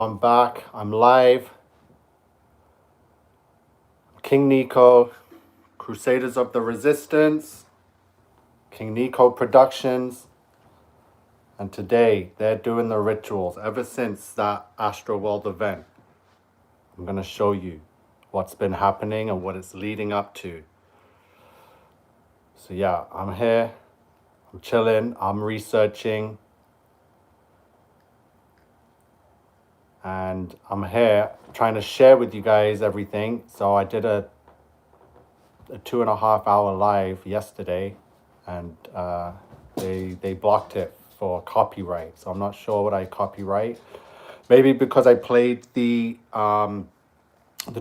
I'm back. I'm live. King Nico, Crusaders of the Resistance, King Nico Productions. And today they're doing the rituals ever since that Astroworld event. I'm going to show you what's been happening and what it's leading up to. So yeah, I'm here. I'm chilling. I'm researching. And I'm here trying to share with you guys everything. So I did a 2.5 hour live yesterday, and they blocked it for copyright. So I'm not sure what I copyright. Maybe because I played the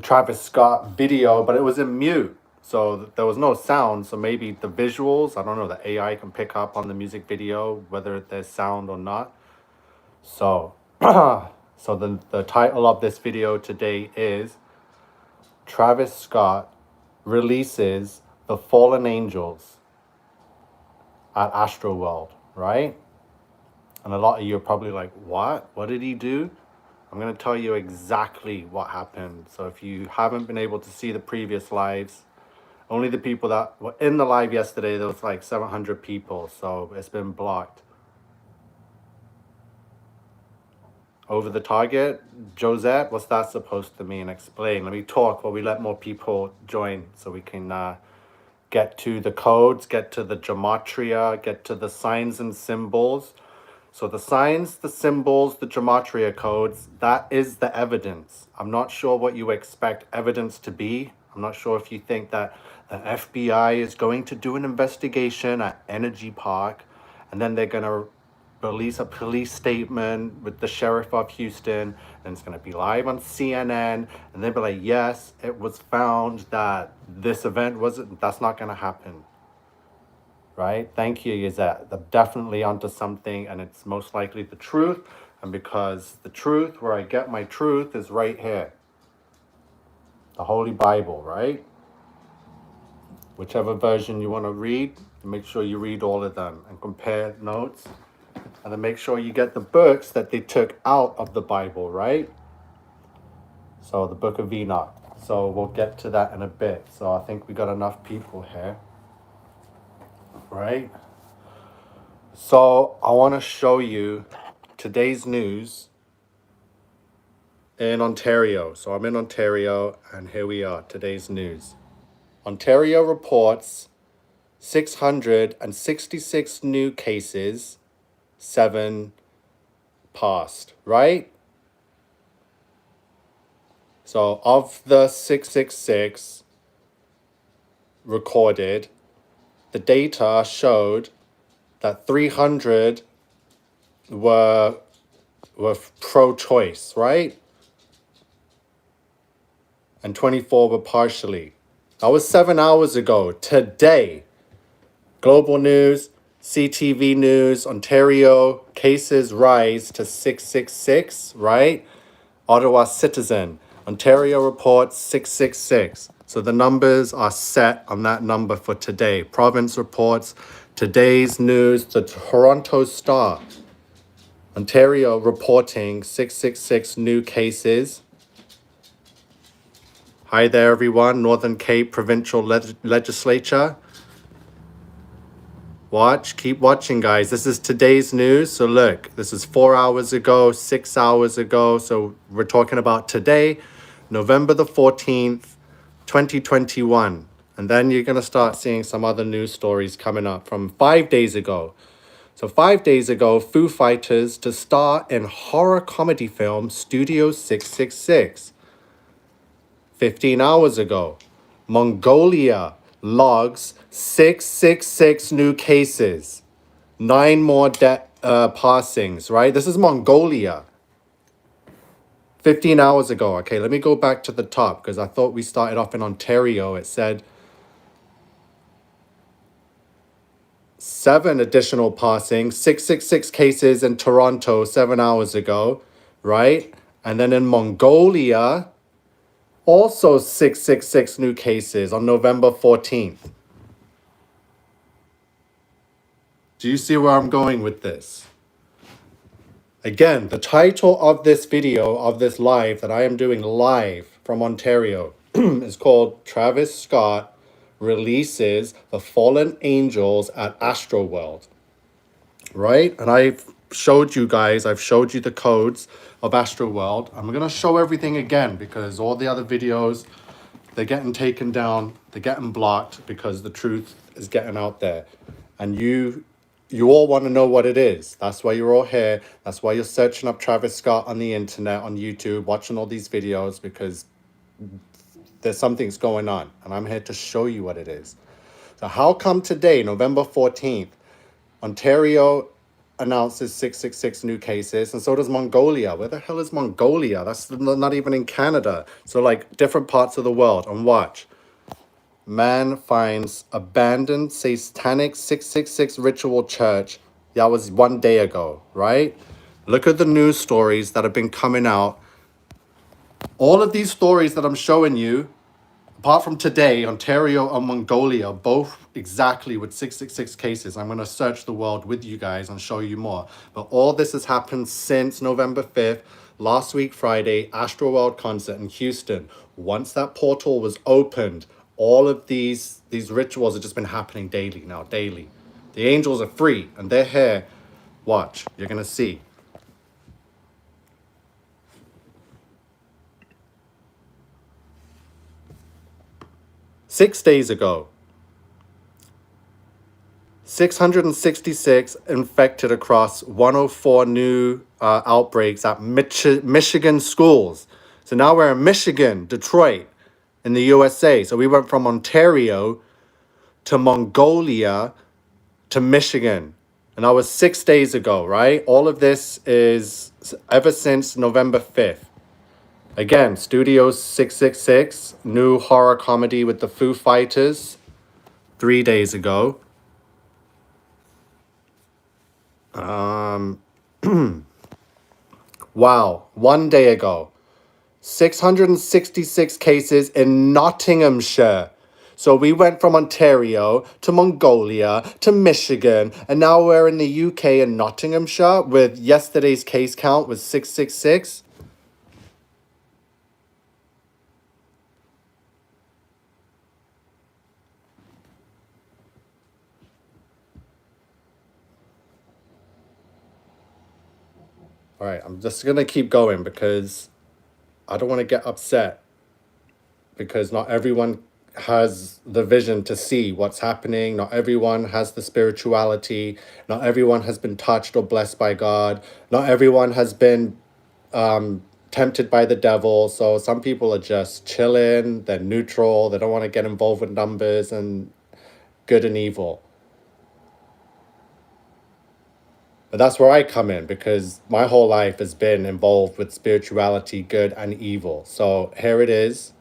Travis Scott video, but it was in mute, so there was no sound. So maybe the visuals, I don't know, the AI can pick up on the music video whether there's sound or not. So so the title of this video today is Travis Scott releases The Fallen Angels at Astroworld, right? And a lot of you are probably like, what? What did he do? I'm going to tell you exactly what happened. So if you haven't been able to see the previous lives, only the people that were in the live yesterday, there was like 700 people. So it's been blocked. Over the target, Josette, what's that supposed to mean? Explain. Let me talk while we let more people join so we can get to the codes, get to the gematria, get to the signs and symbols. So the signs, the symbols, the gematria codes, that is the evidence. I'm not sure what you expect evidence to be. I'm not sure if you think that the FBI is going to do an investigation at Energy Park and then they're going to release a police statement with the sheriff of Houston, and it's going to be live on CNN, and they'll be like, yes, it was found that this event wasn't, that's not going to happen. Right? Thank you, Yazette. They're definitely onto something, and it's most likely the truth. And because the truth, where I get my truth, is right here. The Holy Bible, right? Whichever version you want to read, make sure you read all of them and compare notes. And then make sure you get the books that they took out of the Bible, right? So the Book of Enoch. So we'll get to that in a bit. So I think we got enough people here, right? So I want to show you today's news in Ontario. So I'm in Ontario, and here we are, today's news. Ontario reports 666 new cases, 7 passed, right? So of the 666 recorded, the data showed that 300 were pro-choice, right? And 24 were partially. That was 7 hours ago. Today, Global News, CTV News, Ontario, cases rise to 666, right? Ottawa Citizen, Ontario reports 666. So the numbers are set on that number for today. Province reports today's news, the Toronto Star, Ontario reporting 666 new cases. Hi there, everyone. Northern Cape Provincial Legislature. Keep watching, guys. This is today's news. So look, this is 4 hours ago, 6 hours ago. So we're talking about today, November the 14th, 2021. And then you're going to start seeing some other news stories coming up from 5 days ago. So 5 days ago, Foo Fighters to star in horror comedy film Studio 666. 15 hours ago, Mongolia logs 666 new cases, 9 more passings, right? This is Mongolia. 15 hours ago. Okay, let me go back to the top because I thought we started off in Ontario. It said 7 additional passings, 666 cases in Toronto 7 hours ago, right? And then in Mongolia, also 666 new cases on November 14th. Do you see where I'm going with this? Again, the title of this video, of this live that I am doing live from Ontario, is called Travis Scott Releases the Fallen Angels at Astroworld. Right? And I've showed you guys, I've showed you the codes of Astroworld. I'm going to show everything again because all the other videos, they're getting taken down, they're getting blocked because the truth is getting out there. And you all want to know what it is. That's why you're all here. That's why you're searching up Travis Scott on the internet, on YouTube, watching all these videos, because there's something's going on. And I'm here to show you what it is. So how come today, November 14th, Ontario announces 666 new cases, and so does Mongolia. Where the hell is Mongolia? That's not even in Canada. So like different parts of the world. And watch. Man finds abandoned satanic 666 ritual church. That was 1 day ago, right? Look at the news stories that have been coming out. All of these stories that I'm showing you, apart from today, Ontario and Mongolia, both exactly with 666 cases. I'm going to search the world with you guys and show you more. But all this has happened since November 5th, last week, Friday, Astroworld concert in Houston. Once that portal was opened, all of these rituals have just been happening daily now, daily. The angels are free and they're here. Watch, you're going to see. Six days ago, 666 infected across 104 new outbreaks at Michigan schools. So now we're in Michigan, Detroit, in the USA. So we went from Ontario to Mongolia to Michigan. And that was 6 days ago, right? All of this is ever since November 5th. Again, Studio 666, new horror comedy with the Foo Fighters, 3 days ago. Wow, 1 day ago, 666 cases in Nottinghamshire. So we went from Ontario to Mongolia to Michigan, and now we're in the UK in Nottinghamshire with yesterday's case count was 666. All right, I'm just going to keep going because I don't want to get upset because not everyone has the vision to see what's happening. Not everyone has the spirituality. Not everyone has been touched or blessed by God. Not everyone has been tempted by the devil. So some people are just chilling. They're neutral. They don't want to get involved with numbers and good and evil. But that's where I come in because my whole life has been involved with spirituality, good and evil. So here it is.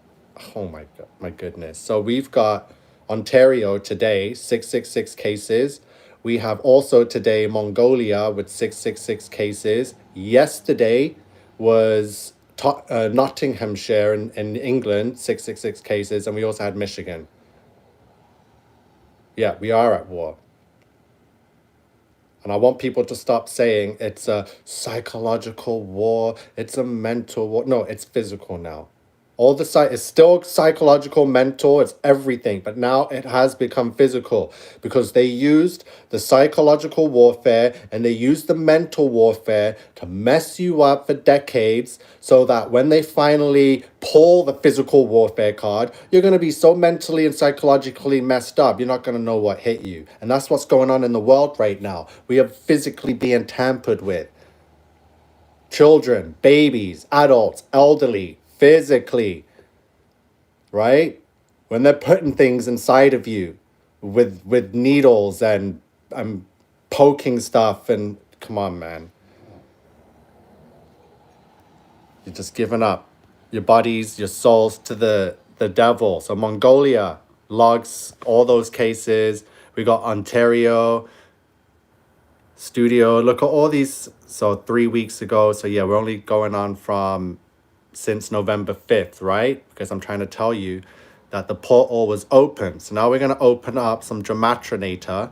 Oh my God, my goodness. So we've got Ontario today, 666 cases. We have also today Mongolia with 666 cases. Yesterday was Nottinghamshire in England, 666 cases. And we also had Michigan. Yeah, we are at war. And I want people to stop saying it's a psychological war, it's a mental war. No, it's physical now. All the site is still psychological, mental, it's everything, but now it has become physical because they used the psychological warfare and they used the mental warfare to mess you up for decades so that when they finally pull the physical warfare card, you're going to be so mentally and psychologically messed up, you're not going to know what hit you. And that's what's going on in the world right now. We are physically being tampered with. Children, babies, adults, elderly, physically, right? When they're putting things inside of you with needles and poking stuff and come on, man. You're just giving up your bodies, your souls to the devil. So Mongolia logs all those cases. We got Ontario, Studio. Look at all these. So 3 weeks ago. So yeah, we're only going on from since November 5th, right? Because I'm trying to tell you that the portal was open. So now we're going to open up some Dramatrinator.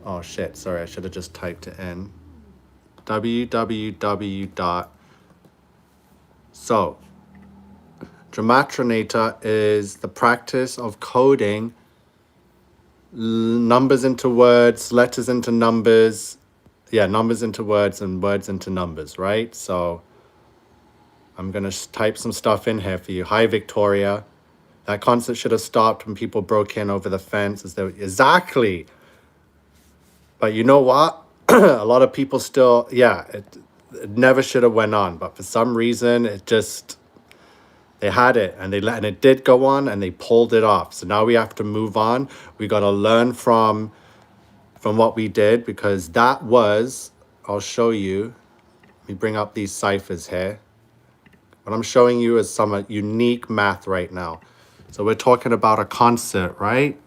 Oh shit, sorry, I should have just typed it in. www dot. So, Dramatrinator is the practice of coding numbers into words, letters into numbers. Yeah, numbers into words and words into numbers, right? So I'm going to type some stuff in here for you. Hi, Victoria. That concert should have stopped when people broke in over the fence. Exactly. But you know what? A lot of people still, yeah, it never should have went on. But for some reason, it just, they had it and and it did go on and they pulled it off. So now we have to move on. We got to learn from what we did, because that was, I'll show you. Let me bring up these ciphers here. What I'm showing you is some unique math right now. So we're talking about a concert, right?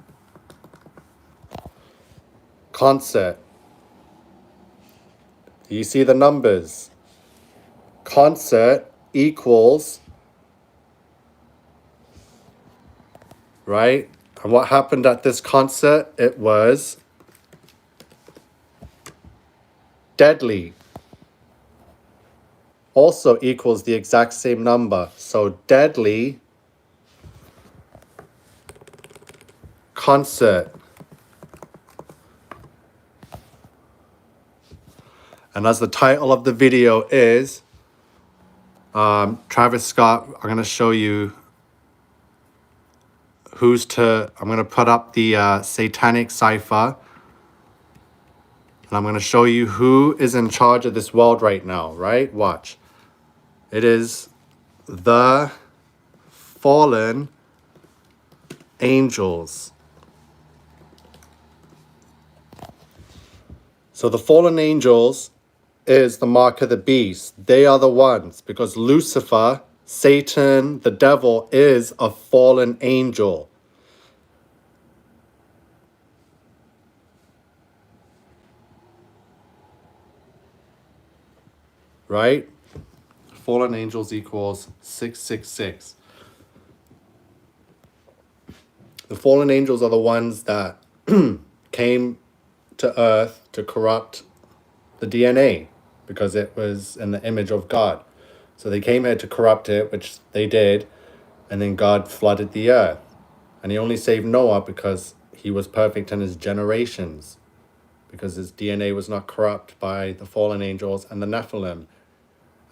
Concert. You see the numbers. Concert equals, right? And what happened at this concert? It was deadly. Also equals the exact same number. So deadly concert. And as the title of the video is, Travis Scott, I'm going to show you I'm going to put up the satanic cipher. And I'm going to show you who is in charge of this world right now, right? Watch. It is the fallen angels. So the fallen angels is the mark of the beast. They are the ones, because Lucifer, Satan, the devil, is a fallen angel. Right? Fallen angels equals 666. The fallen angels are the ones that came to earth to corrupt the DNA, because it was in the image of God. So they came here to corrupt it, which they did, and then God flooded the earth. And he only saved Noah because he was perfect in his generations, because his DNA was not corrupt by the fallen angels and the Nephilim.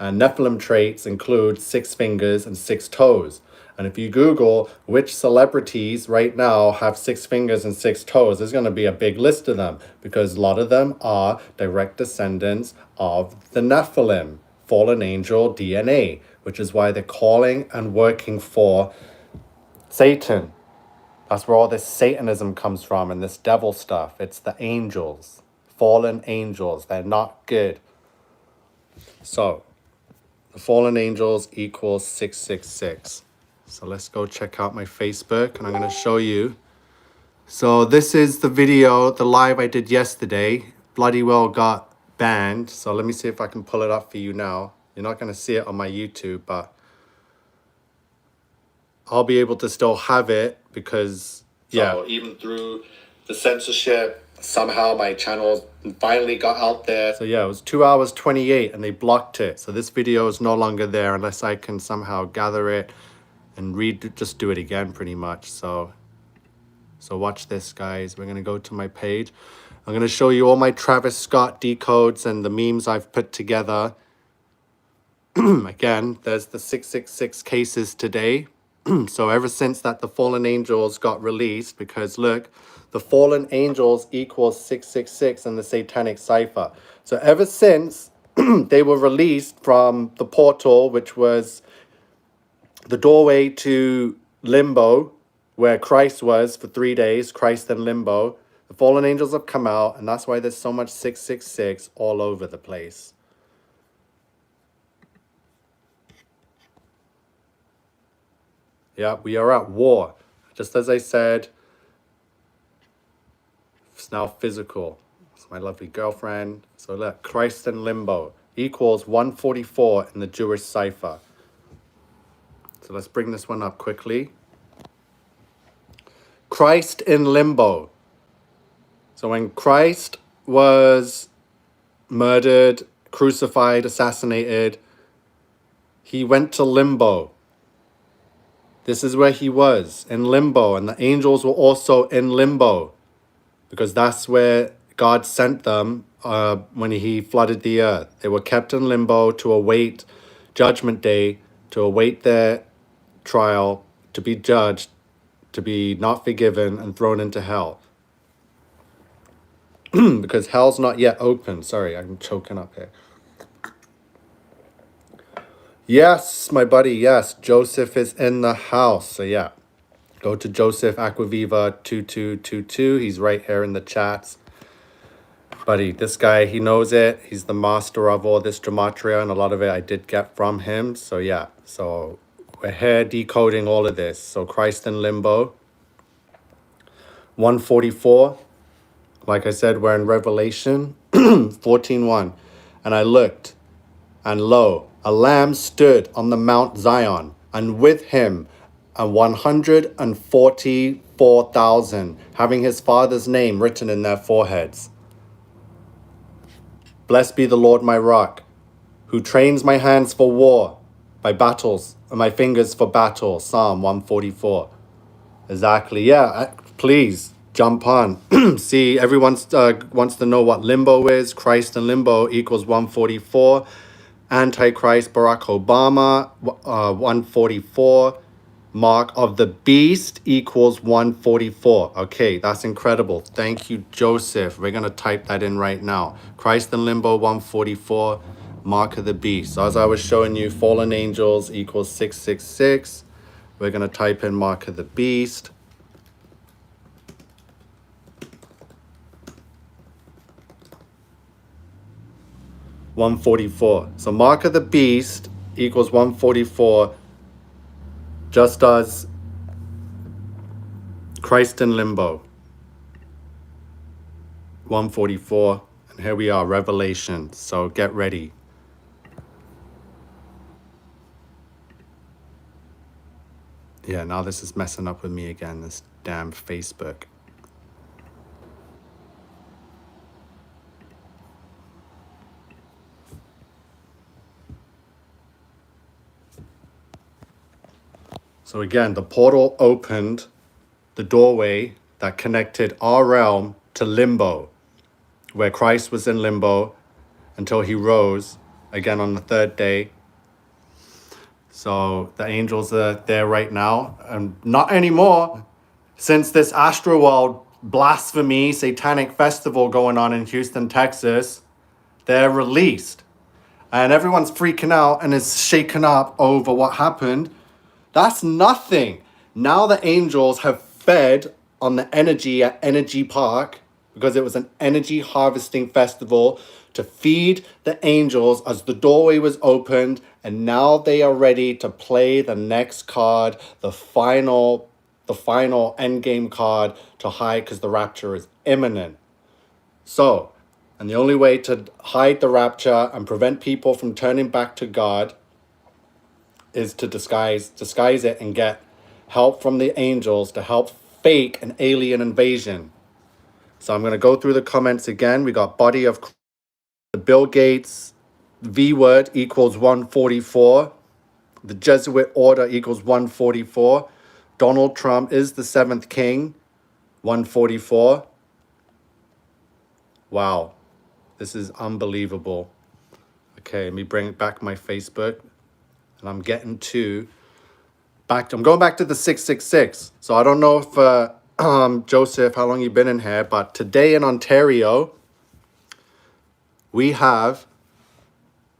And Nephilim traits include 6 fingers and 6 toes. And if you Google which celebrities right now have 6 fingers and 6 toes, there's going to be a big list of them, because a lot of them are direct descendants of the Nephilim, fallen angel DNA, which is why they're calling and working for Satan. That's where all this Satanism comes from and this devil stuff. It's the angels, fallen angels. They're not good. So the fallen angels equals 666. So let's go check out my Facebook and I'm going to show you. So this is the video, the live I did yesterday. Bloody well got banned. So let me see if I can pull it up for you now. You're not going to see it on my YouTube, but I'll be able to still have it because, yeah. So even through the censorship, somehow my channel finally got out there. So yeah, it was 2 hours 28 and they blocked it. So this video is no longer there unless I can somehow gather it and just do it again pretty much. So watch this, guys. We're going to go to my page. I'm going to show you all my Travis Scott decodes and the memes I've put together. Again, there's the 666 cases today. So ever since that the fallen angels got released, because look, the fallen angels equals 666 in the satanic cipher. So ever since they were released from the portal, which was the doorway to limbo, where Christ was for 3 days, Christ and limbo, the fallen angels have come out, and that's why there's so much 666 all over the place. Yeah, we are at war. Just as I said, it's now physical. It's my lovely girlfriend. So look, Christ in limbo equals 144 in the Jewish cipher. So let's bring this one up quickly. Christ in limbo. So when Christ was murdered, crucified, assassinated, he went to limbo. This is where he was, in limbo. And the angels were also in limbo, because that's where God sent them when he flooded the earth. They were kept in limbo to await Judgment Day, to await their trial, to be judged, to be not forgiven, and thrown into hell. Because hell's not yet open. Sorry, I'm choking up here. Yes, my buddy, yes. Joseph is in the house. So yeah, go to Joseph Aquaviva 2222. He's right here in the chats. Buddy, this guy, he knows it. He's the master of all this gematria, and a lot of it I did get from him. So yeah, so we're here decoding all of this. So Christ in limbo. 144. Like I said, we're in Revelation 14:1. And I looked, and lo, a lamb stood on the Mount Zion, and with him 144,000, having his father's name written in their foreheads. Blessed be the Lord my rock, who trains my hands for war, by battles, and my fingers for battle. Psalm 144. Exactly. Yeah, please jump on. See, everyone wants to know what limbo is. Christ in limbo equals 144. Antichrist Barack Obama, 144. Mark of the beast equals 144. Okay, that's incredible. Thank you, Joseph. We're going to type that in right now. Christ in limbo, 144. Mark of the beast. So as I was showing you, fallen angels equals 666. We're going to type in mark of the beast. $144. So mark of the beast equals 144, just as Christ in limbo. 144. And here we are, Revelation. So get ready. Yeah, now this is messing up with me again, this damn Facebook. So again, the portal opened the doorway that connected our realm to limbo, where Christ was in limbo until he rose again on the third day. So the angels are there right now, and not anymore, since this Astroworld blasphemy satanic festival going on in Houston, Texas. They're released, and everyone's freaking out and is shaken up over what happened. That's nothing. Now the angels have fed on the energy at Energy Park, because it was an energy harvesting festival to feed the angels as the doorway was opened, and now they are ready to play the next card, the final endgame card to hide, because the rapture is imminent. So, and the only way to hide the rapture and prevent people from turning back to God is to disguise it and get help from the angels to help fake an alien invasion. So I'm going to go through the comments again. We got body of the Bill Gates V word equals 144. The Jesuit order equals 144. Donald Trump is the seventh king, 144. Wow, this is unbelievable. Okay, let me bring back my Facebook, and I'm getting to I'm going back to the 666. So I don't know if Joseph, how long you been in here, but today in Ontario, we have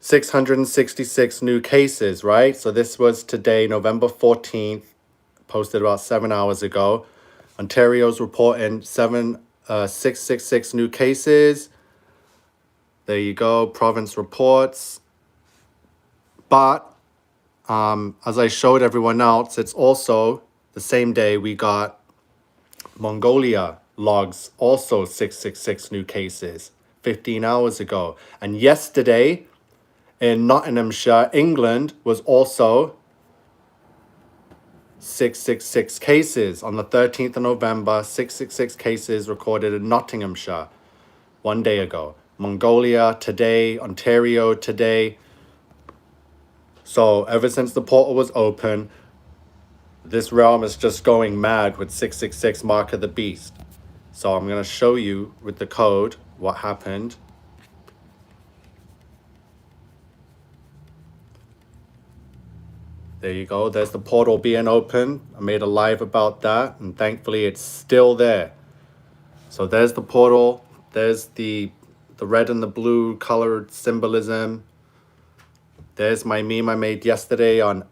666 new cases, right? So this was today, November 14th, posted about 7 hours ago. Ontario's reporting 666 new cases. There you go, province reports. But as I showed everyone else, it's also the same day we got Mongolia logs also 666 new cases 15 hours ago. And yesterday in Nottinghamshire, England, was also 666 cases. On the 13th of November, 666 cases recorded in Nottinghamshire 1 day ago. Mongolia today, Ontario today. So ever since the portal was open, this realm is just going mad with 666 Mark of the Beast. So I'm going to show you with the code what happened. There you go. There's the portal being open. I made a live about that, and thankfully it's still there. So there's the portal. There's the red and the blue colored symbolism. There's my meme I made yesterday on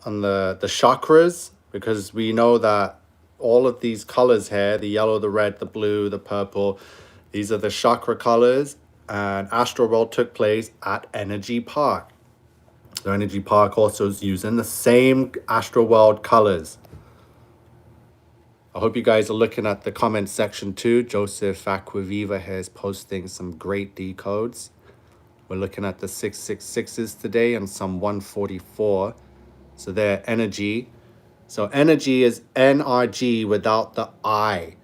the chakras, because we know that all of these colors here, the yellow, the red, the blue, the purple, these are the chakra colors, and Astroworld took place at Energy Park. The Energy Park also is using the same Astroworld colors. I hope you guys are looking at the comment section too. Joseph Aquaviva here is posting some great decodes. We're looking at the 666s today and some 144. So they're energy. So energy is NRG without the I.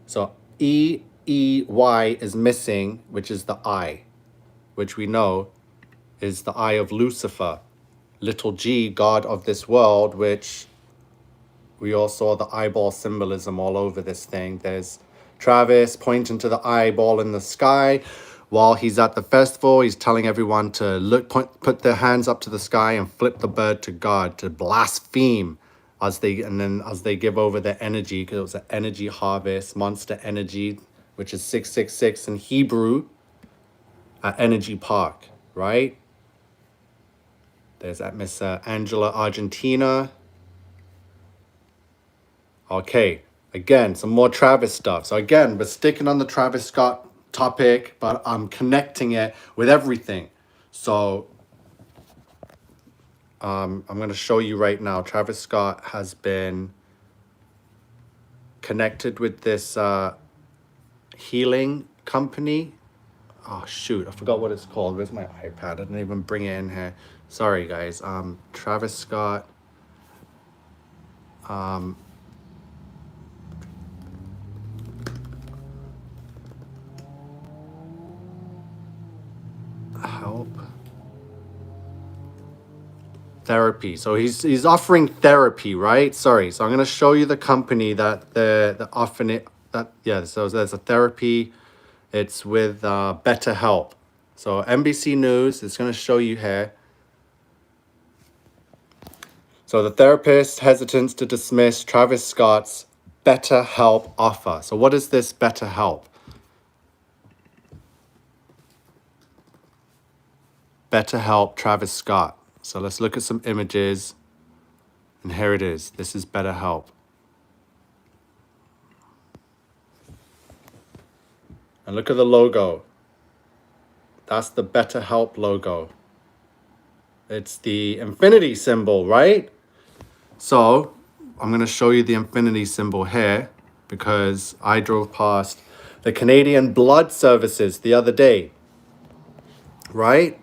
So EEY is missing, which is the I, which we know is the eye of Lucifer. Little g, god of this world, which we all saw the eyeball symbolism all over this thing. There's Travis pointing to the eyeball in the sky. While he's at the festival, he's telling everyone to put their hands up to the sky and flip the bird to God, to blaspheme as they give over their energy, because it was an energy harvest, monster energy, which is 666 in Hebrew at Energy Park, right? There's that Miss Angela Argentina. Okay, again, some more Travis stuff. So again, we're sticking on the Travis Scott topic, but I'm connecting it with everything. So I'm going to show you right now. Travis Scott has been connected with this healing company. Oh shoot, I forgot what it's called. Where's my iPad? I didn't even bring it in here. Sorry guys. Travis Scott. Help. Therapy. So he's offering therapy, right? Sorry. So I'm going to show you the company that they're offering it. So there's a therapy. It's with BetterHelp. So NBC News is going to show you here. So the therapist hesitates to dismiss Travis Scott's BetterHelp offer. So what is this BetterHelp? BetterHelp Travis Scott. So let's look at some images. And here it is. This is BetterHelp. And look at the logo. That's the BetterHelp logo. It's the infinity symbol, right? So I'm going to show you the infinity symbol here, because I drove past the Canadian Blood Services the other day, right?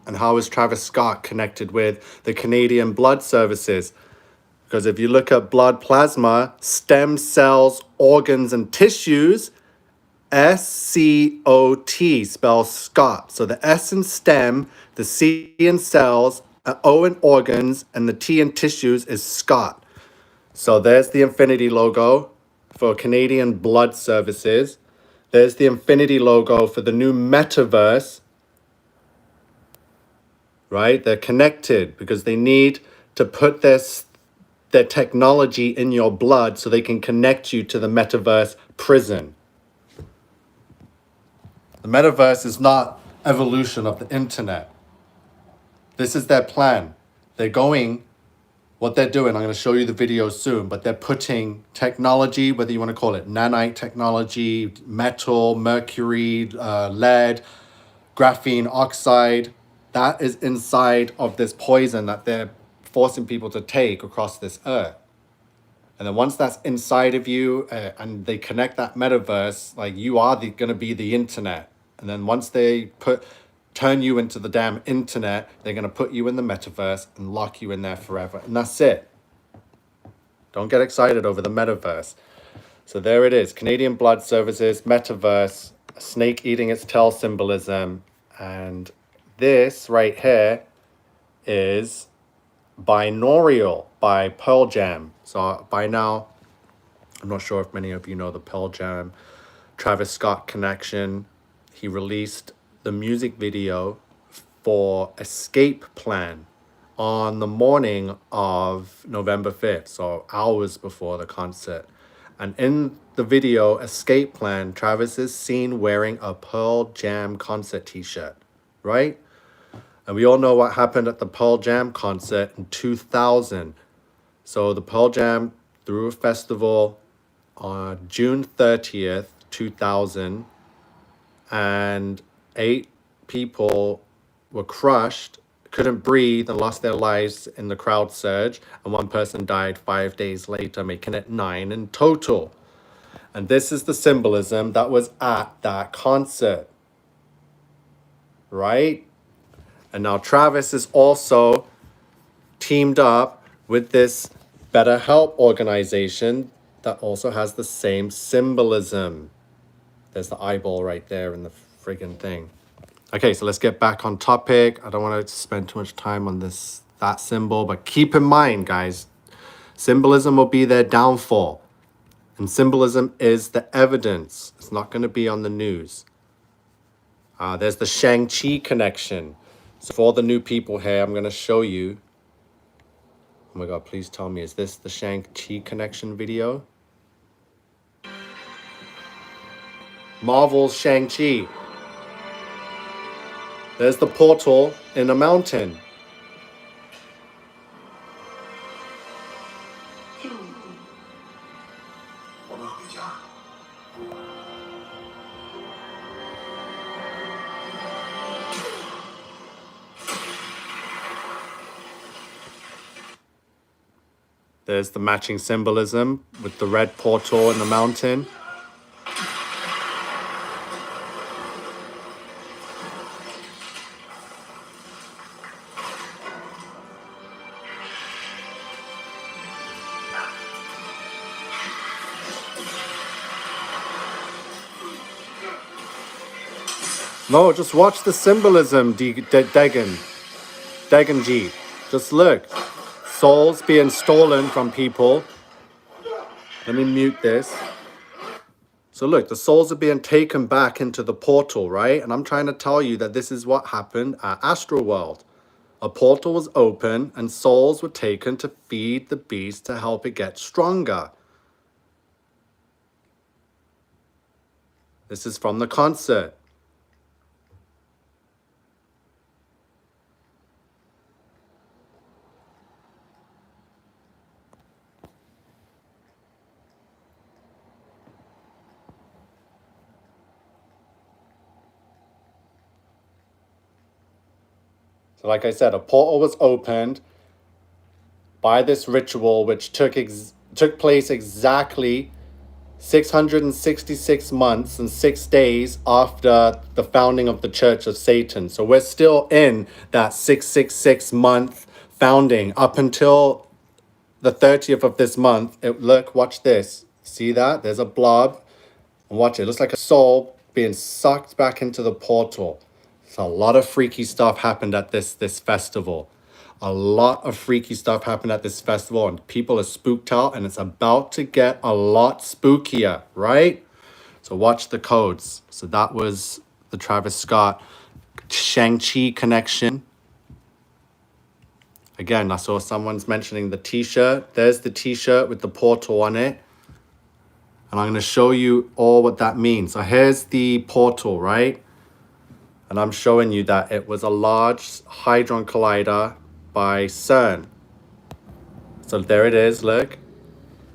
And how is Travis Scott connected with the Canadian Blood Services? Because if you look at blood plasma, stem cells, organs, and tissues, SCOT spells Scott. So the S in stem, the C in cells, O in organs, and the T in tissues is Scott. So there's the infinity logo for Canadian Blood Services. There's the infinity logo for the new metaverse. Right? They're connected because they need to put their technology in your blood so they can connect you to the metaverse prison. The metaverse is not evolution of the internet. This is their plan. What they're doing, I'm going to show you the video soon, but they're putting technology, whether you want to call it nanite technology, metal, mercury, lead, graphene oxide, that is inside of this poison that they're forcing people to take across this earth. And then once that's inside of you and they connect that metaverse, like you are going to be the internet. And then once they turn you into the damn internet, they're going to put you in the metaverse and lock you in there forever. And that's it. Don't get excited over the metaverse. So there it is. Canadian Blood Services, metaverse, a snake eating its tail symbolism. And this right here is Binaural by Pearl Jam. So by now, I'm not sure if many of you know the Pearl Jam Travis Scott connection. He released the music video for Escape Plan on the morning of November 5th, so hours before the concert. And in the video Escape Plan, Travis is seen wearing a Pearl Jam concert t-shirt, right? And we all know what happened at the Pearl Jam concert in 2000. So the Pearl Jam threw a festival on June 30th, 2000, and 8 people were crushed, couldn't breathe, and lost their lives in the crowd surge. And 1 person died 5 days later, making it 9 in total. And this is the symbolism that was at that concert, right? And now Travis is also teamed up with this BetterHelp organization that also has the same symbolism. There's the eyeball right there in the friggin' thing. Okay, so let's get back on topic. I don't want to spend too much time on that symbol, but keep in mind, guys, symbolism will be their downfall. And symbolism is the evidence. It's not going to be on the news. There's the Shang-Chi connection. So for all the new people here, I'm going to show you. Oh my God, please tell me, is this the Shang-Chi connection video? Marvel's Shang-Chi. There's the portal in a mountain. There's the matching symbolism with the red portal in the mountain. No, just watch the symbolism, Dagon G. Just look. Souls being stolen from people. Let me mute this. So look, the souls are being taken back into the portal, right? And I'm trying to tell you that this is what happened at Astroworld. A portal was open and souls were taken to feed the beast to help it get stronger. This is from the concert. So like I said, a portal was opened by this ritual, which took place exactly 666 months and 6 days after the founding of the Church of Satan. So we're still in that 666 month founding up until the 30th of this month. Look, watch this. See that? There's a blob. And watch it. It looks like a soul being sucked back into the portal. So a lot of freaky stuff happened at this festival. A lot of freaky stuff happened at this festival, and people are spooked out, and it's about to get a lot spookier, right? So watch the codes. So that was the Travis Scott Shang-Chi connection. Again, I saw someone's mentioning the t-shirt. There's the t-shirt with the portal on it. And I'm going to show you all what that means. So here's the portal, right? And I'm showing you that it was a large hadron collider by CERN. So there it is, look.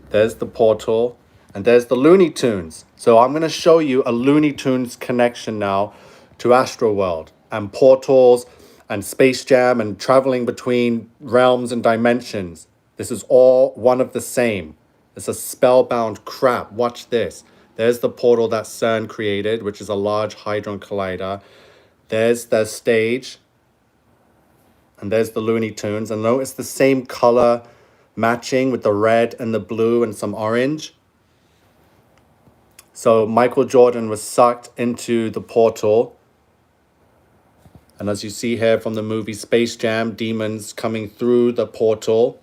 There's the portal. And there's the Looney Tunes. So I'm going to show you a Looney Tunes connection now to Astroworld. And portals and Space Jam and traveling between realms and dimensions. This is all one of the same. It's a spellbound crap. Watch this. There's the portal that CERN created, which is a large hadron collider. There's the stage. And there's the Looney Tunes. And notice the same color matching with the red and the blue and some orange. So Michael Jordan was sucked into the portal. And as you see here from the movie Space Jam, demons coming through the portal.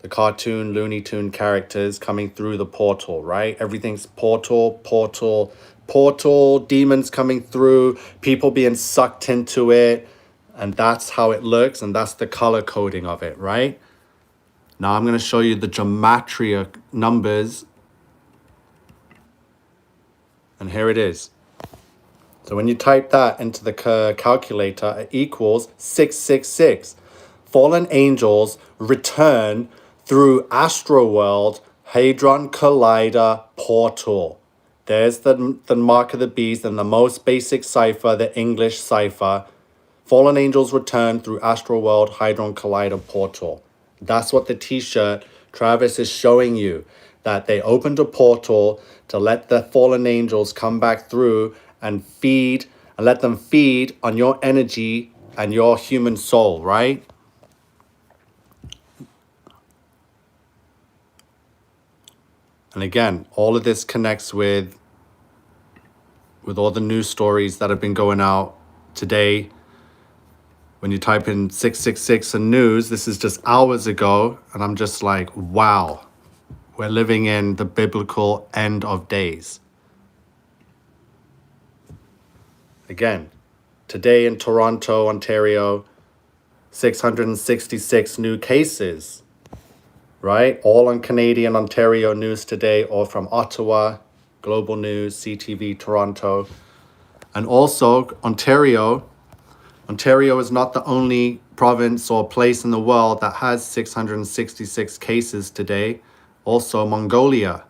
The cartoon Looney Tune characters coming through the portal, right? Everything's portal, portal, portal, demons coming through, people being sucked into it. And that's how it looks. And that's the color coding of it, right? Now I'm going to show you the gematria numbers. And here it is. So when you type that into the calculator, it equals 666. Fallen angels return through Astroworld Hadron Collider portal. There's the mark of the beast and the most basic cipher, the English cipher. Fallen angels return through Astroworld Hadron Collider portal. That's what the t-shirt Travis is showing you. That they opened a portal to let the fallen angels come back through and feed and let them feed on your energy and your human soul, right? And again, all of this connects with all the news stories that have been going out today. When you type in 666 and news, this is just hours ago, and I'm just like, wow, we're living in the biblical end of days. Again, today in Toronto, Ontario, 666 new cases, right? All on Canadian Ontario News Today or from Ottawa, Global News, CTV, Toronto. And also Ontario is not the only province or place in the world that has 666 cases today. Also Mongolia.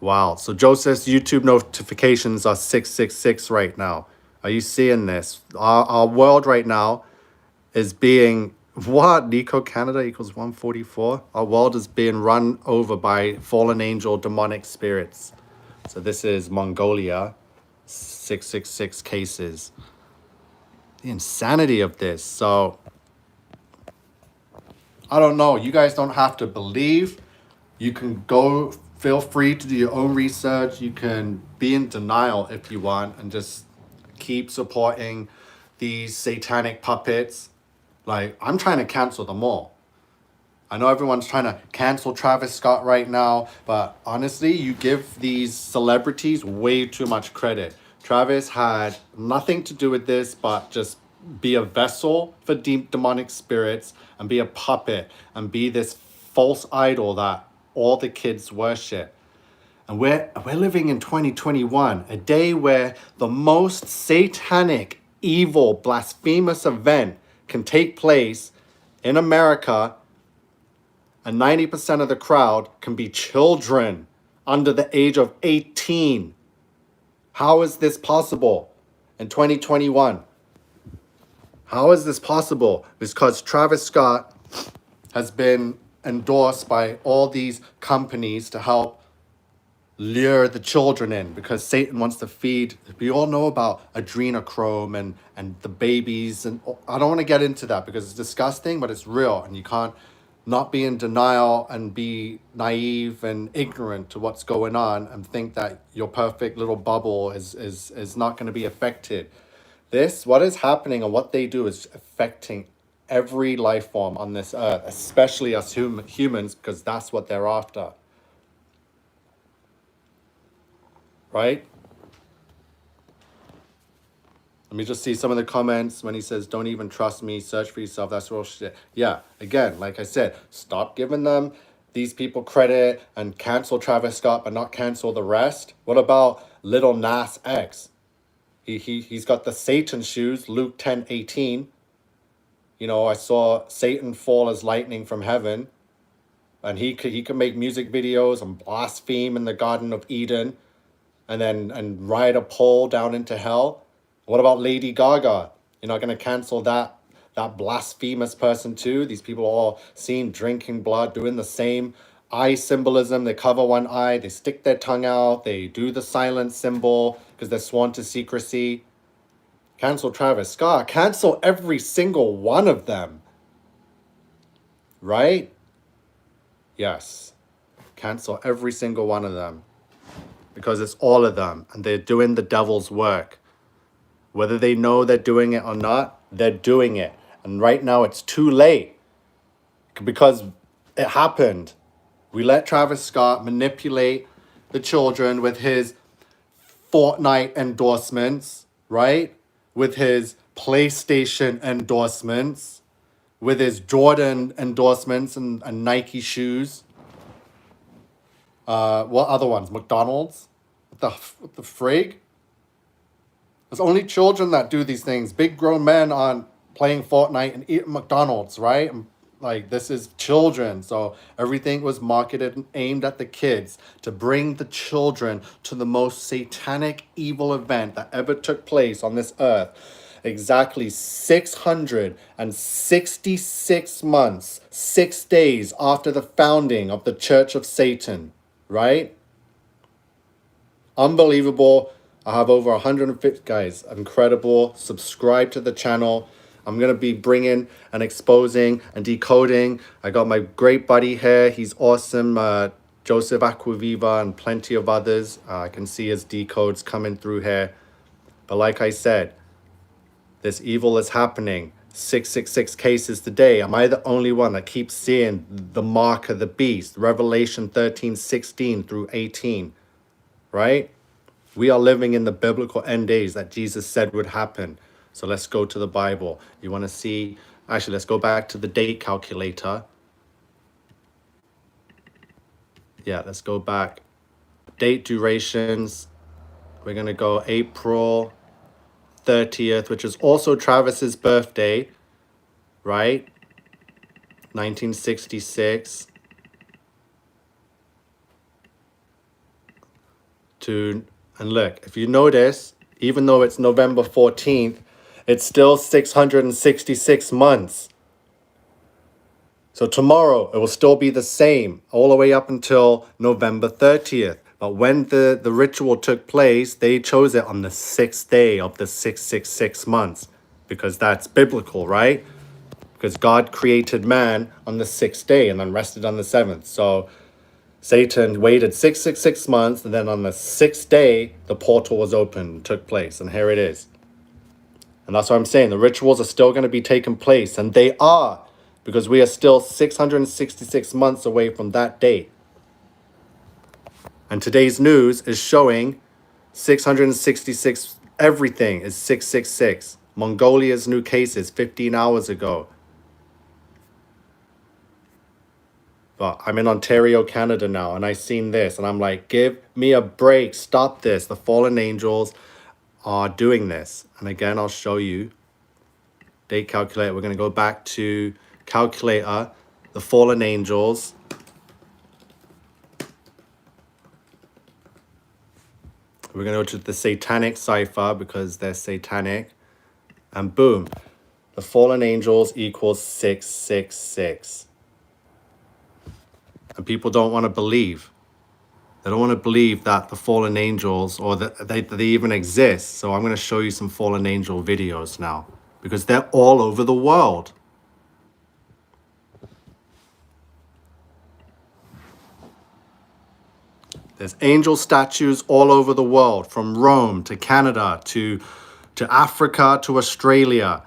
Wow. So Joseph's YouTube notifications are 666 right now. Are you seeing this? Our world right now is being, what? Nico Canada equals 144? Our world is being run over by fallen angel demonic spirits. So this is Mongolia, 666 cases. The insanity of this. So, I don't know. You guys don't have to believe. You can go, feel free to do your own research. You can be in denial if you want and just keep supporting these satanic puppets. Like, I'm trying to cancel them all. I know everyone's trying to cancel Travis Scott right now, but honestly, you give these celebrities way too much credit. Travis had nothing to do with this, but just be a vessel for demonic spirits and be a puppet and be this false idol that all the kids worship. And we're living in 2021, a day where the most satanic, evil, blasphemous event can take place in America, and 90% of the crowd can be children under the age of 18. How is this possible in 2021? How is this possible? Because Travis Scott has been endorsed by all these companies to help lure the children in, because Satan wants to feed. We all know about adrenochrome and the babies, and I don't want to get into that because it's disgusting, but it's real, and you can't not be in denial and be naive and ignorant to what's going on and think that your perfect little bubble is not going to be affected. What is happening and what they do is affecting every life form on this earth, especially us humans, because that's what they're after. Right? Let me just see some of the comments when he says, don't even trust me, search for yourself, that's real shit. Yeah, again, like I said, stop giving them, these people, credit and cancel Travis Scott, but not cancel the rest. What about Little Nas X? He's got the Satan shoes, Luke 10:18. You know, I saw Satan fall as lightning from heaven. And he could make music videos and blaspheme in the Garden of Eden and ride a pole down into hell. What about Lady Gaga? You're not going to cancel that blasphemous person too? These people are all seen drinking blood, doing the same eye symbolism. They cover one eye, they stick their tongue out, they do the silent symbol because they're sworn to secrecy. Cancel Travis Scott. Cancel every single one of them. right? Yes. Cancel every single one of them because it's all of them and they're doing the devil's work. Whether they know they're doing it or not, they're doing it. And right now it's too late because it happened. We let Travis Scott manipulate the children with his Fortnite endorsements, right? With his PlayStation endorsements, with his Jordan endorsements and Nike shoes. What other ones? McDonald's? What the frig? There's only children that do these things. Big grown men aren't playing Fortnite and eating McDonald's, right? Like, this is children. So everything was marketed and aimed at the kids to bring the children to the most satanic evil event that ever took place on this earth. Exactly 666 months, 6 days after the founding of the Church of Satan, right? Unbelievable. I have over 150 guys. Incredible. Subscribe to the channel. I'm going to be bringing and exposing and decoding. I got my great buddy here. He's awesome. Joseph Aquaviva and plenty of others. I can see his decodes coming through here. But like I said, this evil is happening. 666 cases today. Am I the only one that keeps seeing the mark of the beast? Revelation 13:16 through 18. Right? We are living in the biblical end days that Jesus said would happen. So let's go to the Bible. You want to see, actually, let's go back to the date calculator. Yeah, let's go back. Date durations. We're going to go April 30th, which is also Travis's birthday, right? 1966 to, and look, if you notice, even though it's November 14th, it's still 666 months. So tomorrow, it will still be the same all the way up until November 30th. But when the ritual took place, they chose it on the 6th day of the 666 months because that's biblical, right? Because God created man on the 6th day and then rested on the 7th. So Satan waited 666 months, and then on the 6th day, the portal was opened and took place. And here it is. And that's what I'm saying. The rituals are still going to be taking place, and they are, because we are still 666 months away from that date. And today's news is showing 666, everything is 666. Mongolia's new cases 15 hours ago. But I'm in Ontario, Canada now, and I seen this, and I'm like, give me a break. Stop this. The fallen angels are doing this. And again, I'll show you. Date calculator. We're going to go back to calculator, the fallen angels. We're going to go to the satanic cipher because they're satanic. And boom, the fallen angels equals 666. And people don't want to believe. They don't want to believe that the fallen angels or that they even exist. So I'm going to show you some fallen angel videos now because they're all over the world. There's angel statues all over the world, from Rome to Canada to Africa to Australia.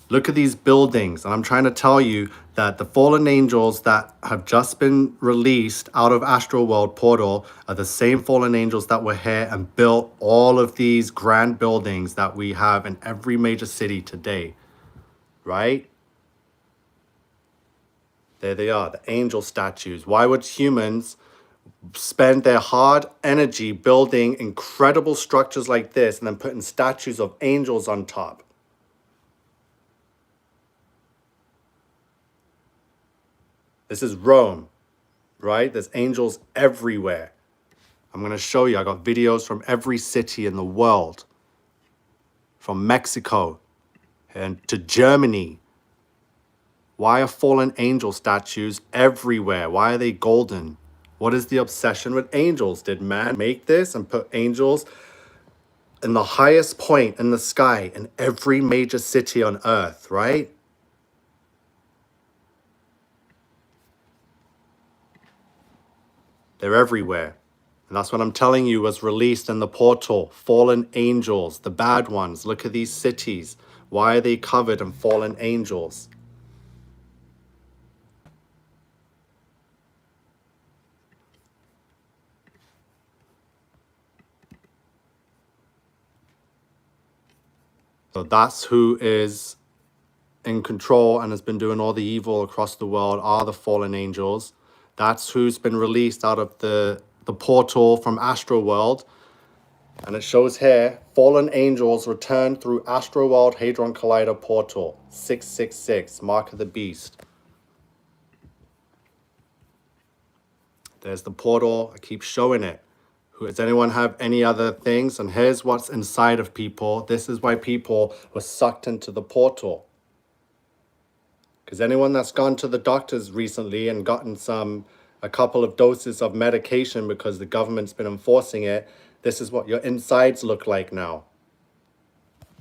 Look at these buildings. And I'm trying to tell you that the fallen angels that have just been released out of Astroworld portal are the same fallen angels that were here and built all of these grand buildings that we have in every major city today. Right? There they are, the angel statues. Why would humans spend their hard energy building incredible structures like this and then putting statues of angels on top? This is Rome, right? There's angels everywhere. I'm going to show you. I got videos from every city in the world, from Mexico and to Germany. Why are fallen angel statues everywhere? Why are they golden? What is the obsession with angels? Did man make this and put angels in the highest point in the sky in every major city on earth, right? They're everywhere. And that's what I'm telling you was released in the portal. Fallen angels, the bad ones. Look at these cities. Why are they covered in fallen angels? So that's who is in control and has been doing all the evil across the world, are the fallen angels. That's who's been released out of the portal from Astroworld. And it shows here, fallen angels return through Astroworld Hadron Collider portal, 666, Mark of the Beast. There's the portal. I keep showing it. Does anyone have any other things? And here's what's inside of people. This is why people were sucked into the portal. Because anyone that's gone to the doctors recently and gotten a couple of doses of medication because the government's been enforcing it, this is what your insides look like now.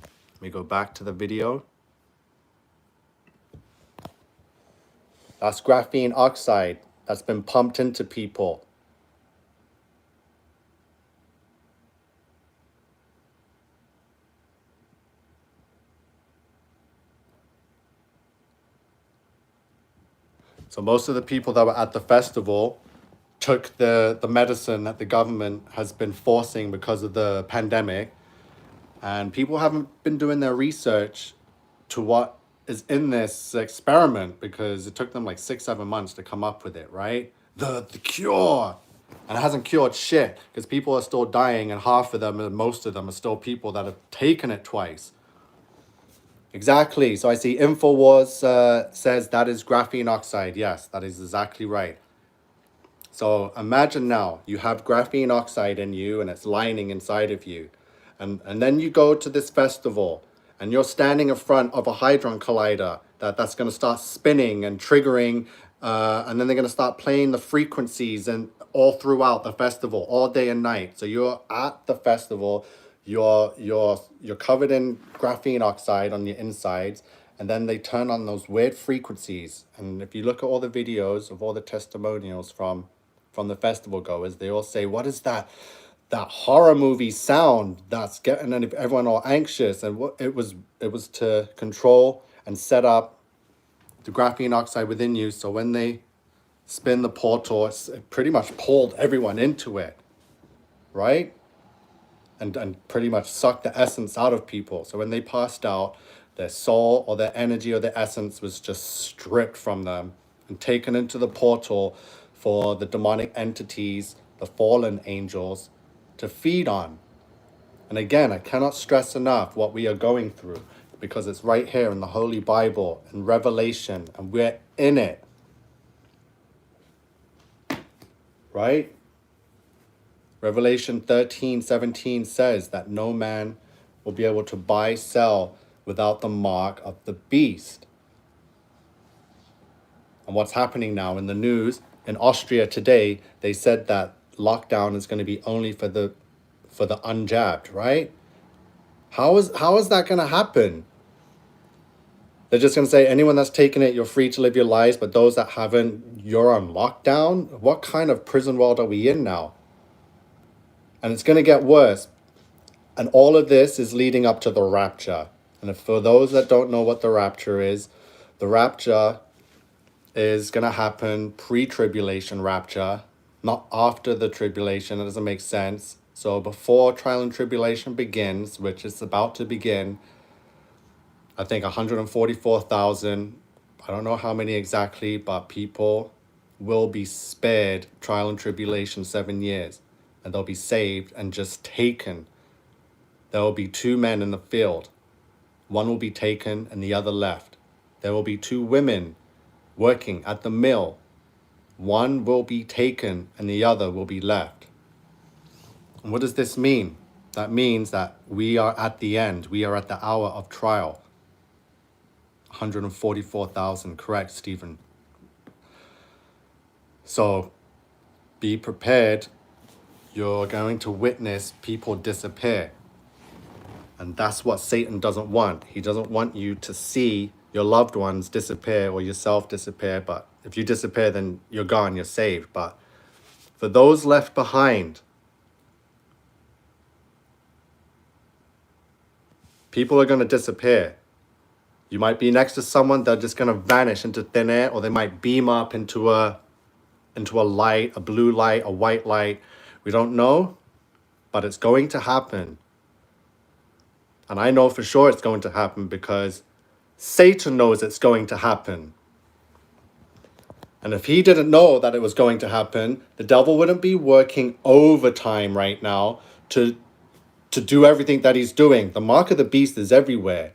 Let me go back to the video. That's graphene oxide that's been pumped into people. So most of the people that were at the festival took the medicine that the government has been forcing because of the pandemic. And people haven't been doing their research to what is in this experiment because it took them like 6-7 months to come up with it, right? The cure. And it hasn't cured shit because people are still dying, and half of them and most of them are still people that have taken it twice. Exactly. So I see InfoWars says that is graphene oxide. Yes, that is exactly right. So imagine now you have graphene oxide in you and it's lining inside of you. And then you go to this festival and you're standing in front of a hadron collider that's going to start spinning and triggering. And then they're going to start playing the frequencies and all throughout the festival, all day and night. So you're at the festival, you're covered in graphene oxide on your insides, and then they turn on those weird frequencies. And if you look at all the videos of all the testimonials from the festival goers, they all say, what is that horror movie sound that's getting everyone all anxious? And what it was to control and set up the graphene oxide within you, so when they spin the portal, it pretty much pulled everyone into it, right? And pretty much sucked the essence out of people. So when they passed out, their soul or their energy or their essence was just stripped from them and taken into the portal for the demonic entities, the fallen angels, to feed on. And again, I cannot stress enough what we are going through, because it's right here in the Holy Bible, in Revelation, and we're in it. Right? Revelation 13:17 says that no man will be able to buy, sell without the mark of the beast. And what's happening now in the news, in Austria today, they said that lockdown is going to be only for the unjabbed, right? How is that going to happen? They're just going to say, anyone that's taken it, you're free to live your lives, but those that haven't, you're on lockdown? What kind of prison world are we in now? And it's going to get worse. And all of this is leading up to the rapture. And for those that don't know what the rapture is going to happen pre-tribulation rapture, not after the tribulation. It doesn't make sense. So before trial and tribulation begins, which is about to begin, I think 144,000, I don't know how many exactly, but people will be spared trial and tribulation 7 years. And they'll be saved and just taken. There will be 2 men in the field. One will be taken and the other left. There will be 2 women working at the mill. One will be taken and the other will be left. And what does this mean? That means that we are at the end. We are at the hour of trial. 144,000, correct, Stephen? So be prepared. You're going to witness people disappear. And that's what Satan doesn't want. He doesn't want you to see your loved ones disappear or yourself disappear. But if you disappear, then you're gone, you're saved. But For those left behind, people are going to disappear. You might be next to someone, they're just going to vanish into thin air, or they might beam up into a light, a blue light, a white light. We don't know, but it's going to happen. And I know for sure it's going to happen because Satan knows it's going to happen. And if he didn't know that it was going to happen, the devil wouldn't be working overtime right now to do everything that he's doing. The mark of the beast is everywhere.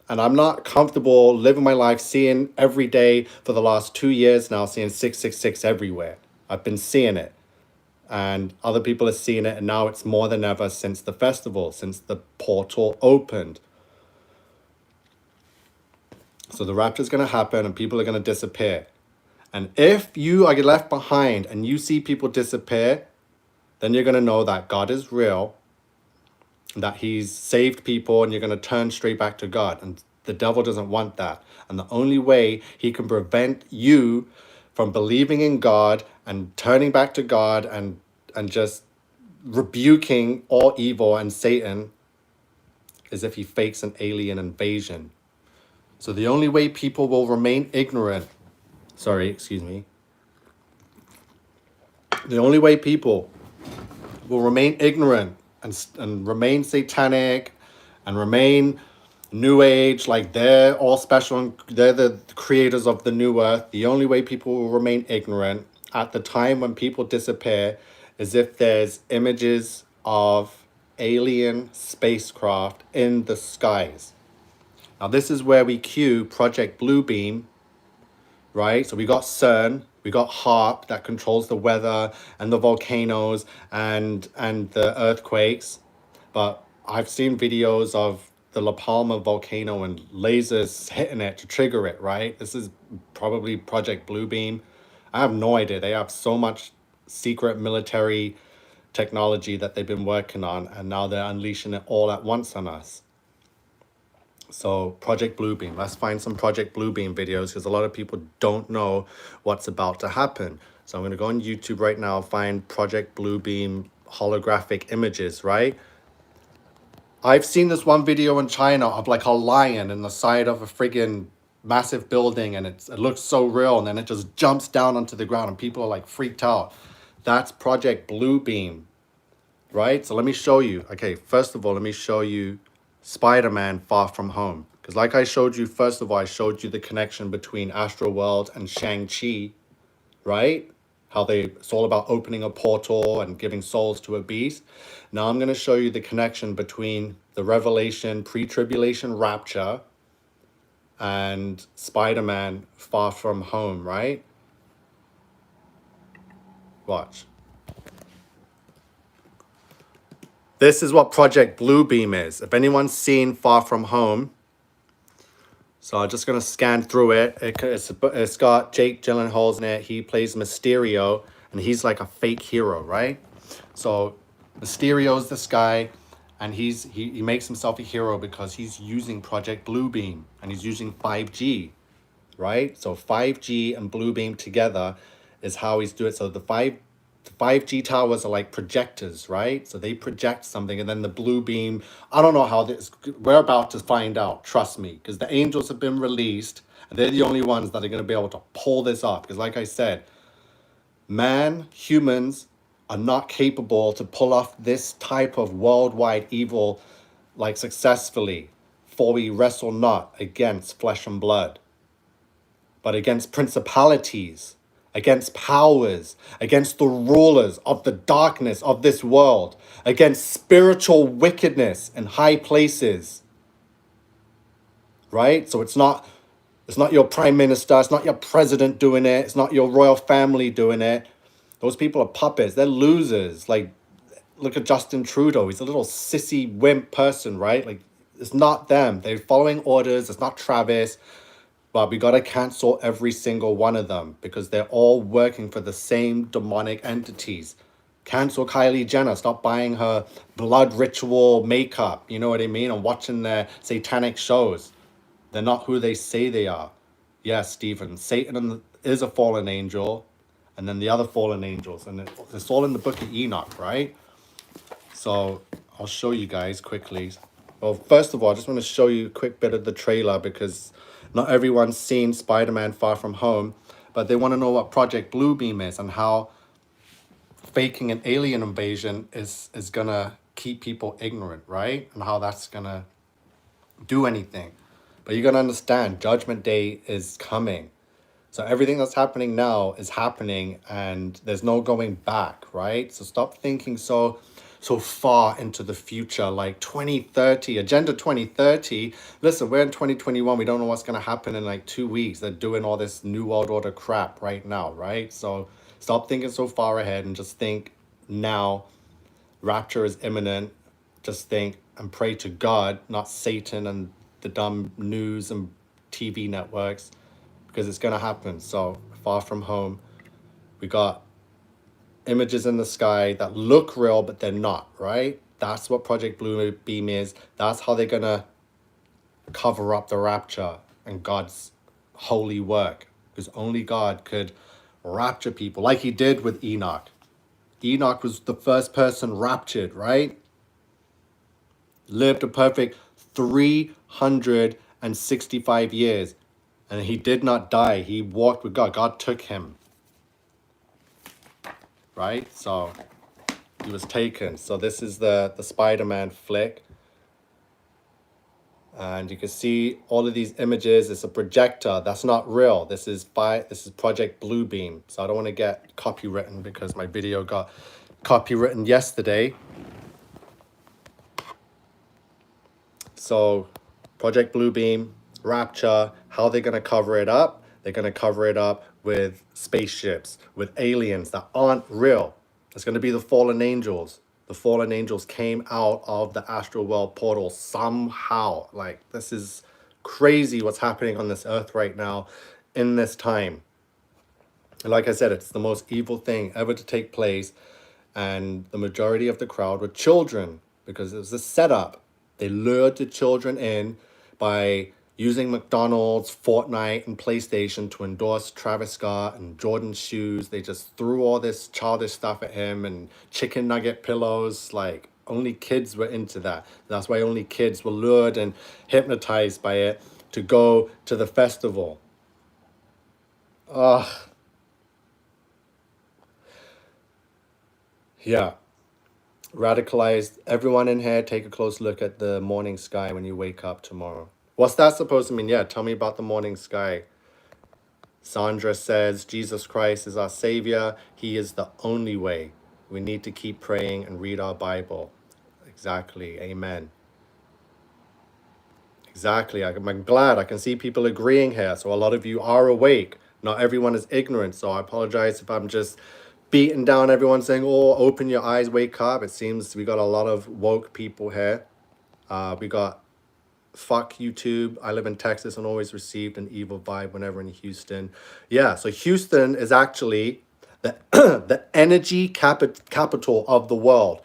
And I'm not comfortable living my life seeing every day for the last 2 years now, seeing 666 everywhere. I've been seeing it. And other people are seeing it, and now it's more than ever since the festival, since the portal opened. So the rapture is going to happen and people are going to disappear. And if you are left behind and you see people disappear, then you're going to know that God is real, that he's saved people, and you're going to turn straight back to God. And the devil doesn't want that. And the only way he can prevent you from believing in God and turning back to God and just rebuking all evil and Satan is if he fakes an alien invasion. So the only way people will remain ignorant, the only way people will remain ignorant and remain satanic and remain new age, like they're all special and they're the creators of the new earth. The only way people will remain ignorant at the time when people disappear is if there's images of alien spacecraft in the skies. Now this is where we cue Project Bluebeam, right? So we got CERN, we got HARP that controls the weather and the volcanoes and the earthquakes. But I've seen videos of the La Palma volcano and lasers hitting it to trigger it, right? This is probably Project Bluebeam. I have no idea. They have so much secret military technology that they've been working on, and now they're unleashing it all at once on us. So Project Bluebeam, let's find some Project Bluebeam videos because a lot of people don't know what's about to happen. So I'm going to go on YouTube right now, find Project Bluebeam holographic images, right? I've seen this one video in China of like a lion in the side of a friggin' massive building, and it looks so real, and then it just jumps down onto the ground and people are like freaked out. That's Project Bluebeam, right? So let me show you. Okay, first of all, let me show you Spider-Man Far From Home. Because like I showed you, first of all, I showed you the connection between Astroworld and Shang-Chi, right? How it's all about opening a portal and giving souls to a beast. Now I'm going to show you the connection between the Revelation pre-tribulation rapture and Spider-Man Far From Home, right? Watch. This is what Project Bluebeam is. If anyone's seen Far From Home, so I'm just going to scan through it. It's got Jake Gyllenhaal's in it. He plays Mysterio, and he's like a fake hero, right? So Mysterio's this guy, and he makes himself a hero because he's using Project Bluebeam, and he's using 5G, right? So 5G and Bluebeam together is how he's doing it. So the 5G towers are like projectors, right? So they project something, and then the blue beam, I don't know how this, we're about to find out, trust me, because the angels have been released, and they're the only ones that are going to be able to pull this off. Because like I said, humans are not capable to pull off this type of worldwide evil like successfully, for we wrestle not against flesh and blood, but against principalities, against powers, against the rulers of the darkness of this world, against spiritual wickedness in high places, right? So it's not your prime minister, it's not your president doing it, it's not your royal family doing it. Those people are puppets, they're losers. Like, look at Justin Trudeau, he's a little sissy wimp person, right? Like, it's not them, they're following orders, it's not Travis. But we got to cancel every single one of them because they're all working for the same demonic entities. Cancel Kylie Jenner. Stop buying her blood ritual makeup. You know what I mean? And watching their satanic shows. They're not who they say they are. Yes, Stephen. Satan is a fallen angel. and then the other fallen angels, and it's all in the book of Enoch, right? So I'll show you guys quickly. Well, first of all, I just want to show you a quick bit of the trailer because not everyone's seen Spider-Man Far From Home, but they want to know what Project Bluebeam is and how faking an alien invasion is gonna keep people ignorant, right? And how that's gonna do anything. But you gotta understand, Judgment Day is coming. So everything that's happening now is happening and there's no going back, right? So stop thinking so far into the future, like 2030, Agenda 2030. Listen, we're in 2021. We don't know what's going to happen in like 2 weeks. They're doing all this New World Order crap right now, right? So stop thinking so far ahead and just think now. Rapture is imminent. Just think and pray to God, not Satan and the dumb news and TV networks, because it's going to happen. So Far From Home, we got images in the sky that look real, but they're not, right? That's what Project Blue Beam is. That's how they're going to cover up the rapture and God's holy work, because only God could rapture people like he did with Enoch. Enoch was the first person raptured, right? Lived a perfect 365 years. And he did not die. He walked with God. God took him. Right? So he was taken. So this is the Spider-Man flick. And you can see all of these images. It's a projector. That's not real. This is Project Bluebeam. So I don't want to get copywritten because my video got copywritten yesterday. So Project Bluebeam, Rapture, how they're going to cover it up? They're going to cover it up with spaceships, with aliens that aren't real. It's going to be the fallen angels. The fallen angels came out of the Astroworld portal somehow. Like, this is crazy what's happening on this earth right now in this time. And like I said, it's the most evil thing ever to take place. And the majority of the crowd were children because it was a setup. They lured the children in by using McDonald's, Fortnite, and PlayStation to endorse Travis Scott and Jordan's shoes. They just threw all this childish stuff at him and chicken nugget pillows. Like, only kids were into that. That's why only kids were lured and hypnotized by it to go to the festival. Ugh. Yeah. Radicalized. Everyone in here, take a close look at the morning sky when you wake up tomorrow. What's that supposed to mean? Yeah, tell me about the morning sky. Sandra says, Jesus Christ is our savior. He is the only way. We need to keep praying and read our Bible. Exactly. Amen. Exactly. I'm glad I can see people agreeing here. So a lot of you are awake. Not everyone is ignorant. So I apologize if I'm just beating down everyone saying, oh, open your eyes, wake up. It seems we got a lot of woke people here. We got fuck YouTube. I live in Texas and always received an evil vibe whenever in Houston. Yeah, so Houston is actually the, the energy capital of the world.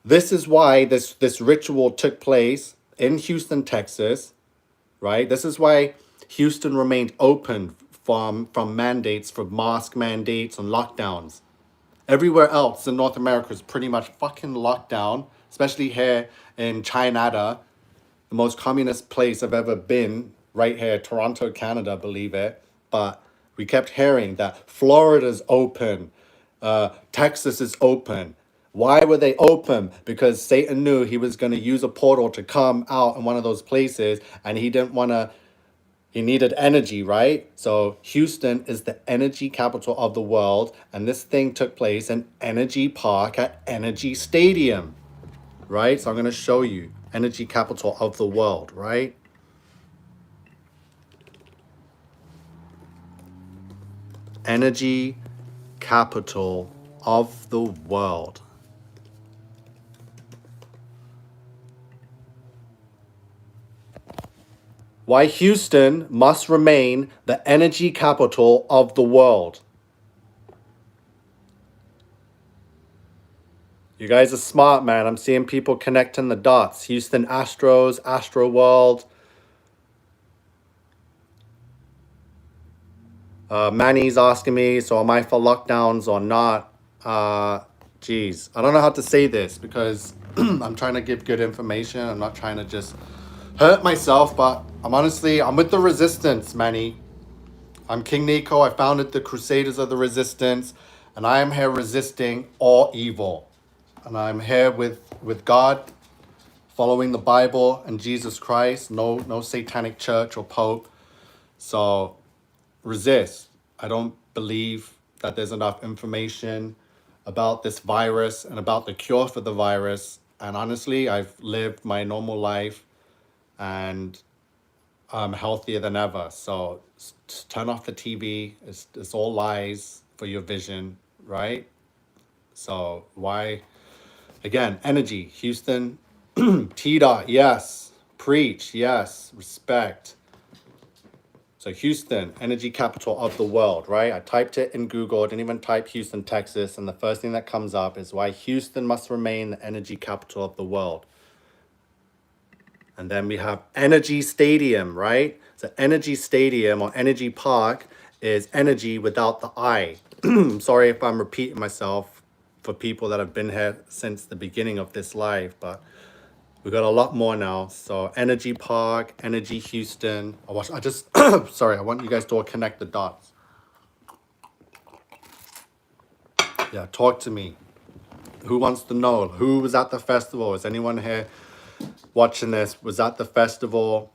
This is why this ritual took place in Houston, Texas, right? This is why Houston remained open from mandates, for mask mandates and lockdowns. Everywhere else in North America is pretty much fucking locked down, especially here in China, the most communist place I've ever been, right here, Toronto, Canada, believe it. But we kept hearing that Florida's open, Texas is open. Why were they open? Because Satan knew he was going to use a portal to come out in one of those places, and he didn't want to. He needed energy, right? So Houston is the energy capital of the world, and this thing took place in Energy Park at Energy Stadium, right? So I'm going to show you energy capital of the world, right? Energy capital of the world. Why Houston must remain the energy capital of the world. You guys are smart, man. I'm seeing people connecting the dots. Houston Astros, Astroworld. Manny's asking me, so am I for lockdowns or not? Geez, I don't know how to say this because I'm trying to give good information. I'm not trying to just hurt myself, but I'm with the resistance, Manny. I'm King Nico. I founded the Crusaders of the Resistance, and I am here resisting all evil. And I'm here with God, following the Bible and Jesus Christ. No satanic church or pope. So resist. I don't believe that there's enough information about this virus and about the cure for the virus. And honestly, I've lived my normal life and I'm healthier than ever. So turn off the TV. It's all lies for your vision, right? So why, again, energy, Houston, T dot, yes. Preach, yes. Respect. So Houston, energy capital of the world, right? I typed it in Google, didn't even type Houston, Texas, and the first thing that comes up is why Houston must remain the energy capital of the world. And then we have Energy Stadium, right? So Energy Stadium or Energy Park is energy without the I. I'm sorry if I'm repeating myself for people that have been here since the beginning of this live, but we got a lot more now. So Energy Park, Energy Houston. I just, sorry, I want you guys to all connect the dots. Yeah, talk to me. Who wants to know? Who was at the festival? Is anyone here watching this? Was at the festival?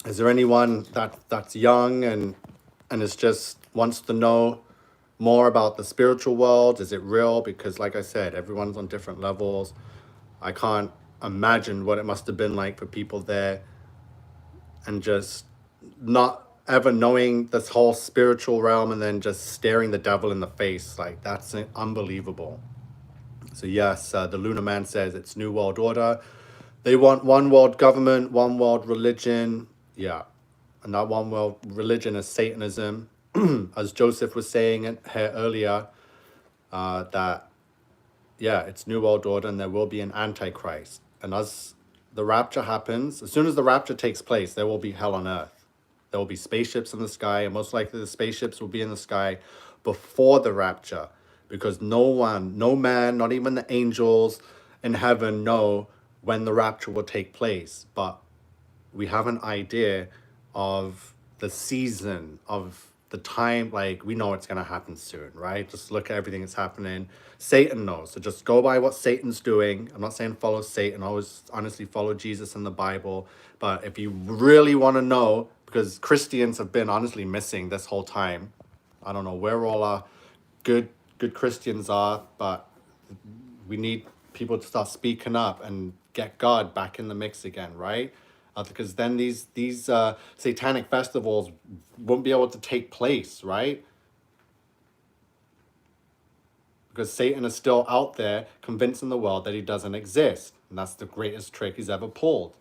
Is there anyone that's young and is just wants to know more about the spiritual world? Is it real? Because like I said, everyone's on different levels. I can't imagine what it must have been like for people there and just not ever knowing this whole spiritual realm and then just staring the devil in the face. Like that's unbelievable. So yes, the Lunar Man says it's New World Order. They want one world government, one world religion. Yeah. And that one world religion is Satanism. As Joseph was saying it here earlier, that, yeah, it's New World Order and there will be an Antichrist. And as the rapture happens, as soon as the rapture takes place, there will be hell on earth. There will be spaceships in the sky, and most likely the spaceships will be in the sky before the rapture, because no man, not even the angels in heaven know when the rapture will take place. But we have an idea of the season, of the time, like we know it's going to happen soon, right? Just look at everything that's happening. Satan knows. So just go by what Satan's doing. I'm not saying follow Satan. Always honestly follow Jesus and the Bible. But if you really want to know, because Christians have been honestly missing this whole time. I don't know where all our good Christians are, but we need people to start speaking up and get God back in the mix again, right? Because then these satanic festivals won't be able to take place, right? Because Satan is still out there convincing the world that he doesn't exist. And that's the greatest trick he's ever pulled.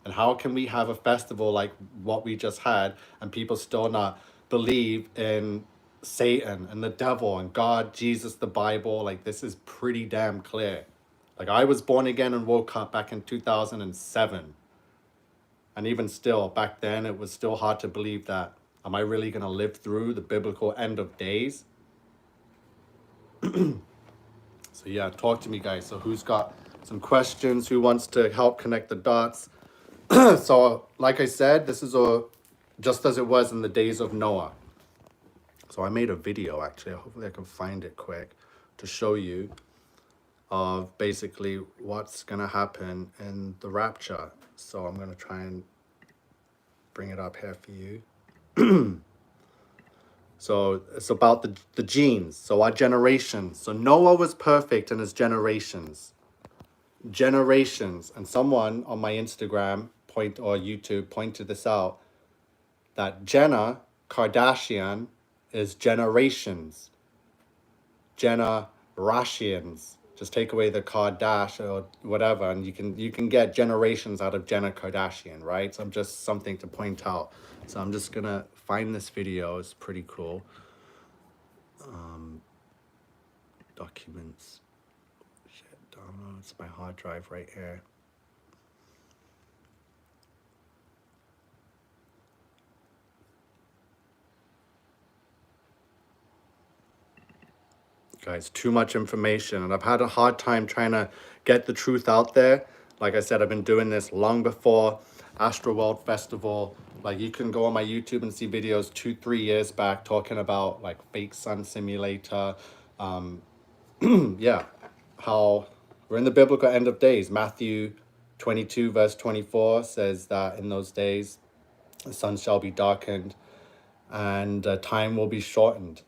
And how can we have a festival like what we just had and people still not believe in Satan and the devil and God, Jesus, the Bible? Like, this is pretty damn clear. Like, I was born again and woke up back in 2007. And even still, back then, it was still hard to believe that, am I really going to live through the biblical end of days? So yeah, talk to me, guys. So who's got some questions? Who wants to help connect the dots? So like I said, this is just as it was in the days of Noah. So I made a video, actually. Hopefully I can find it quick to show you of basically what's going to happen in the rapture. So I'm going to try and bring it up here for you. So it's about the genes. So our generations. So Noah was perfect in his generations. And someone on my Instagram or YouTube pointed this out, that Jenna Kardashian is generations. Generations. Just take away the Kardash or whatever, and you can get generations out of Jenna Kardashian, right? So I'm just something to point out. So I'm just gonna find this video. It's pretty cool. Documents. Shit, downloads. My hard drive right here. Guys, too much information, and I've had a hard time trying to get the truth out there. Like I said, I've been doing this long before Astroworld Festival. Like, you can go on my YouTube and see videos 2-3 years back talking about like fake sun simulator. Yeah, how we're in the biblical end of days. Matthew 22 verse 24 says that in those days the sun shall be darkened and time will be shortened.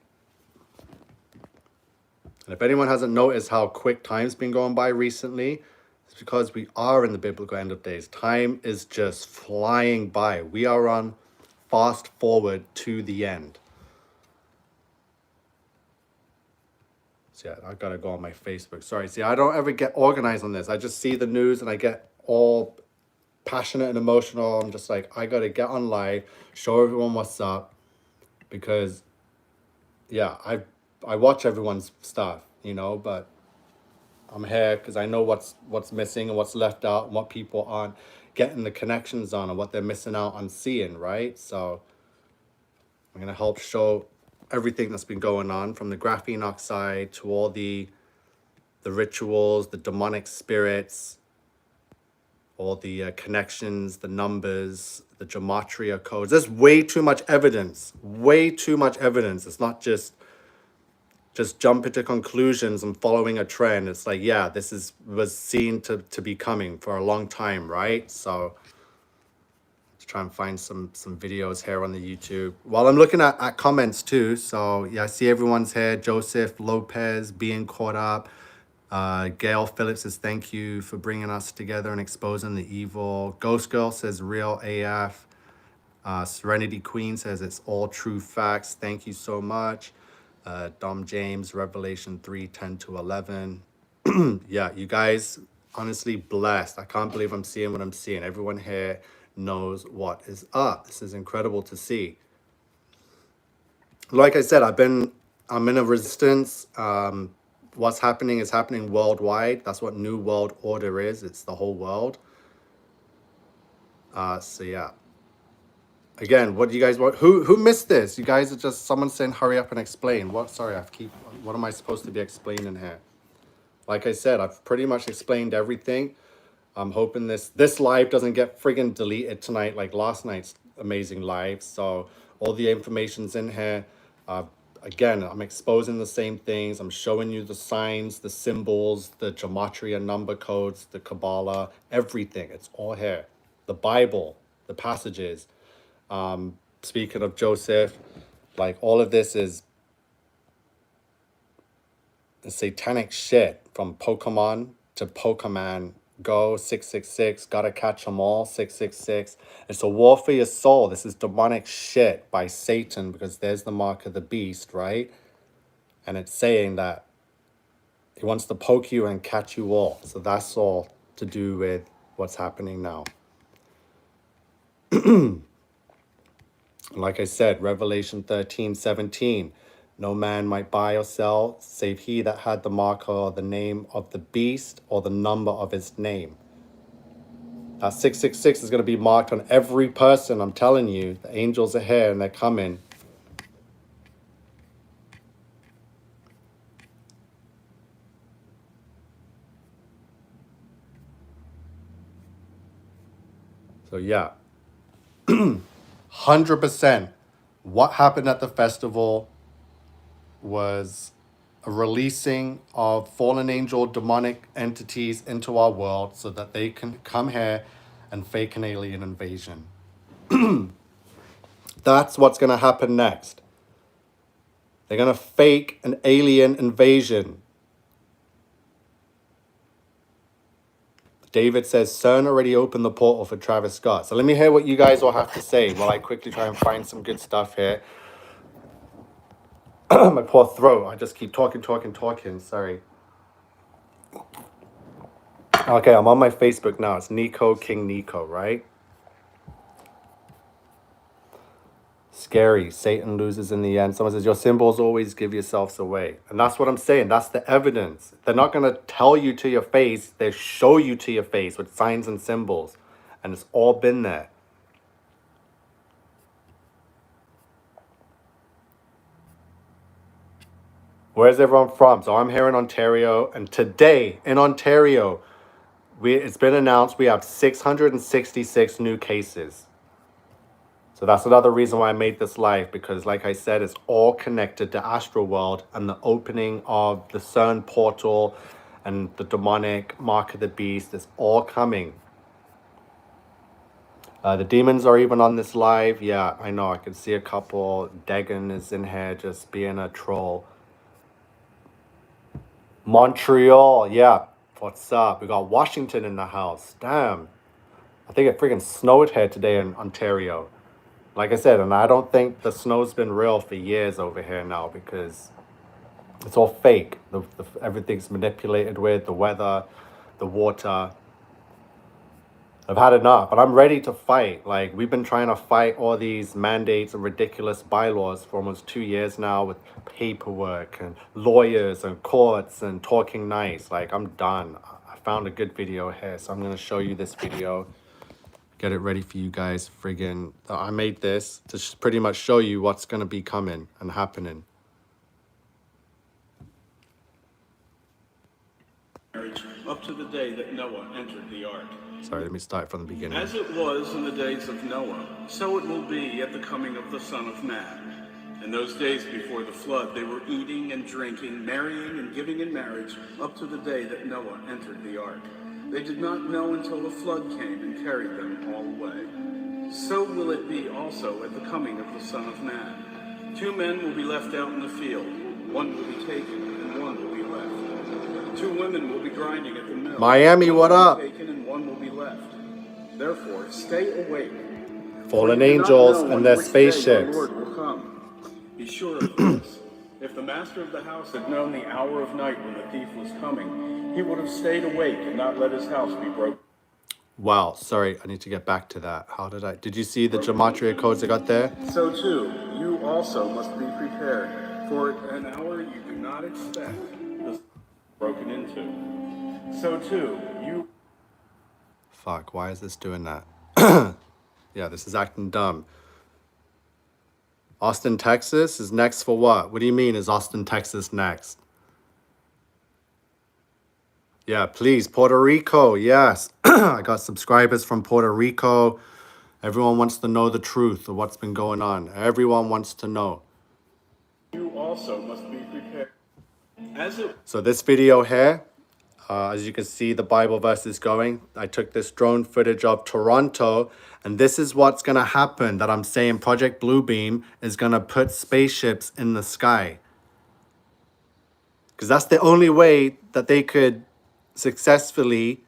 And if anyone hasn't noticed how quick time's been going by recently, it's because we are in the biblical end of days. Time is just flying by. We are on fast forward to the end. So yeah, I gotta go on my Facebook. Sorry, see, I don't ever get organized on this. I just see the news and I get all passionate and emotional. I'm just like, I gotta get on live, show everyone what's up, because yeah, I watch everyone's stuff, you know, but I'm here because I know what's missing and what's left out and what people aren't getting the connections on and what they're missing out on seeing, right? So I'm gonna help show everything that's been going on, from the graphene oxide to all the rituals, the demonic spirits, all the connections, the numbers, the gematria codes. There's way too much evidence. Way too much evidence. It's not just jumping to conclusions and following a trend. It's like, yeah, was seen to be coming for a long time, right? So let's try and find some videos here on the YouTube. While I'm looking at comments too. So yeah, I see everyone's here. Joseph Lopez being caught up. Gail Phillips says, thank you for bringing us together and exposing the evil. Ghost Girl says, real AF. Serenity Queen says, it's all true facts. Thank you so much. Dom James, Revelation 3:10-11. Yeah, you guys, honestly blessed. I can't believe I'm seeing what I'm seeing. Everyone here knows what is up. This is incredible to see. Like I said, I'm in a resistance. What's happening is happening worldwide. That's what New World Order is. It's the whole world. So yeah. Again, what do you guys want? Who missed this? You guys are just, someone saying hurry up and explain. What? Sorry, what am I supposed to be explaining here? Like I said, I've pretty much explained everything. I'm hoping this live doesn't get friggin' deleted tonight like last night's amazing live. So all the information's in here. Again, I'm exposing the same things. I'm showing you the signs, the symbols, the gematria number codes, the Kabbalah, everything. It's all here. The Bible, the passages. Speaking of Joseph, like, all of this is satanic shit, from Pokemon to Pokemon Go, 666, gotta catch them all, 666. It's a war for your soul. This is demonic shit by Satan, because there's the mark of the beast, right? And it's saying that he wants to poke you and catch you all. So that's all to do with what's happening now. Like I said, Revelation 13:17. No man might buy or sell, save he that had the mark or the name of the beast or the number of his name. That 666 is going to be marked on every person. I'm telling you, the angels are here and they're coming. So yeah, 100%. What happened at the festival was a releasing of fallen angel demonic entities into our world so that they can come here and fake an alien invasion. That's what's going to happen next. They're going to fake an alien invasion. David says, CERN already opened the portal for Travis Scott. So let me hear what you guys all have to say while I quickly try and find some good stuff here. My poor throat. I just keep talking. Sorry. Okay, I'm on my Facebook now. It's Nico King Nico, right? Scary. Satan loses in the end. Someone says, your symbols always give yourselves away. And that's what I'm saying. That's the evidence. They're not going to tell you to your face. They show you to your face with signs and symbols. And it's all been there. Where's everyone from? So I'm here in Ontario, and today in Ontario, it's been announced we have 666 new cases. So that's another reason why I made this live, because like I said, it's all connected to Astroworld and the opening of the CERN portal and the demonic mark of the beast. It's all coming. The demons are even on this live. Yeah, I know. I can see a couple. Dagon is in here just being a troll. Montreal, yeah. What's up? We got Washington in the house. Damn. I think it freaking snowed here today in Ontario. Like I said, and I don't think the snow's been real for years over here now, because it's all fake. Everything's manipulated with the weather, the water. I've had enough, but I'm ready to fight. Like, we've been trying to fight all these mandates and ridiculous bylaws for almost 2 years now, with paperwork and lawyers and courts and talking nice. Like, I'm done. I found a good video here, so I'm going to show you this video. Get it ready for you guys. Friggin', I made this to pretty much show you what's going to be coming and happening. Up to the day that Noah entered the ark. Sorry, let me start from the beginning. As it was in the days of Noah, so it will be at the coming of the Son of Man. In those days before the flood, they were eating and drinking, marrying and giving in marriage, up to the day that Noah entered the ark. They did not know until the flood came and carried them all away. So will it be also at the coming of the Son of Man. 2 men will be left out in the field. One will be taken and one will be left. 2 women will be grinding at the mill. Miami, what up? One will be taken and one will be left. Therefore, stay awake. Fallen angels and their spaceships. The Lord will come. Be sure of this. If the master of the house had known the hour of night when the thief was coming, he would have stayed awake and not let his house be broken. Wow, sorry, I need to get back to that. Did you see the gematria codes I got there? So too, you also must be prepared, for an hour you do not expect this broken into. So too, you... Fuck, why is this doing that? Yeah, this is acting dumb. Austin, Texas is next for what? What do you mean is Austin, Texas next? Yeah, please, Puerto Rico, yes. I got subscribers from Puerto Rico. Everyone wants to know the truth of what's been going on. Everyone wants to know. You also must be prepared. So this video here, as you can see, the Bible verse is going. I took this drone footage of Toronto, and this is what's going to happen that I'm saying Project Bluebeam is going to put spaceships in the sky. Because that's the only way that they could successfully...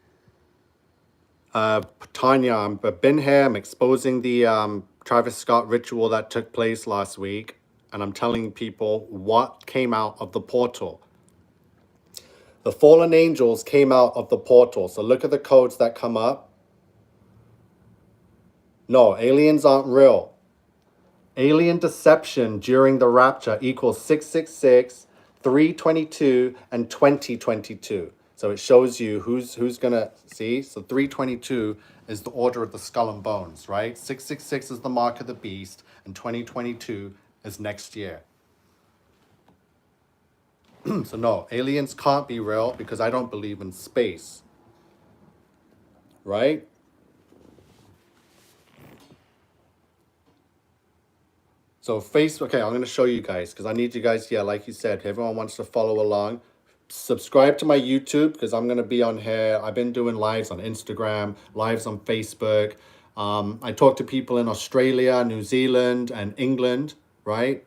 Tanya, I've been here, I'm exposing the Travis Scott ritual that took place last week, and I'm telling people what came out of the portal. The fallen angels came out of the portal. So look at the codes that come up. No, aliens aren't real. Alien deception during the rapture equals 666, 322, and 2022. So it shows you who's gonna see. So 322 is the order of the skull and bones, right? 666 is the mark of the beast, and 2022 is next year. So no, aliens can't be real because I don't believe in space. Right? So Facebook, okay, I'm going to show you guys because I need you guys, yeah, like you said, everyone wants to follow along. Subscribe to my YouTube because I'm going to be on here. I've been doing lives on Instagram, lives on Facebook. I talk to people in Australia, New Zealand, and England, right?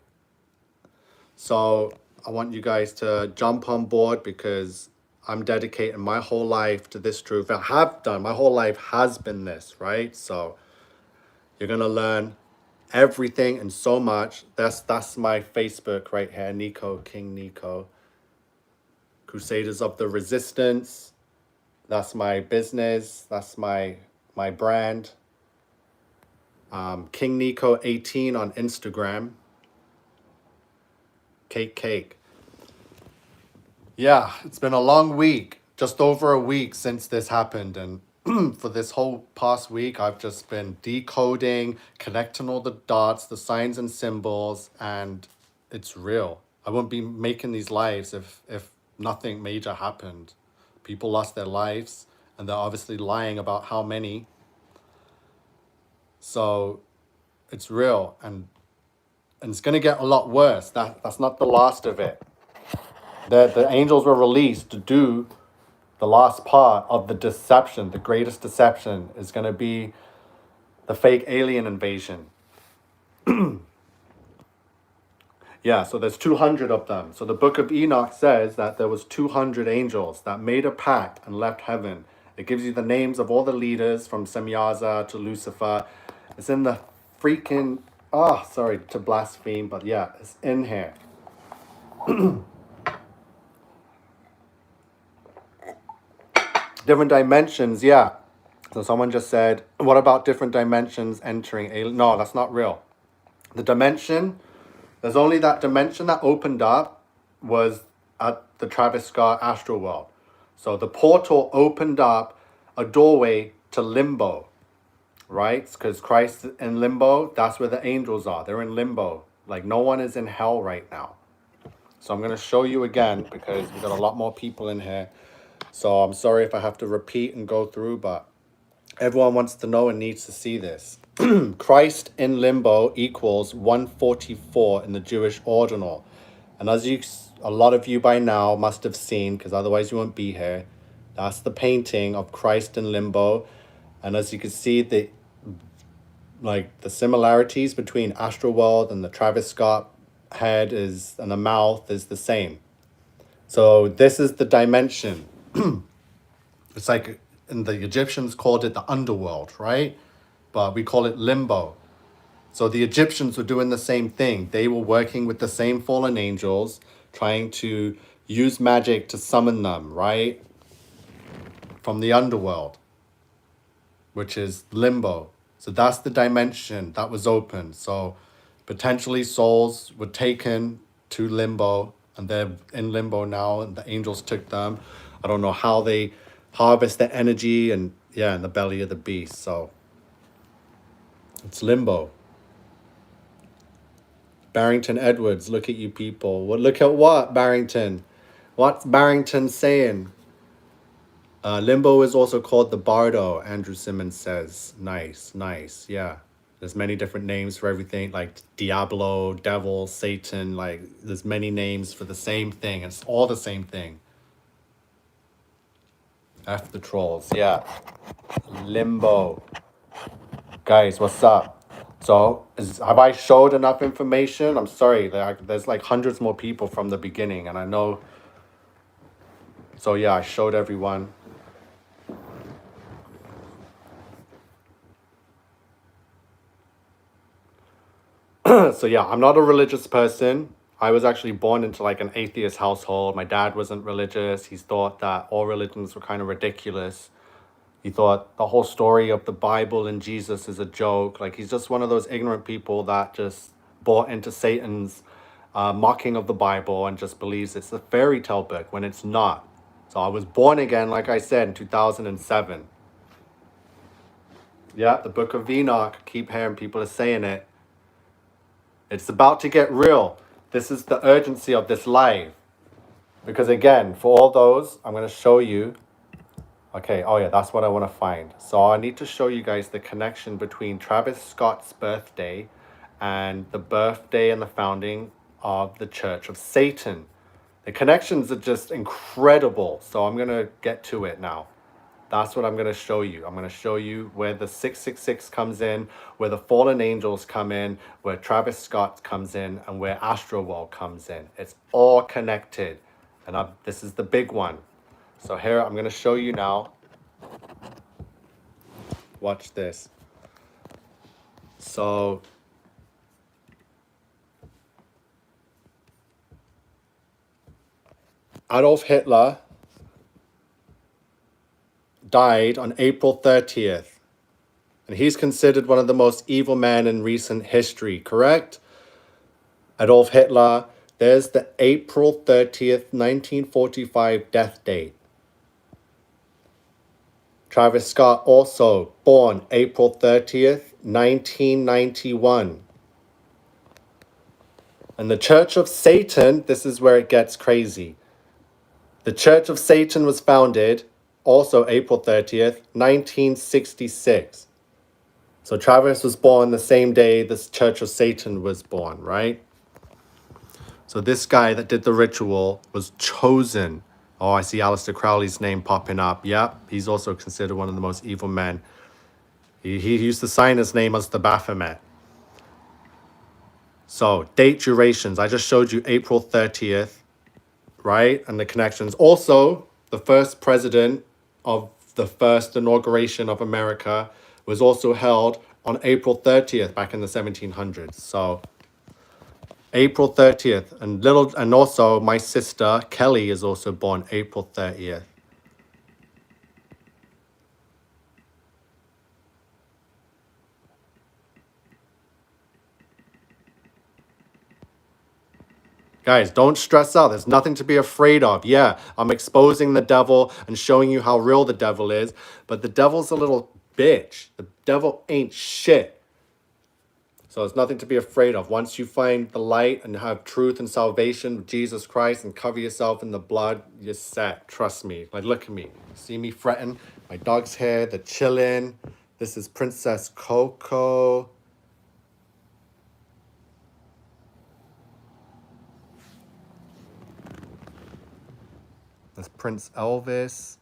So I want you guys to jump on board because I'm dedicating my whole life to this truth. I have done, my whole life has been this, right? So you're going to learn everything and so much. That's my Facebook right here, Nico, King Nico. Crusaders of the Resistance. That's my business. That's my brand. King Nico 18 on Instagram. Cake. Yeah, it's been a long week. Just over a week since this happened. And for this whole past week, I've just been decoding, connecting all the dots, the signs and symbols, and it's real. I wouldn't be making these lives if nothing major happened. People lost their lives, and they're obviously lying about how many. So it's real, and it's going to get a lot worse. That's not the last of it. The angels were released to do the last part of the deception. The greatest deception is going to be the fake alien invasion. Yeah, so there's 200 of them. So the book of Enoch says that there was 200 angels that made a pact and left heaven. It gives you the names of all the leaders from Semyaza to Lucifer. It's in the freaking, sorry to blaspheme, but yeah, it's in here. Different dimensions, yeah. So someone just said, what about different dimensions entering alien? No, that's not real. The dimension, there's only that dimension that opened up was at the Travis Scott Astroworld. So the portal opened up a doorway to limbo, right? Because Christ in limbo, that's where the angels are. They're in limbo. Like no one is in hell right now. So I'm going to show you again because we've got a lot more people in here. So I'm sorry if I have to repeat and go through, but everyone wants to know and needs to see this. Christ in limbo equals 144 in the Jewish ordinal. And as a lot of you by now must have seen, because otherwise you won't be here, that's the painting of Christ in limbo. And as you can see, the similarities between Astroworld and the Travis Scott head and the mouth is the same. So this is the dimension. It's like, and the Egyptians called it the underworld, right? But we call it limbo. So the Egyptians were doing the same thing. They were working with the same fallen angels, trying to use magic to summon them, right? From the underworld, which is limbo. So that's the dimension that was open. So potentially souls were taken to limbo, and they're in limbo now, and the angels took them. I don't know how they harvest the energy, and yeah, in the belly of the beast. So it's limbo. Barrington Edwards, look at you people. Well, look at what, Barrington? What's Barrington saying? Limbo is also called the Bardo, Andrew Simmons says. Nice, nice, yeah. There's many different names for everything, like Diablo, Devil, Satan, like there's many names for the same thing. It's all the same thing. F the trolls, yeah. Limbo. Guys, what's up? So, have I showed enough information? I'm sorry, there's like hundreds more people from the beginning, and I know. So yeah, I showed everyone. So yeah, I'm not a religious person. I was actually born into like an atheist household. My dad wasn't religious. He thought that all religions were kind of ridiculous. He thought the whole story of the Bible and Jesus is a joke. Like he's just one of those ignorant people that just bought into Satan's mocking of the Bible and just believes it's a fairy tale book when it's not. So I was born again, like I said, in 2007. Yeah, the book of Enoch. Keep hearing people are saying it. It's about to get real. This is the urgency of this live. Because again, for all those, I'm going to show you. Okay, oh yeah, that's what I want to find. So I need to show you guys the connection between Travis Scott's birthday and the birthday and the founding of the Church of Satan. The connections are just incredible. So I'm going to get to it now. That's what I'm going to show you. I'm going to show you where the 666 comes in, where the fallen angels come in, where Travis Scott comes in, and where Astroworld comes in. It's all connected. And this is the big one. So here, I'm going to show you now. Watch this. So Adolf Hitler died on April 30th. And he's considered one of the most evil men in recent history, correct? Adolf Hitler, there's the April 30th, 1945 death date. Travis Scott also born April 30th, 1991. And the Church of Satan, this is where it gets crazy. The Church of Satan was founded also April 30th, 1966. So Travis was born the same day this Church of Satan was born, right? So this guy that did the ritual was chosen. Oh, I see Aleister Crowley's name popping up. Yep, he's also considered one of the most evil men. He used to sign his name as the Baphomet. So date durations. I just showed you April 30th, right? And the connections. Also, the first president of the first inauguration of America was also held on April 30th back in the 1700s. So April 30th. And also my sister Kelly is also born April 30th. Guys, don't stress out. There's nothing to be afraid of. Yeah, I'm exposing the devil and showing you how real the devil is, but the devil's a little bitch. The devil ain't shit. So there's nothing to be afraid of. Once you find the light and have truth and salvation with Jesus Christ and cover yourself in the blood, you're set. Trust me. Like, look at me. See me fretting? My dog's here. They're chilling. This is Princess Coco. That's Prince Elvis.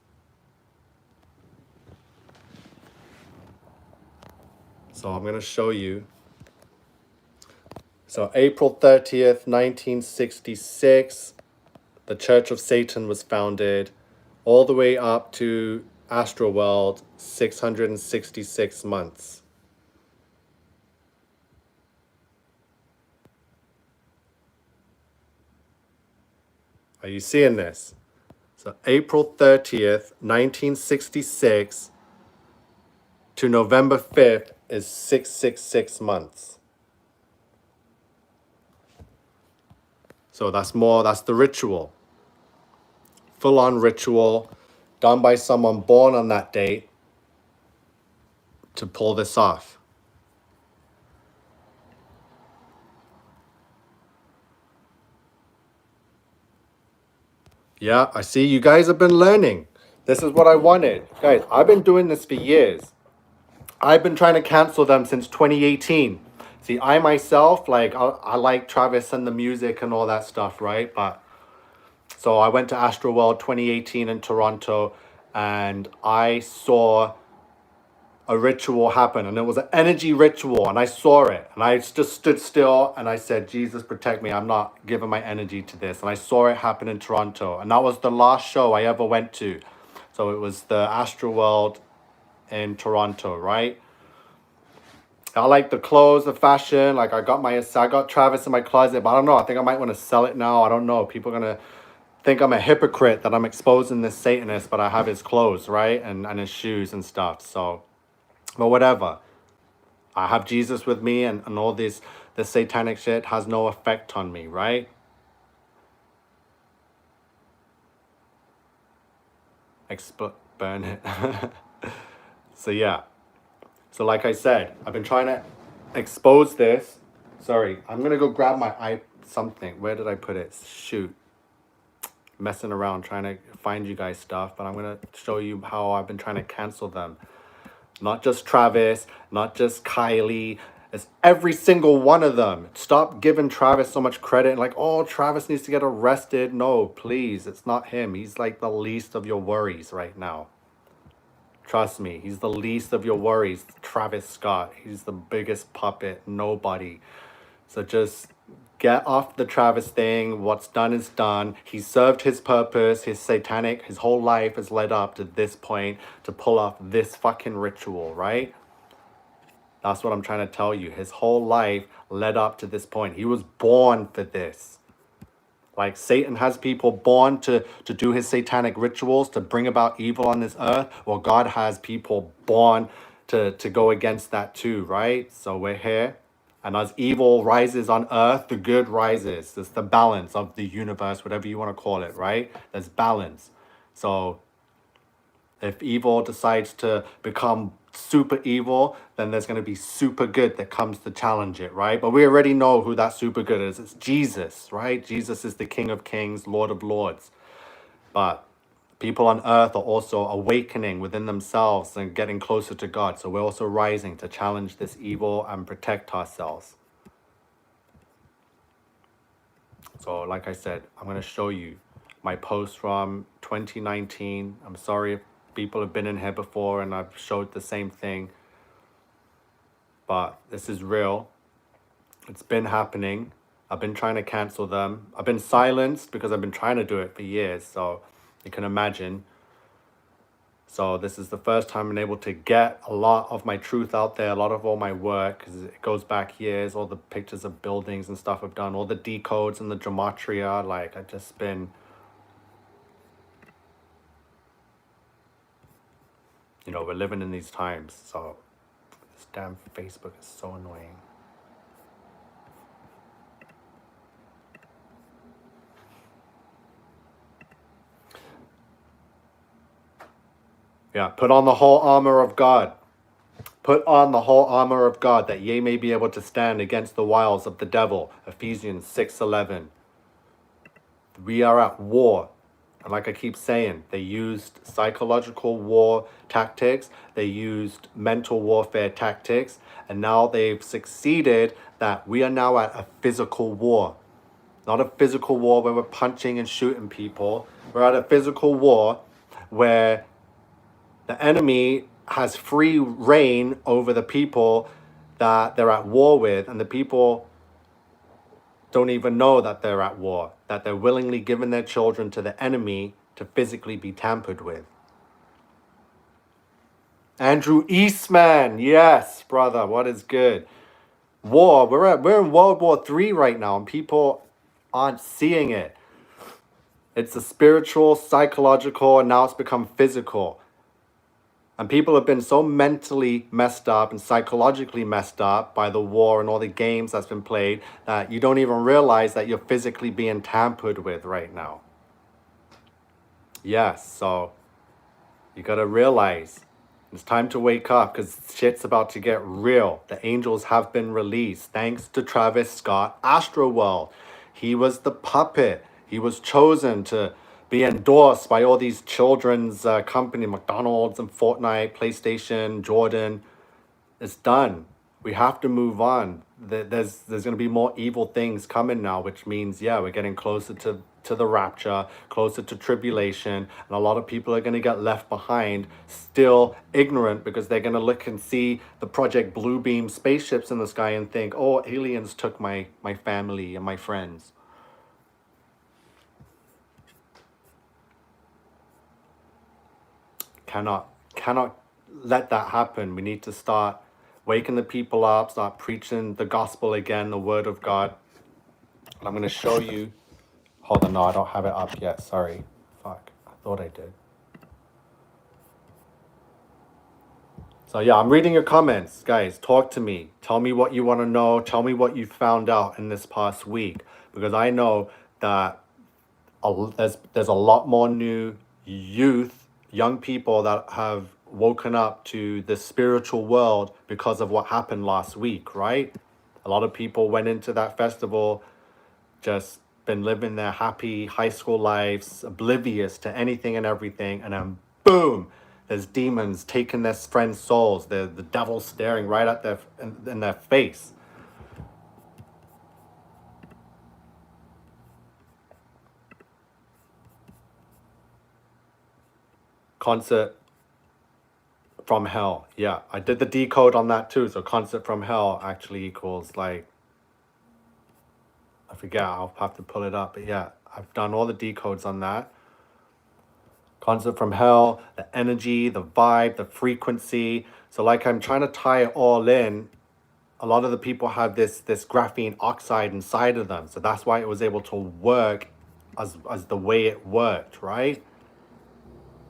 So I'm going to show you. So April 30th, 1966, the Church of Satan was founded, all the way up to Astroworld, 666 months. Are you seeing this? So April 30th, 1966 to November 5th is 666 months. So that's the ritual. Full-on ritual done by someone born on that date to pull this off. Yeah, I see you guys have been learning. This is what I wanted. Guys, I've been doing this for years. I've been trying to cancel them since 2018. See, I myself, I like Travis and the music and all that stuff, right? But so I went to Astroworld 2018 in Toronto and I saw a ritual happen, and it was an energy ritual, and I saw it, and I just stood still and I said, Jesus, protect me, I'm not giving my energy to this. And I saw it happen in Toronto, and that was the last show I ever went to. So it was the Astroworld in Toronto, right? I like the clothes, the fashion. Like I got Travis in my closet, but I don't know, I think I might want to sell it now. I don't know, people are gonna think I'm a hypocrite that I'm exposing this Satanist, but I have his clothes, right? And his shoes and stuff. So, but whatever. I have Jesus with me, and all this satanic shit has no effect on me, right? Burn it. So yeah. So like I said, I've been trying to expose this. Sorry, I'm gonna go grab my something. Where did I put it? Shoot. Messing around trying to find you guys stuff, but I'm gonna show you how I've been trying to cancel them. Not just Travis, not just Kylie. It's every single one of them. Stop giving Travis so much credit and like, oh, Travis needs to get arrested. No, please, it's not him. He's like the least of your worries right now. Trust me, he's the least of your worries. Travis Scott, he's the biggest puppet. Nobody. So just get off the Travis thing. What's done is done. He served his purpose. His whole life has led up to this point to pull off this fucking ritual, right? That's what I'm trying to tell you. His whole life led up to this point. He was born for this. Like Satan has people born to do his satanic rituals, to bring about evil on this earth. Well, God has people born to go against that too, right? So we're here. And as evil rises on earth, the good rises. It's the balance of the universe, whatever you want to call it, right? There's balance. So If evil decides to become super evil, then there's going to be super good that comes to challenge it, right? But we already know who that super good is. It's Jesus, right? Jesus is the King of Kings, Lord of Lords. But people on earth are also awakening within themselves and getting closer to God. So we're also rising to challenge this evil and protect ourselves. So like I said, I'm going to show you my post from 2019. I'm sorry if people have been in here before and I've showed the same thing. But this is real. It's been happening. I've been trying to cancel them. I've been silenced because I've been trying to do it for years. So you can imagine. So this is the first time I'm able to get a lot of my truth out there, a lot of all my work, because it goes back years, all the pictures of buildings and stuff I've done, all the decodes and the gematria. Like, I've just been, you know, we're living in these times. So this damn Facebook is so annoying. Yeah, put on the whole armor of God. Put on the whole armor of God, that ye may be able to stand against the wiles of the devil. Ephesians 6:11. We are at war. And like I keep saying, they used psychological war tactics. They used mental warfare tactics. And now they've succeeded that we are now at a physical war. Not a physical war where we're punching and shooting people. We're at a physical war where the enemy has free reign over the people that they're at war with, and the people don't even know that they're at war, that they're willingly giving their children to the enemy to physically be tampered with. Andrew Eastman, yes, brother, what is good? War, we're in World War III right now, and people aren't seeing it. It's a spiritual, psychological, and now it's become physical. And people have been so mentally messed up and psychologically messed up by the war and all the games that's been played that you don't even realize that you're physically being tampered with right now. Yes, so you gotta realize it's time to wake up because shit's about to get real. The angels have been released thanks to Travis Scott Astroworld. He was the puppet. He was chosen to be endorsed by all these children's company, McDonald's and Fortnite, PlayStation, Jordan. It's done. We have to move on. There's going to be more evil things coming now, which means, yeah, we're getting closer to the rapture, closer to tribulation, and a lot of people are going to get left behind, still ignorant, because they're going to look and see the Project Bluebeam spaceships in the sky and think, oh, aliens took my family and my friends. Cannot let that happen. We need to start waking the people up, start preaching the gospel again, the word of God. And I'm going to show you. Hold on, no, I don't have it up yet. Sorry. Fuck. I thought I did. So yeah, I'm reading your comments. Guys, talk to me. Tell me what you want to know. Tell me what you found out in this past week. Because I know that there's a lot more new young people that have woken up to the spiritual world because of what happened last week, right? A lot of people went into that festival, just been living their happy high school lives, oblivious to anything and everything, and then boom, there's demons taking their friends' souls. The devil staring right at in their face. Concert from hell. Yeah, I did the decode on that too. So concert from hell actually equals, like, I forget, I'll have to pull it up. But yeah, I've done all the decodes on that. Concert from hell, the energy, the vibe, the frequency. So like, I'm trying to tie it all in. A lot of the people have this graphene oxide inside of them. So that's why it was able to work as the way it worked, right?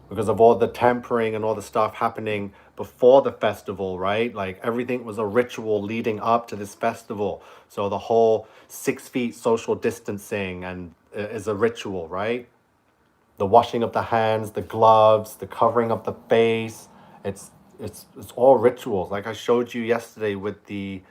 Because of all the tampering and all the stuff happening before the festival, right? Like, everything was a ritual leading up to this festival. So the whole 6 feet social distancing and is a ritual, right? The washing of the hands, the gloves, the covering of the face. It's all rituals. Like I showed you yesterday with the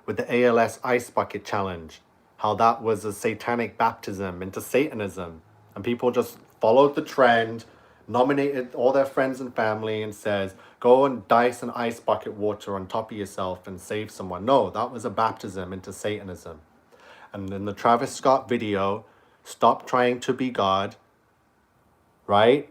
ALS ice bucket challenge, how that was a satanic baptism into Satanism. And people just followed the trend, nominated all their friends and family and says, go and dice an ice bucket water on top of yourself and save someone. No, that was a baptism into Satanism. And in the Travis Scott video, stop trying to be God, right?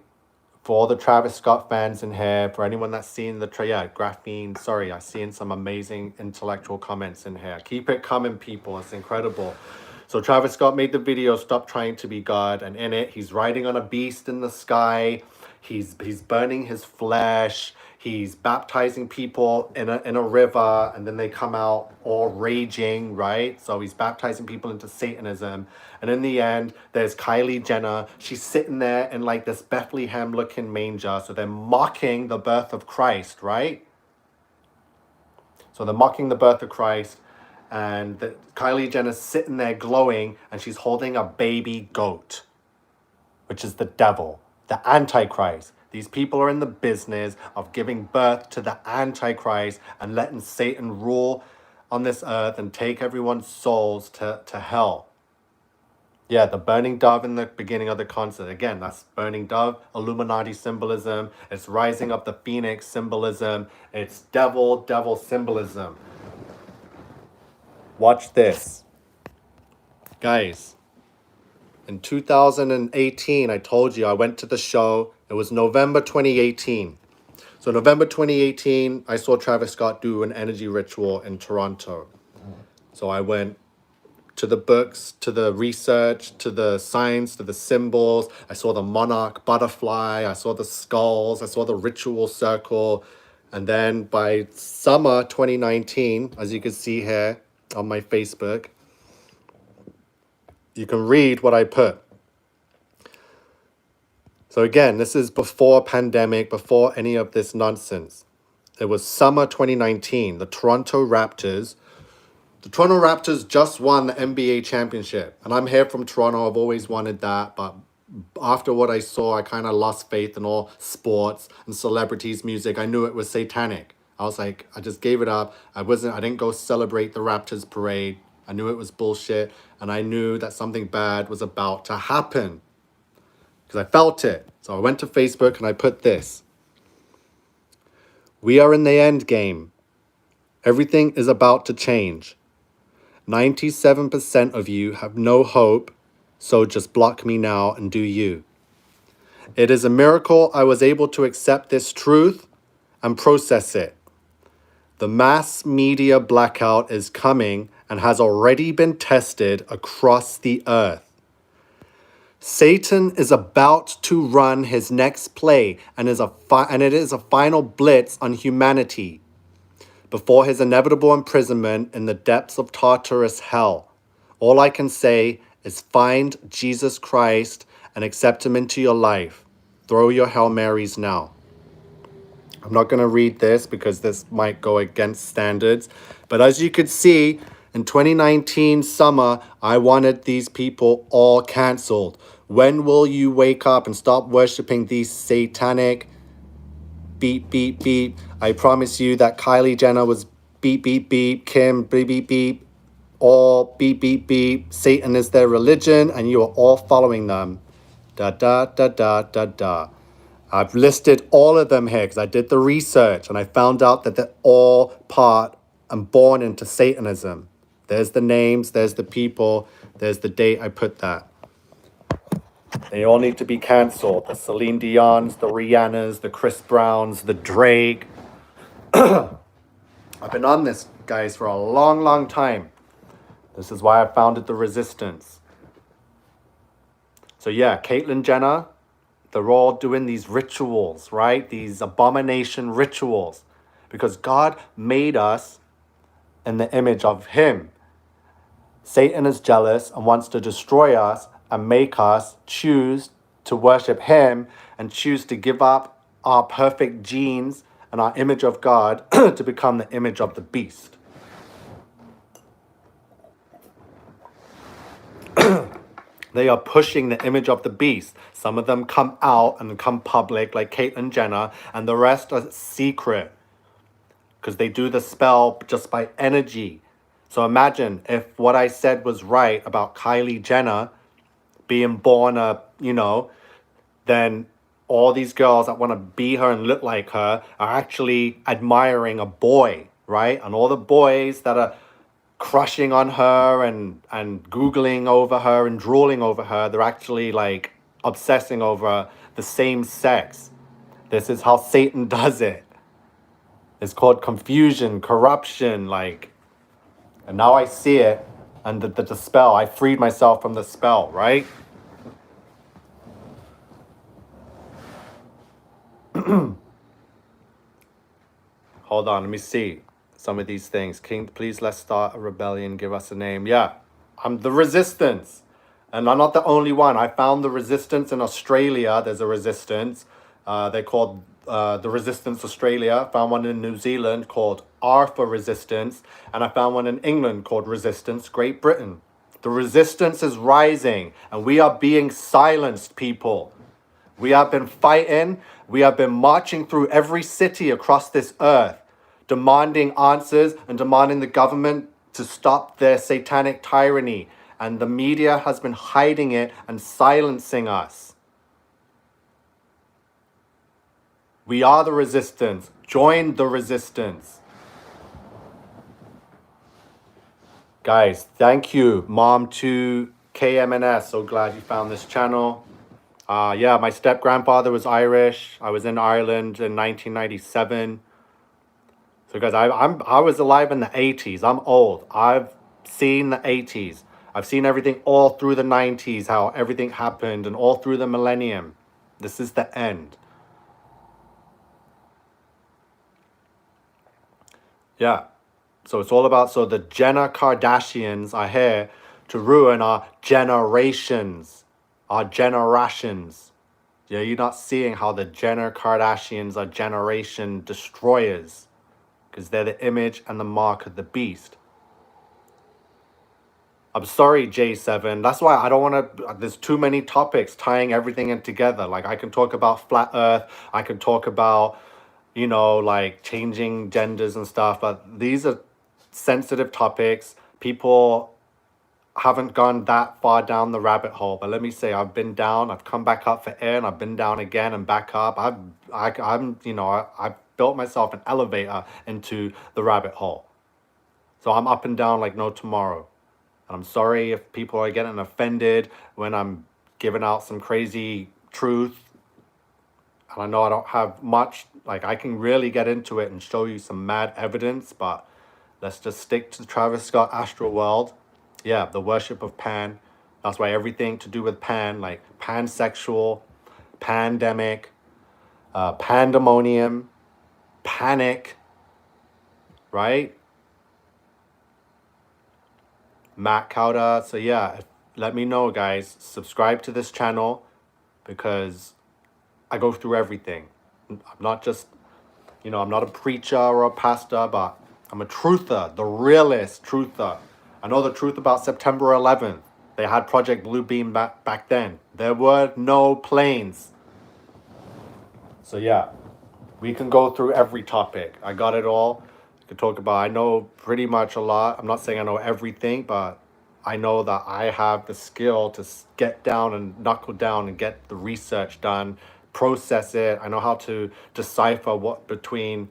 For all the Travis Scott fans in here, for anyone that's seen the graphene, sorry, I've seen some amazing intellectual comments in here. Keep it coming, people. It's incredible. So Travis Scott made the video, Stop Trying to Be God, and in it, he's riding on a beast in the sky. He's burning his flesh. He's baptizing people in a river, and then they come out all raging, right? So he's baptizing people into Satanism. And in the end, there's Kylie Jenner. She's sitting there in like this Bethlehem-looking manger. So they're mocking the birth of Christ, right? So they're mocking the birth of Christ. And Kylie Jenner's sitting there glowing, and she's holding a baby goat, which is the devil, the Antichrist. These people are in the business of giving birth to the Antichrist and letting Satan rule on this earth and take everyone's souls to hell. Yeah, the burning dove in the beginning of the concert. Again, that's burning dove, Illuminati symbolism. It's rising up the phoenix symbolism. It's devil symbolism. Watch this. Guys, in 2018, I told you I went to the show. It was November 2018. So November 2018, I saw Travis Scott do an energy ritual in Toronto. So I went to the books, to the research, to the science, to the symbols. I saw the monarch butterfly. I saw the skulls. I saw the ritual circle. And then by summer 2019, as you can see here on my Facebook, you can read what I put. So again, this is before pandemic, before any of this nonsense. It was summer 2019. The Toronto Raptors just won the NBA championship. And I'm here from Toronto. I've always wanted that. But after what I saw, I kind of lost faith in all sports and celebrities, music. I knew it was satanic. I was like, I just gave it up. I didn't go celebrate the Raptors parade. I knew it was bullshit. And I knew that something bad was about to happen, because I felt it. So I went to Facebook and I put this. We are in the end game. Everything is about to change. 97% of you have no hope, so just block me now and do you. It is a miracle I was able to accept this truth and process it. The mass media blackout is coming and has already been tested across the earth. Satan is about to run his next play, and it is a final blitz on humanity before his inevitable imprisonment in the depths of Tartarus hell. All I can say is find Jesus Christ and accept him into your life. Throw your Hail Marys now. I'm not going to read this because this might go against standards. But as you could see, in 2019 summer, I wanted these people all canceled. When will you wake up and stop worshiping these satanic beep, beep, beep? I promise you that Kylie Jenner was beep, beep, beep, Kim, beep, beep, beep, all beep, beep, beep. Satan is their religion and you are all following them. Da, da, da, da, da, da. I've listed all of them here because I did the research and I found out that they're all part and born into Satanism. There's the names, there's the people, there's the date I put that. They all need to be cancelled. The Celine Dion's, the Rihanna's, the Chris Brown's, the Drake. I've been on this, guys, for a long, long time. This is why I founded the Resistance. So yeah, Caitlyn Jenner, they're all doing these rituals, right? These abomination rituals. Because God made us in the image of him. Satan is jealous and wants to destroy us and make us choose to worship him and choose to give up our perfect genes and our image of God to become the image of the beast. They are pushing the image of the beast. Some of them come out and come public, like Caitlyn Jenner, and the rest are secret because they do the spell just by energy. So imagine if what I said was right about Kylie Jenner being born then all these girls that want to be her and look like her are actually admiring a boy, right? And all the boys that are crushing on her and googling over her and drooling over her, they're actually like obsessing over the same sex. This is how Satan does it. It's called confusion, corruption, like, and now I see it, and the spell, I freed myself from the spell, right? Hold on, let me see some of these things. King, please let's start a rebellion, give us a name. Yeah, I'm the resistance. And I'm not the only one. I found the resistance in Australia. There's a resistance. They're called the Resistance Australia. Found one in New Zealand called Arthur Resistance. And I found one in England called Resistance Great Britain. The resistance is rising and we are being silenced, people. We have been fighting. We have been marching through every city across this earth, demanding answers and demanding the government to stop their satanic tyranny. And the media has been hiding it and silencing us. We are the resistance. Join the resistance. Guys, thank you, Mom2KMNS. So glad you found this channel. Yeah, my step-grandfather was Irish. I was in Ireland in 1997. So guys, I was alive in the 80s. I'm old. I've seen the 80s. I've seen everything all through the 90s, how everything happened, and all through the millennium. This is the end. Yeah. So it's all about, so the Jenner Kardashians are here to ruin our generations. Our generations. Yeah, you're not seeing how the Jenner Kardashians are generation destroyers. Because they're the image and the mark of the beast. I'm sorry, J7. That's why I don't want to... There's too many topics tying everything in together. Like, I can talk about flat earth. I can talk about, like, changing genders and stuff. But these are sensitive topics. People haven't gone that far down the rabbit hole. But let me say, I've been down. I've come back up for air. And I've been down again and back up. I've built myself an elevator into the rabbit hole. So I'm up and down like no tomorrow. And I'm sorry if people are getting offended when I'm giving out some crazy truth. And I know I don't have much, like I can really get into it and show you some mad evidence, but let's just stick to Travis Scott Astroworld. Yeah, the worship of Pan. That's why everything to do with Pan, like pansexual, pandemic, pandemonium, panic, right? Matt Cowder. So yeah, let me know, guys. Subscribe to this channel because I go through everything. I'm not just, I'm not a preacher or a pastor, but I'm a truther, the realist truther. I know the truth about September 11th. They had Project Bluebeam back then. There were no planes. So yeah, we can go through every topic. I got it all. I talk about, I know pretty much a lot. I'm not saying I know everything, but I know that I have the skill to get down and knuckle down and get the research done, process it. I know how to decipher what between,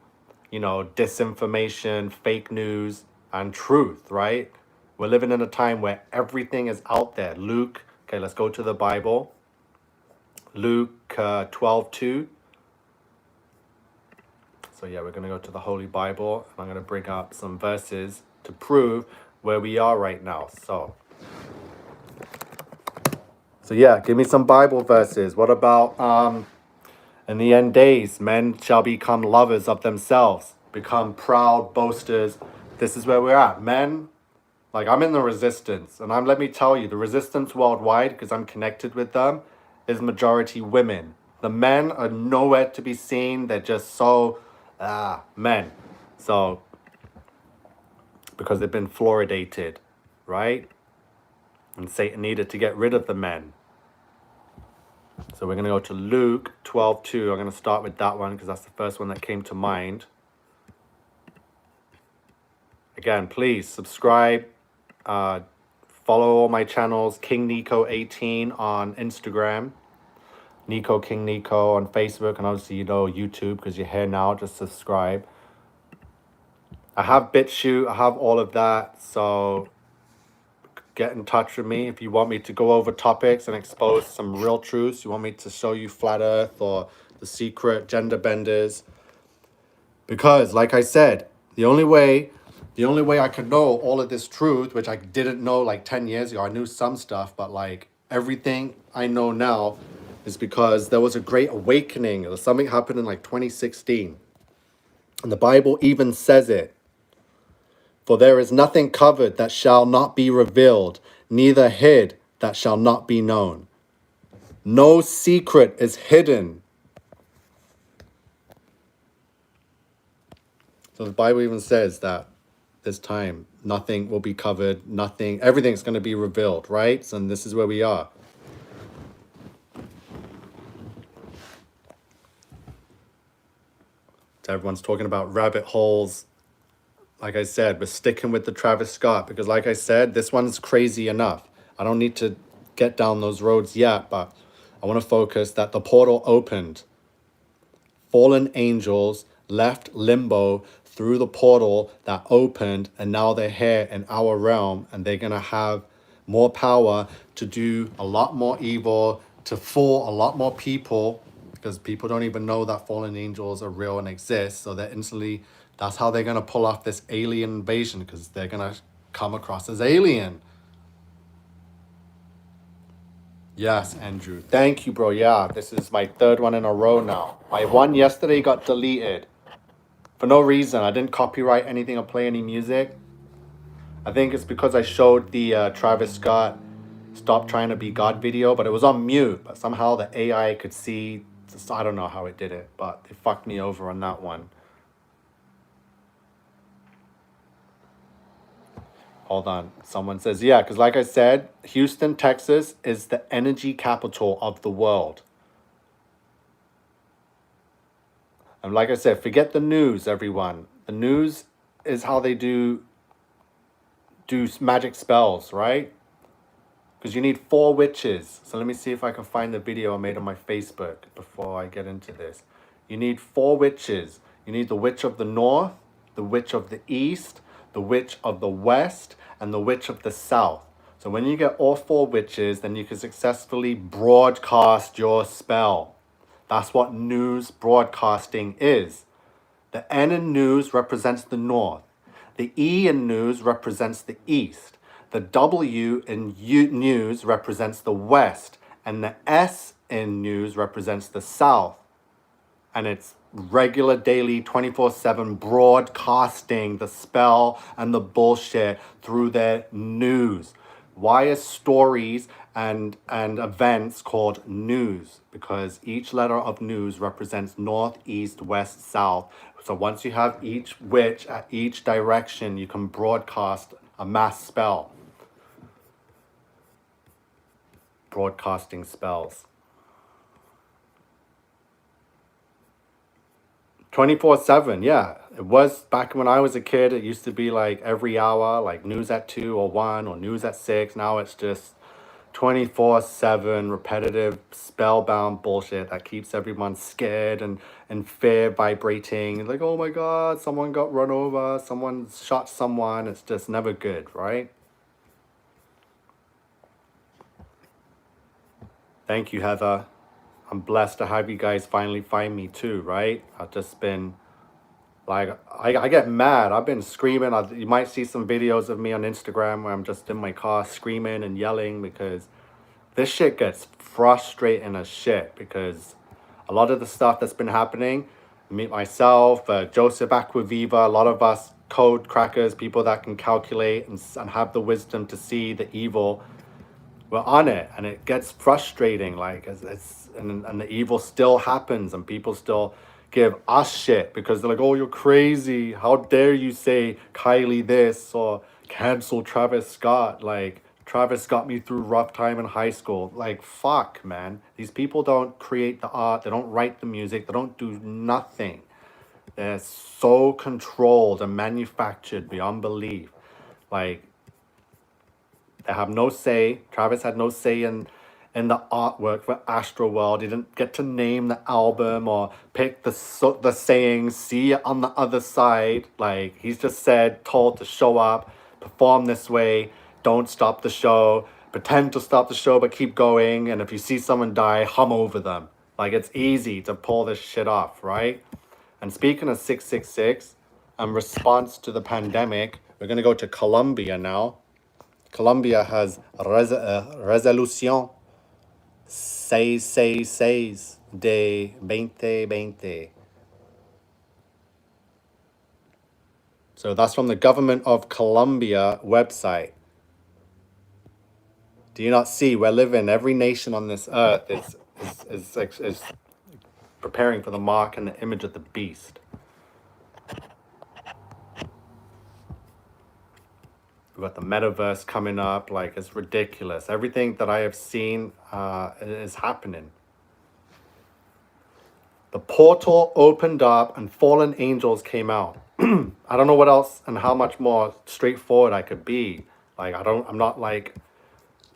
disinformation, fake news, and truth, right? We're living in a time where everything is out there. Luke, okay, let's go to the Bible. Luke 12:2. So yeah, we're going to go to the Holy Bible. And I'm going to bring up some verses to prove where we are right now. So yeah, give me some Bible verses. What about in the end days, men shall become lovers of themselves, become proud boasters. This is where we're at. Men, like I'm in the resistance. And let me tell you, the resistance worldwide, because I'm connected with them, is majority women. The men are nowhere to be seen. They're just so... men. So, because they've been fluoridated, right? And Satan needed to get rid of the men. So we're going to go to Luke 12:2. I'm going to start with that one because that's the first one that came to mind. Again, please subscribe. Follow all my channels. King Nico 18 on Instagram. Nico King Nico on Facebook. And obviously, YouTube because you're here now. Just subscribe. I have BitChute. I have all of that. So get in touch with me if you want me to go over topics and expose some real truths. You want me to show you flat earth or the secret gender benders. Because like I said, the only way I could know all of this truth, which I didn't know like 10 years ago, I knew some stuff, but like everything I know now is because there was a great awakening or something happened in like 2016. And the Bible even says it. For there is nothing covered that shall not be revealed, neither hid that shall not be known. No secret is hidden. So the Bible even says that this time nothing will be covered, everything's going to be revealed, right? So this is where we are. So everyone's talking about rabbit holes. Like I said, we're sticking with the Travis Scott because like I said, this one's crazy enough. I don't need to get down those roads yet, but I want to focus that the portal opened. Fallen angels left limbo through the portal that opened, and now they're here in our realm, and they're going to have more power to do a lot more evil, to fool a lot more people, because people don't even know that fallen angels are real and exist. So they're instantly, that's how they're going to pull off this alien invasion, because they're going to come across as alien. Yes, Andrew. Thank you, bro. Yeah, this is my third one in a row now. My one yesterday got deleted. For no reason. I didn't copyright anything or play any music. I think it's because I showed the Travis Scott Stop Trying to Be God video, but it was on mute. But somehow the AI could see. I don't know how it did it, but they fucked me over on that one. Hold on. Someone says, yeah, because like I said, Houston, Texas is the energy capital of the world. And like I said, forget the news, everyone. The news is how they do magic spells, right? Because you need 4 witches. So let me see if I can find the video I made on my Facebook before I get into this. You need 4 witches. You need the witch of the north, the witch of the east, the witch of the west, and the witch of the south. So when you get all 4 witches, then you can successfully broadcast your spell. That's what news broadcasting is. The N in news represents the north. The E in news represents the east. The W in news represents the west. And the S in news represents the south. And it's regular daily 24/7 broadcasting the spell and the bullshit through their news. Why are stories and events called news? Because each letter of news represents north, east, west, south. So once you have each witch at each direction, you can broadcast a mass spell. Broadcasting spells. 24/7, yeah. It was back when I was a kid. It used to be like every hour, like news at 2 or 1 or news at 6. Now it's just 24/7 repetitive spellbound bullshit that keeps everyone scared and fear vibrating. Like, oh my God, someone got run over, someone shot someone. It's just never good, right? Thank you, Heather. I'm blessed to have you guys finally find me too, right? I've just been like, I get mad. I've been screaming. You might see some videos of me on Instagram where I'm just in my car screaming and yelling because this shit gets frustrating as shit, because a lot of the stuff that's been happening, myself, Joseph Aquaviva, a lot of us code crackers, people that can calculate and have the wisdom to see the evil, we're on it, and it gets frustrating. Like and the evil still happens, and people still give us shit because they're like, oh, you're crazy. How dare you say Kylie this or cancel Travis Scott? Like, Travis got me through rough time in high school. Like, fuck, man. These people don't create the art. They don't write the music. They don't do nothing. They're so controlled and manufactured beyond belief. Like, they have no say. Travis had no say in the artwork for Astroworld. He didn't get to name the album or pick the saying, see it on the other side. Like, he's just told to show up, perform this way, don't stop the show, pretend to stop the show but keep going, and if you see someone die, hum over them. Like, it's easy to pull this shit off, right? And speaking of 666, in response to the pandemic, we're going to go to Colombia now. Colombia has resolución 666 de 2020. So that's from the government of Colombia website. Do you not see? We're living, every nation on this earth is preparing for the mark and the image of the beast. We've got the metaverse coming up. Like, it's ridiculous. Everything that I have seen is happening. The portal opened up and fallen angels came out. I don't know what else and how much more straightforward I could be. Like, I'm not like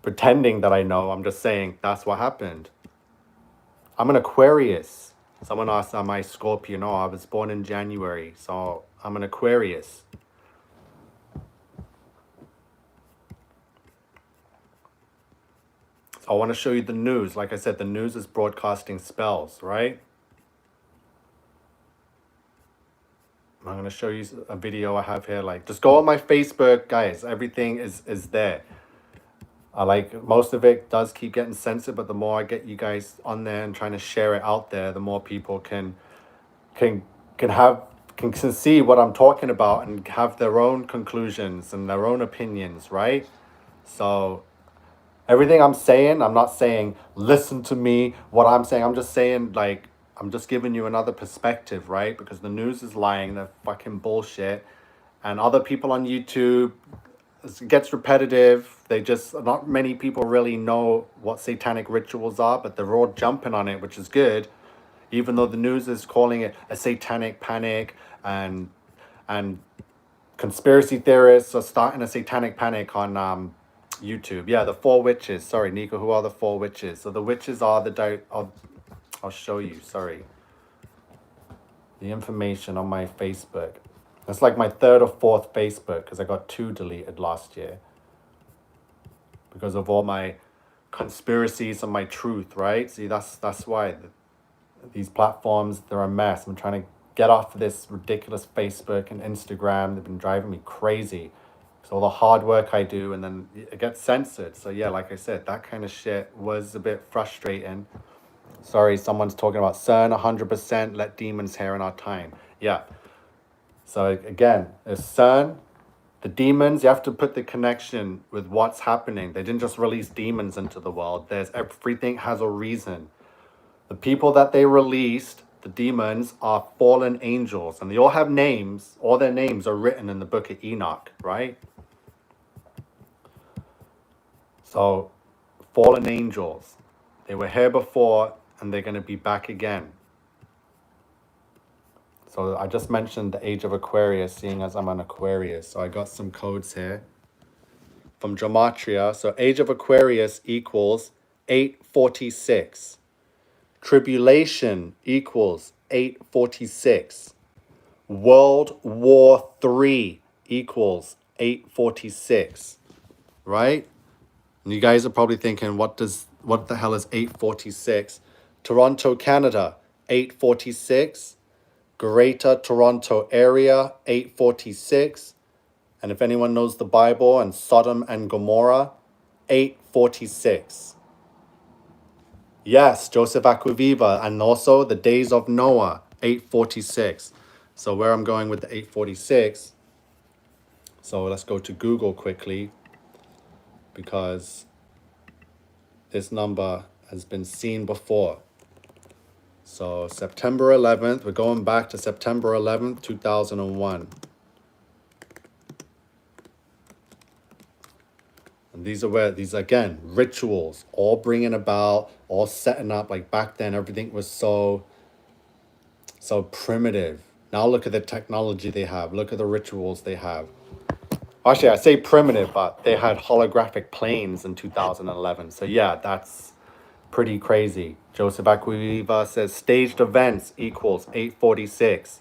pretending that I know. I'm just saying that's what happened. I'm an Aquarius. Someone asked, am I Scorpio? No, I was born in January. So I'm an Aquarius. I want to show you the news. Like I said, the news is broadcasting spells, right? I'm going to show you a video I have here. Like, just go on my Facebook, guys. Everything is there. Most of it does keep getting censored, but the more I get you guys on there and trying to share it out there, the more people can see what I'm talking about and have their own conclusions and their own opinions, right? So everything I'm saying, I'm not saying, listen to me, what I'm saying. I'm just saying, like, I'm just giving you another perspective, right? Because the news is lying, they're fucking bullshit. And other people on YouTube, it gets repetitive. Not many people really know what satanic rituals are, but they're all jumping on it, which is good. Even though the news is calling it a satanic panic and conspiracy theorists are starting a satanic panic on YouTube. Yeah, the 4 witches. Sorry, Nico, who are the 4 witches? So the witches are I'll show you, sorry. The information on my Facebook. It's like my 3rd or 4th Facebook because I got 2 deleted last year. Because of all my conspiracies and my truth, right? See, that's why these platforms, they're a mess. I'm trying to get off of this ridiculous Facebook and Instagram. They've been driving me crazy. So all the hard work I do, and then it gets censored. So yeah, like I said, that kind of shit was a bit frustrating. Sorry, someone's talking about CERN, 100%, let demons here in our time. Yeah. So again, it's CERN, the demons, you have to put the connection with what's happening. They didn't just release demons into the world. Everything has a reason. The people that they released, the demons, are fallen angels. And they all have names. All their names are written in the book of Enoch, right? So, fallen angels. They were here before, and they're going to be back again. So I just mentioned the age of Aquarius, seeing as I'm an Aquarius. So I got some codes here from Gematria. So age of Aquarius equals 846. Tribulation equals 846. World War III equals 846. Right? And you guys are probably thinking, what the hell is 846? Toronto, Canada, 846. Greater Toronto Area, 846. And if anyone knows the Bible, and Sodom and Gomorrah, 846. Yes, Joseph Aquaviva, and also the days of Noah, 846. So where I'm going with the 846, so let's go to Google quickly, because this number has been seen before. So September 11th, we're going back to September 11th, 2001. And These are where these again rituals, all bringing about, all setting up. Like back then, everything was so primitive. Now look at the technology they have. Look at the rituals they have. Actually, I say primitive, but they had holographic planes in 2011. So yeah, that's pretty crazy. Joseph Acquaviva says staged events equals 846.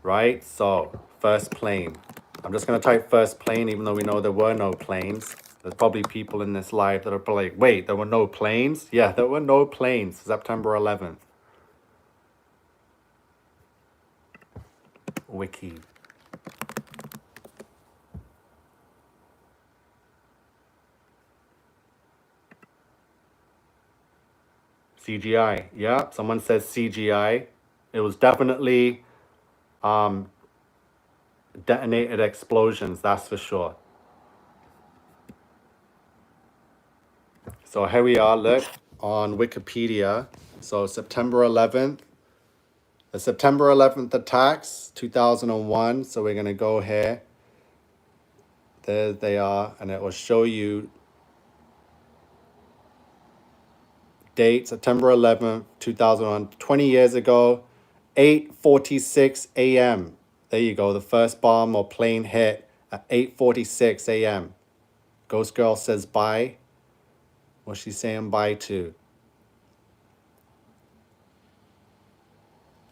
Right? So first plane. I'm just gonna type first plane, even though we know there were no planes. There's probably people in this live that are probably like, wait, there were no planes? Yeah, there were no planes. September 11th. Wiki. CGI. Yeah, someone says CGI. It was definitely detonated explosions, that's for sure. So here we are, look, on Wikipedia. So September 11th. The September 11th attacks, 2001. So we're going to go here. There they are. And it will show you date, September 11th, 2001. 20 years ago, 8:46 a.m. There you go. The first bomb or plane hit at 8:46 a.m. Ghost Girl says bye. What's she saying bye to?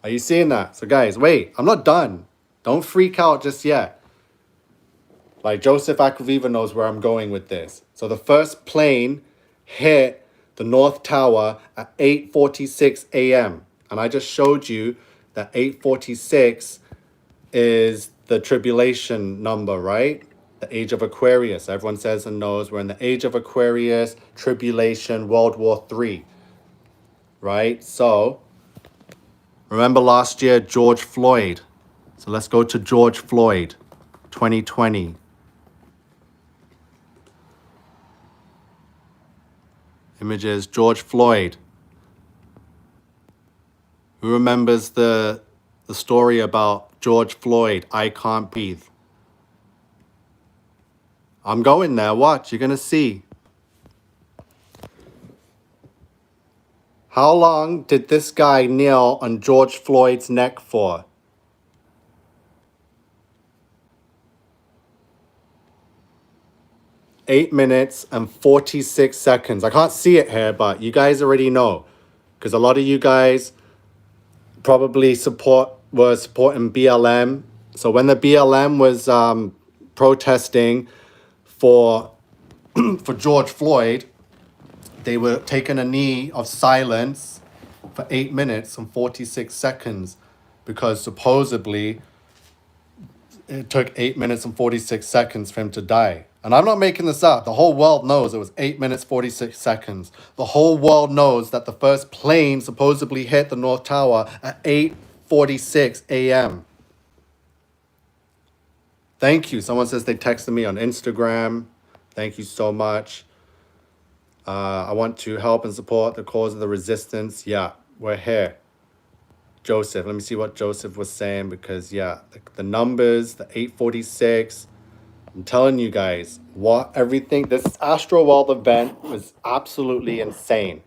Are you seeing that? So guys, wait, I'm not done. Don't freak out just yet. Like Joseph Acquaviva knows where I'm going with this. So the first plane hit the North Tower at 8:46 a.m. And I just showed you that 8:46 is the tribulation number, right? The age of Aquarius. Everyone says and knows we're in the age of Aquarius, tribulation, World War III, right? So remember last year, George Floyd. So let's go to George Floyd, 2020. Images, George Floyd. Who remembers the story about George Floyd, I can't breathe? I'm going there, watch, you're gonna see. How long did this guy kneel on George Floyd's neck for? 8 minutes and 46 seconds. I can't see it here, but you guys already know. Because a lot of you guys probably were supporting BLM. So when the BLM was protesting for George Floyd, they were taking a knee of silence for 8 minutes and 46 seconds because supposedly it took 8 minutes and 46 seconds for him to die. And I'm not making this up. The whole world knows it was 8 minutes, 46 seconds. The whole world knows that the first plane supposedly hit the North Tower at 8:46 a.m. Thank you. Someone says they texted me on Instagram. Thank you so much. I want to help and support the cause of the resistance. Yeah, we're here. Joseph, let me see what Joseph was saying because, yeah, the numbers, the 846, I'm telling you guys, this Astroworld event was absolutely insane.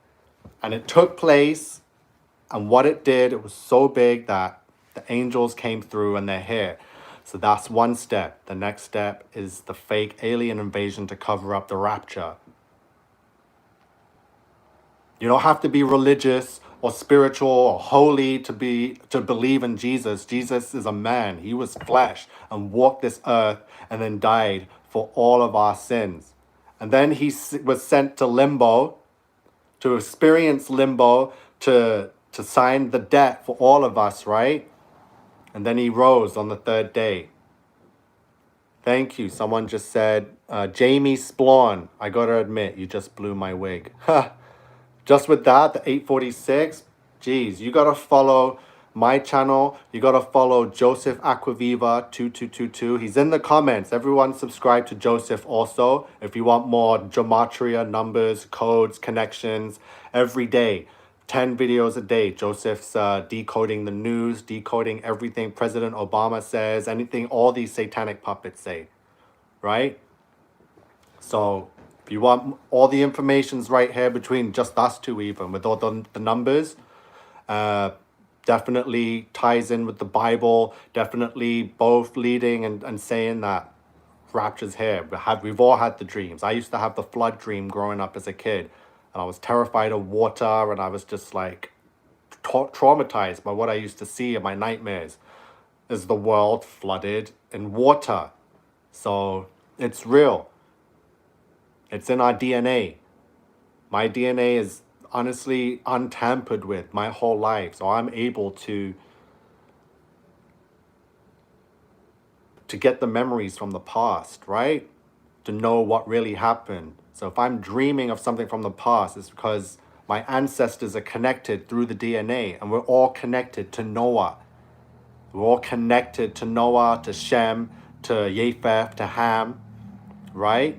And it took place, and what it did, it was so big that the angels came through and they're here. So that's one step. The next step is the fake alien invasion to cover up the rapture. You don't have to be religious or spiritual or holy to believe in Jesus. Jesus is a man. He was flesh and walked this earth and then died for all of our sins. And then he was sent to limbo, to experience limbo, to sign the debt for all of us, right? And then he rose on the third day. Thank you. Someone just said, Jamie Splawn. I gotta admit, you just blew my wig. Just with that, the 846, geez, you gotta follow my channel. You gotta follow Joseph Acquaviva 2222. He's in the comments. Everyone subscribe to Joseph also if you want more gematria, numbers, codes, connections every day. 10 videos a day. Joseph's decoding the news, decoding everything President Obama says, anything all these satanic puppets say, right? So if you want all the information's right here between just us two, even with all the numbers, definitely ties in with the Bible, definitely both leading and saying that rapture's here. We've all had the dreams. I used to have the flood dream growing up as a kid, and I was terrified of water, and I was just like traumatized by what I used to see in my nightmares as the world flooded in water. So it's real. It's in our DNA. My DNA is honestly untampered with my whole life. So I'm able to get the memories from the past, right? To know what really happened. So if I'm dreaming of something from the past, it's because my ancestors are connected through the DNA, and we're all connected to Noah. We're all connected to Noah, to Shem, to Japheth, to Ham, right?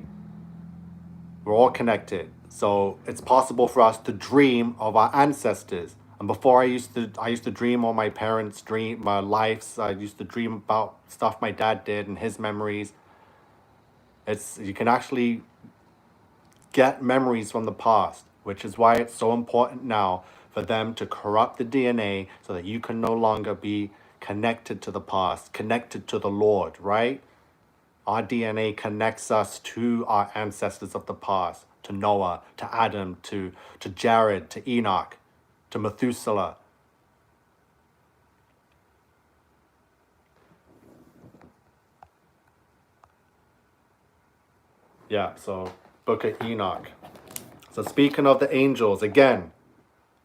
We're all connected. So it's possible for us to dream of our ancestors. And before I used to dream on my parents' my lives. I used to dream about stuff my dad did and his memories. You can actually get memories from the past, which is why it's so important now for them to corrupt the DNA so that you can no longer be connected to the past, connected to the Lord, right? Our DNA connects us to our ancestors of the past, to Noah, to Adam, to Jared, to Enoch, to Methuselah. Yeah, so Book of Enoch. So speaking of the angels, again,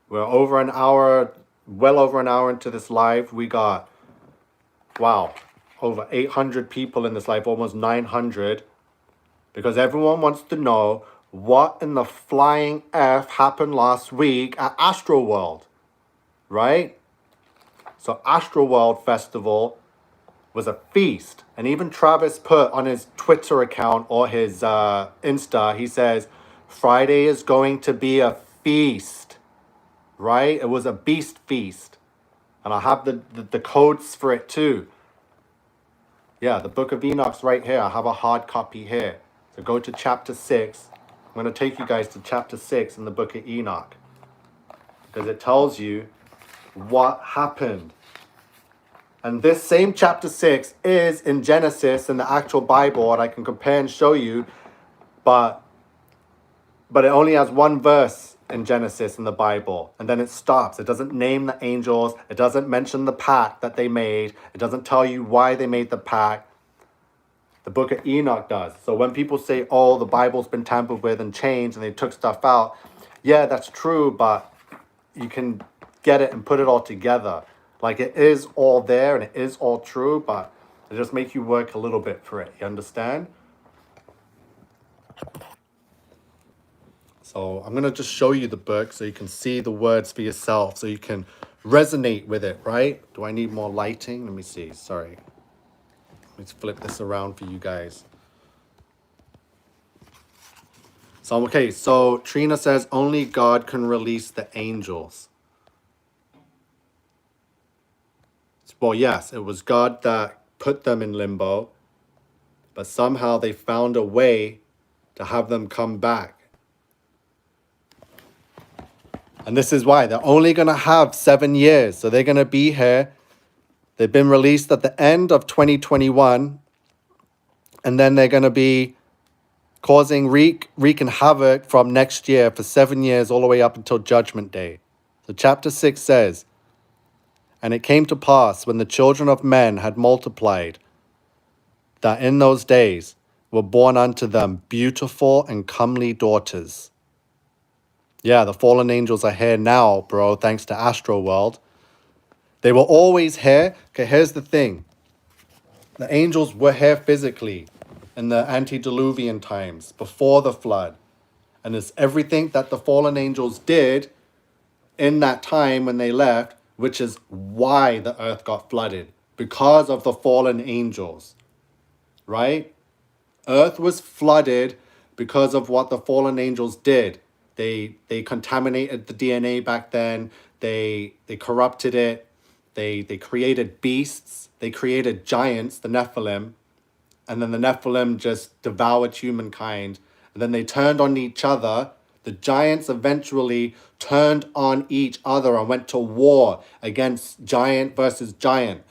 we're over an hour, well over an hour into this live. We got, wow, over 800 people in this live, almost 900. Because everyone wants to know what in the flying F happened last week at Astroworld, right? So Astroworld Festival was a feast. And even Travis put on his Twitter account or his Insta, he says, Friday is going to be a feast, right? It was a beast feast. And I have the codes for it too. Yeah, the Book of Enoch's right here. I have a hard copy here. So go to chapter 6. I'm going to take you guys to chapter 6 in the Book of Enoch. Because it tells you what happened. And this same chapter 6 is in Genesis in the actual Bible, and I can compare and show you, but it only has one verse in Genesis in the Bible, and then it stops. It doesn't name the angels. It doesn't mention the pact that they made. It doesn't tell you why they made the pact. The Book of Enoch does. So when people say, oh, the Bible's been tampered with and changed and they took stuff out, yeah, that's true, but you can get it and put it all together. Like, it is all there and it is all true, but it just makes you work a little bit for it. You understand? So I'm going to just show you the book so you can see the words for yourself, so you can resonate with it, right? Do I need more lighting? Let me see. Sorry. Let's flip this around for you guys. So, okay, so Trina says only God can release the angels. Well, yes, it was God that put them in limbo, but somehow they found a way to have them come back. And this is why they're only going to have 7 years. So they're going to be here. They've been released at the end of 2021. And then they're going to be causing wreaking havoc from next year for 7 years, all the way up until Judgment Day. So chapter 6 says, and it came to pass when the children of men had multiplied, that in those days were born unto them beautiful and comely daughters. Yeah, the fallen angels are here now, bro, thanks to Astroworld. They were always here. Okay, here's the thing. The angels were here physically in the antediluvian times, before the flood. And it's everything that the fallen angels did in that time when they left, which is why the earth got flooded, because of the fallen angels, right? Earth was flooded because of what the fallen angels did. They contaminated the DNA back then. They corrupted it. They created beasts. They created giants, the Nephilim. And then the Nephilim just devoured humankind and then they turned on each other. The giants eventually turned on each other and went to war against giant versus giant,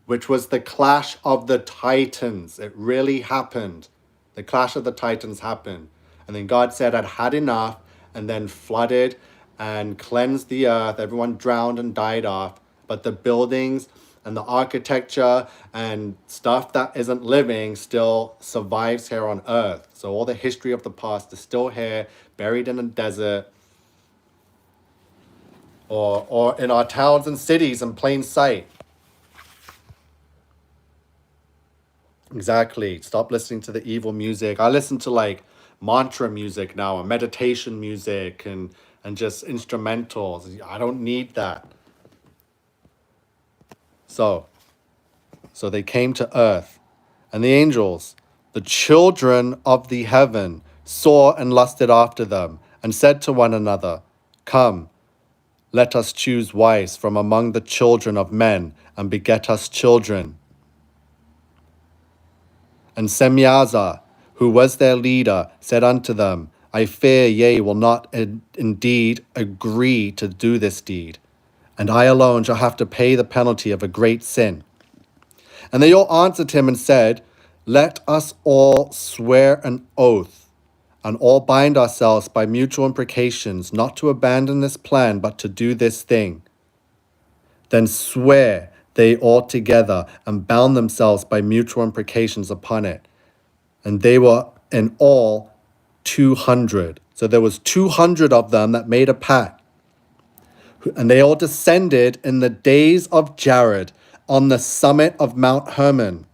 which was the clash of the titans. It really happened. The clash of the titans happened. And then God said, I'd had enough, and then flooded and cleansed the earth. Everyone drowned and died off. But the buildings and the architecture and stuff that isn't living still survives here on earth. So all the history of the past is still here, buried in a desert, or in our towns and cities in plain sight. Exactly. Stop listening to the evil music. I listen to like mantra music now, and meditation music, and just instrumentals. I don't need that. So they came to earth, and the angels, the children of the heaven, saw and lusted after them, and said to one another, Come, let us choose wives from among the children of men, and beget us children. And Semyaza, who was their leader, said unto them, I fear ye will not indeed agree to do this deed, and I alone shall have to pay the penalty of a great sin. And they all answered him and said, Let us all swear an oath, and all bind ourselves by mutual imprecations, not to abandon this plan, but to do this thing. Then swear they all together, and bound themselves by mutual imprecations upon it. And they were in all 200. So there was 200 of them that made a pact. And they all descended in the days of Jared on the summit of Mount Hermon.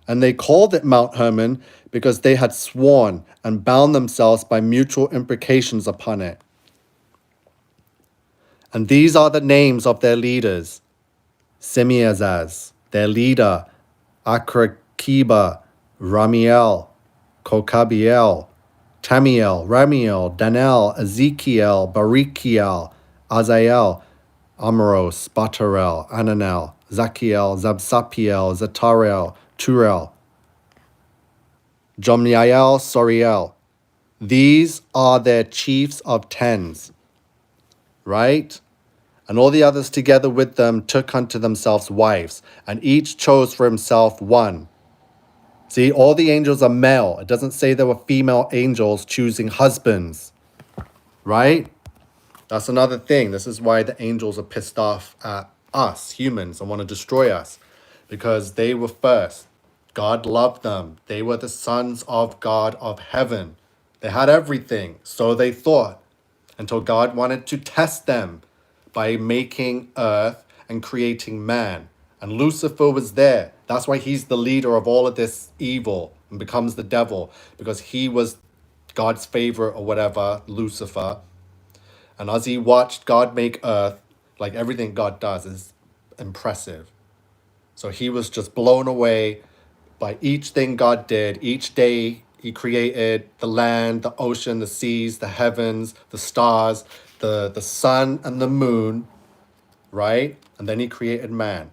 And they called it Mount Hermon because they had sworn and bound themselves by mutual imprecations upon it. And these are the names of their leaders. Simiazaz, their leader, Akrakiba, Ramiel, Kokabiel, Tamiel, Ramiel, Danel, Ezekiel, Barikiel, Azael, Amaros, Batarel, Ananel, Zakiel, Zabsapiel, Zatarel, Turel, Jomniel, Soriel. These are their chiefs of tens, right? And all the others together with them took unto themselves wives, and each chose for himself one. See, all the angels are male. It doesn't say there were female angels choosing husbands, right? That's another thing. This is why the angels are pissed off at us, humans, and want to destroy us, because they were first. God loved them. They were the sons of God of heaven. They had everything, so they thought, until God wanted to test them by making earth and creating man. And Lucifer was there. That's why he's the leader of all of this evil and becomes the devil, because he was God's favorite or whatever, Lucifer. And as he watched God make earth, like everything God does is impressive. So he was just blown away by each thing God did. Each day he created the land, the ocean, the seas, the heavens, the stars, the sun and the moon, right? And then he created man.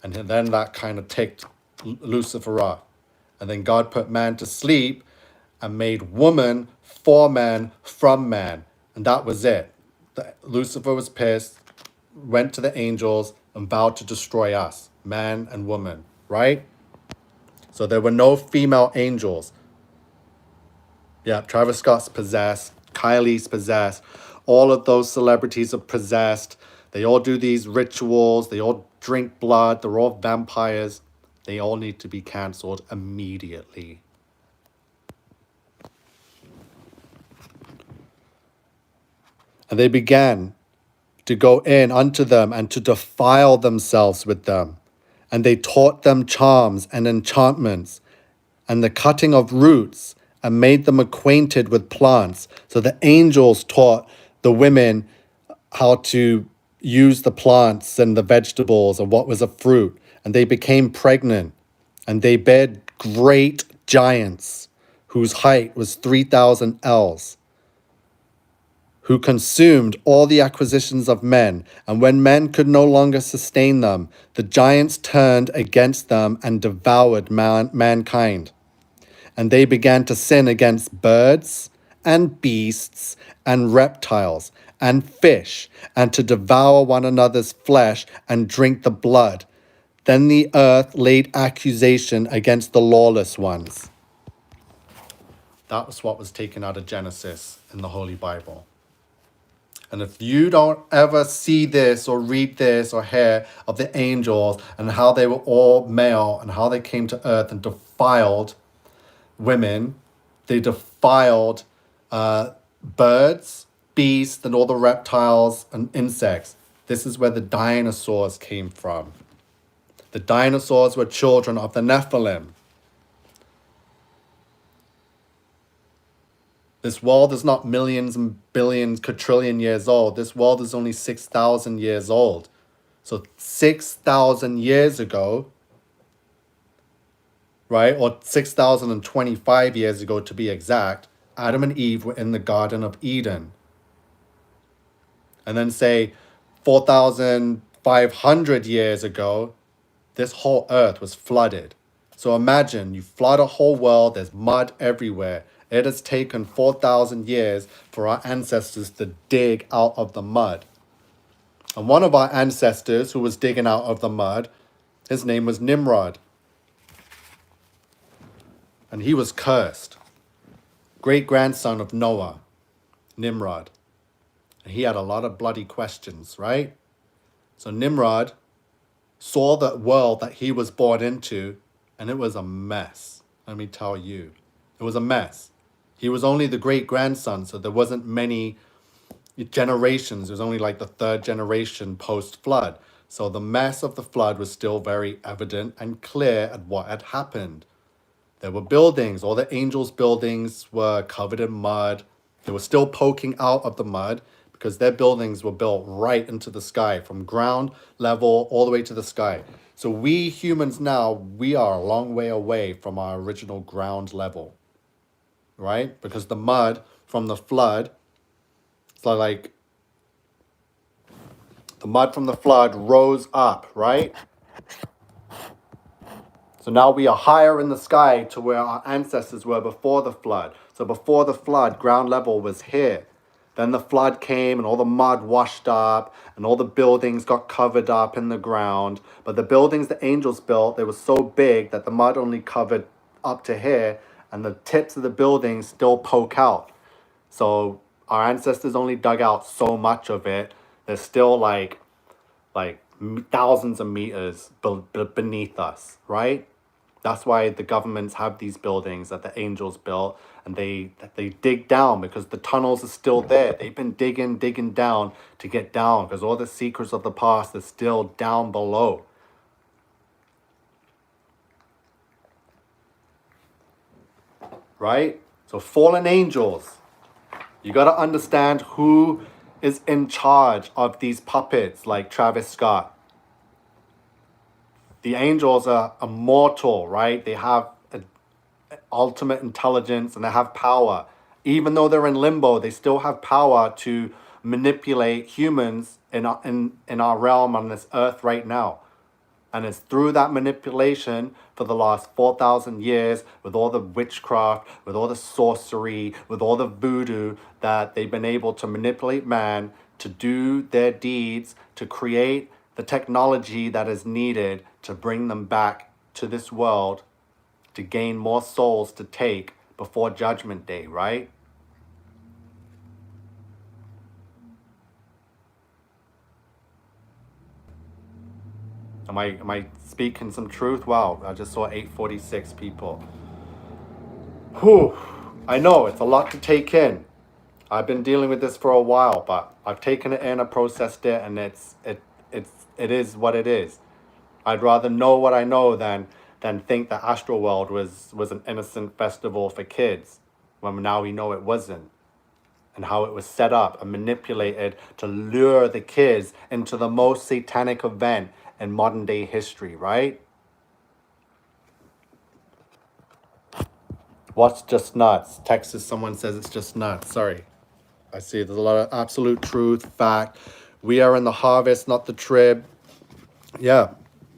And then that kind of ticked Lucifer off. And then God put man to sleep and made woman for man from man. And that was it. Lucifer was pissed, went to the angels and vowed to destroy us, man and woman, right? So there were no female angels. Yeah, Travis Scott's possessed, Kylie's possessed, all of those celebrities are possessed. They all do these rituals, they all drink blood, they're all vampires. They all need to be cancelled immediately. And they began to go in unto them and to defile themselves with them. And they taught them charms and enchantments and the cutting of roots and made them acquainted with plants. So the angels taught the women how to use the plants and the vegetables and what was a fruit. And they became pregnant and they bare great giants whose height was 3,000 ells, who consumed all the acquisitions of men. And when men could no longer sustain them, the giants turned against them and devoured mankind. and they began to sin against birds and beasts and reptiles and fish, and to devour one another's flesh and drink the blood. Then the earth laid accusation against the lawless ones. That was what was taken out of Genesis in the Holy Bible. And if you don't ever see this or read this or hear of the angels and how they were all male and how they came to earth and defiled women, they defiled birds, beasts, and all the reptiles and insects. This is where the dinosaurs came from. The dinosaurs were children of the Nephilim. This world is not millions and billions, quadrillion years old. This world is only 6,000 years old. So 6,000 years ago, right, or 6,025 years ago to be exact, Adam and Eve were in the Garden of Eden. And then say 4,500 years ago, this whole earth was flooded. So imagine you flood a whole world, there's mud everywhere. It has taken 4,000 years for our ancestors to dig out of the mud. And one of our ancestors who was digging out of the mud, his name was Nimrod. And he was cursed. Great-grandson of Noah, Nimrod. And he had a lot of bloody questions, right? So Nimrod saw the world that he was born into, and it was a mess. Let me tell you. It was a mess. He was only the great-grandson, so there wasn't many generations. It was only like the third generation post-flood. So the mess of the flood was still very evident and clear at what had happened. There were buildings. All the angels' buildings were covered in mud. They were still poking out of the mud because their buildings were built right into the sky, from ground level all the way to the sky. So we humans now, we are a long way away from our original ground level, right? Because the mud from the flood, so like the mud from the flood rose up, right? So now we are higher in the sky to where our ancestors were before the flood. So before the flood, ground level was here. Then the flood came and all the mud washed up and all the buildings got covered up in the ground. But the buildings the angels built, they were so big that the mud only covered up to here and the tips of the buildings still poke out. So our ancestors only dug out so much of it. There's still like thousands of meters beneath us, right? That's why the governments have these buildings that the angels built, and they dig down because the tunnels are still there. They've been digging down to get down because all the secrets of the past are still down below. Right? So fallen angels, you got to understand who is in charge of these puppets like Travis Scott. The angels are immortal, right? They have ultimate intelligence and they have power. Even though they're in limbo, they still have power to manipulate humans in our realm on this earth right now. And it's through that manipulation for the last 4,000 years, with all the witchcraft, with all the sorcery, with all the voodoo, that they've been able to manipulate man to do their deeds, to create the technology that is needed to bring them back to this world, to gain more souls to take before Judgment Day, right? Am I speaking some truth? Wow, I just saw 846 people. Whew. I know, it's a lot to take in. I've been dealing with this for a while, but I've taken it in, I processed it, and it is what it is. I'd rather know what I know than think that Astroworld was an innocent festival for kids, when now we know it wasn't. And how it was set up and manipulated to lure the kids into the most satanic event in modern day history, right? What's just nuts? Texas, someone says it's just nuts. Sorry. I see there's a lot of absolute truth, fact. We are in the harvest, not the trib. Yeah,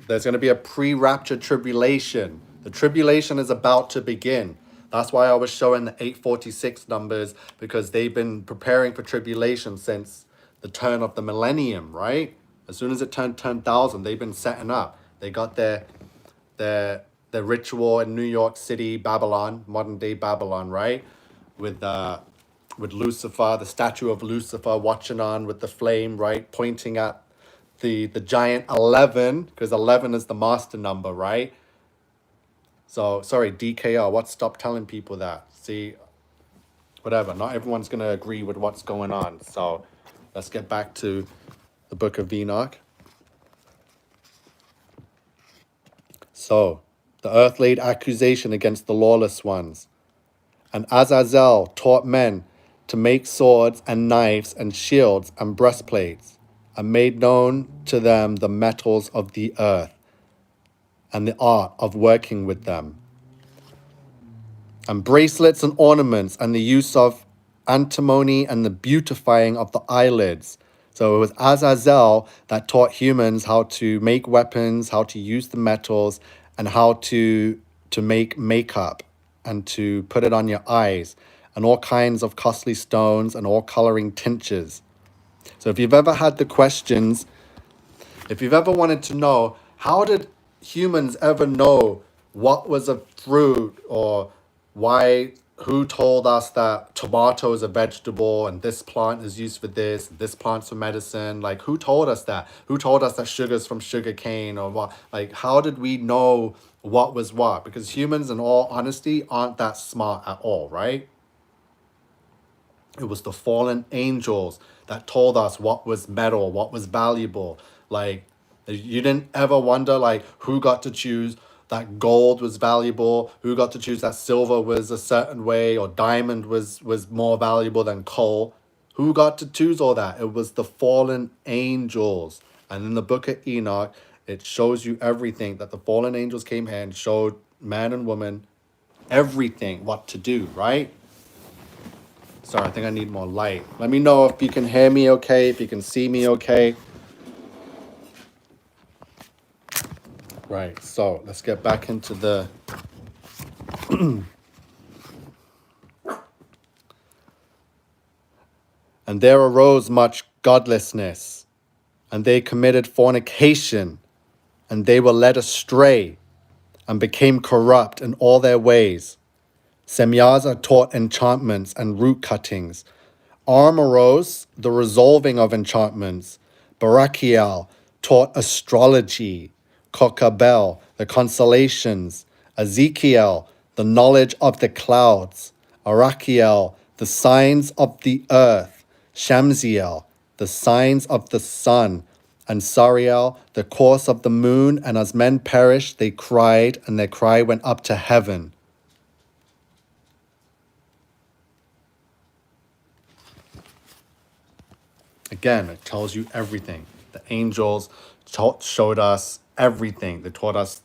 there's going to be a pre-rapture tribulation. The tribulation is about to begin. That's why I was showing the 846 numbers, because they've been preparing for tribulation since the turn of the millennium, right? As soon as it turned 10,000, they've been setting up. They got their ritual in New York City, Babylon, modern day Babylon, right? With Lucifer, the statue of Lucifer watching on with the flame, right? Pointing at the giant 11, because 11 is the master number, right? So, sorry, DKR, what? Stop telling people that. See, whatever. Not everyone's going to agree with what's going on. So, let's get back to the book of Enoch. So, the earth laid accusation against the lawless ones. And Azazel taught men to make swords and knives and shields and breastplates, and made known to them the metals of the earth and the art of working with them, and bracelets and ornaments, and the use of antimony and the beautifying of the eyelids. So it was Azazel that taught humans how to make weapons, how to use the metals, and how to make makeup and to put it on your eyes, and all kinds of costly stones and all coloring tinctures. So if you've ever had the questions, if you've ever wanted to know, how did humans ever know what was a fruit, or why, who told us that tomato is a vegetable and this plant is used for this plant's for medicine? Like, who told us that? Who told us that sugar's from sugar cane, or what? Like, how did we know what was what? Because humans, in all honesty, aren't that smart at all, right? It was the fallen angels that told us what was metal, what was valuable. Like, you didn't ever wonder, like, who got to choose that gold was valuable, who got to choose that silver was a certain way, or diamond was more valuable than coal. Who got to choose all that? It was the fallen angels. And in the book of Enoch, it shows you everything, that the fallen angels came here and showed man and woman everything, what to do, right? Sorry, I think I need more light. Let me know if you can hear me okay, if you can see me okay. Right, so let's get back into the... And there arose much godlessness, and they committed fornication, and they were led astray, and became corrupt in all their ways. Semyaza taught enchantments and root cuttings. Armoros, the resolving of enchantments. Barachiel taught astrology. Kokabel, the constellations. Ezekiel, the knowledge of the clouds. Arachiel, the signs of the earth. Shamsiel, the signs of the sun. And Sariel, the course of the moon. And as men perished, they cried, and their cry went up to heaven. Again, it tells you everything. The angels showed us everything. They taught us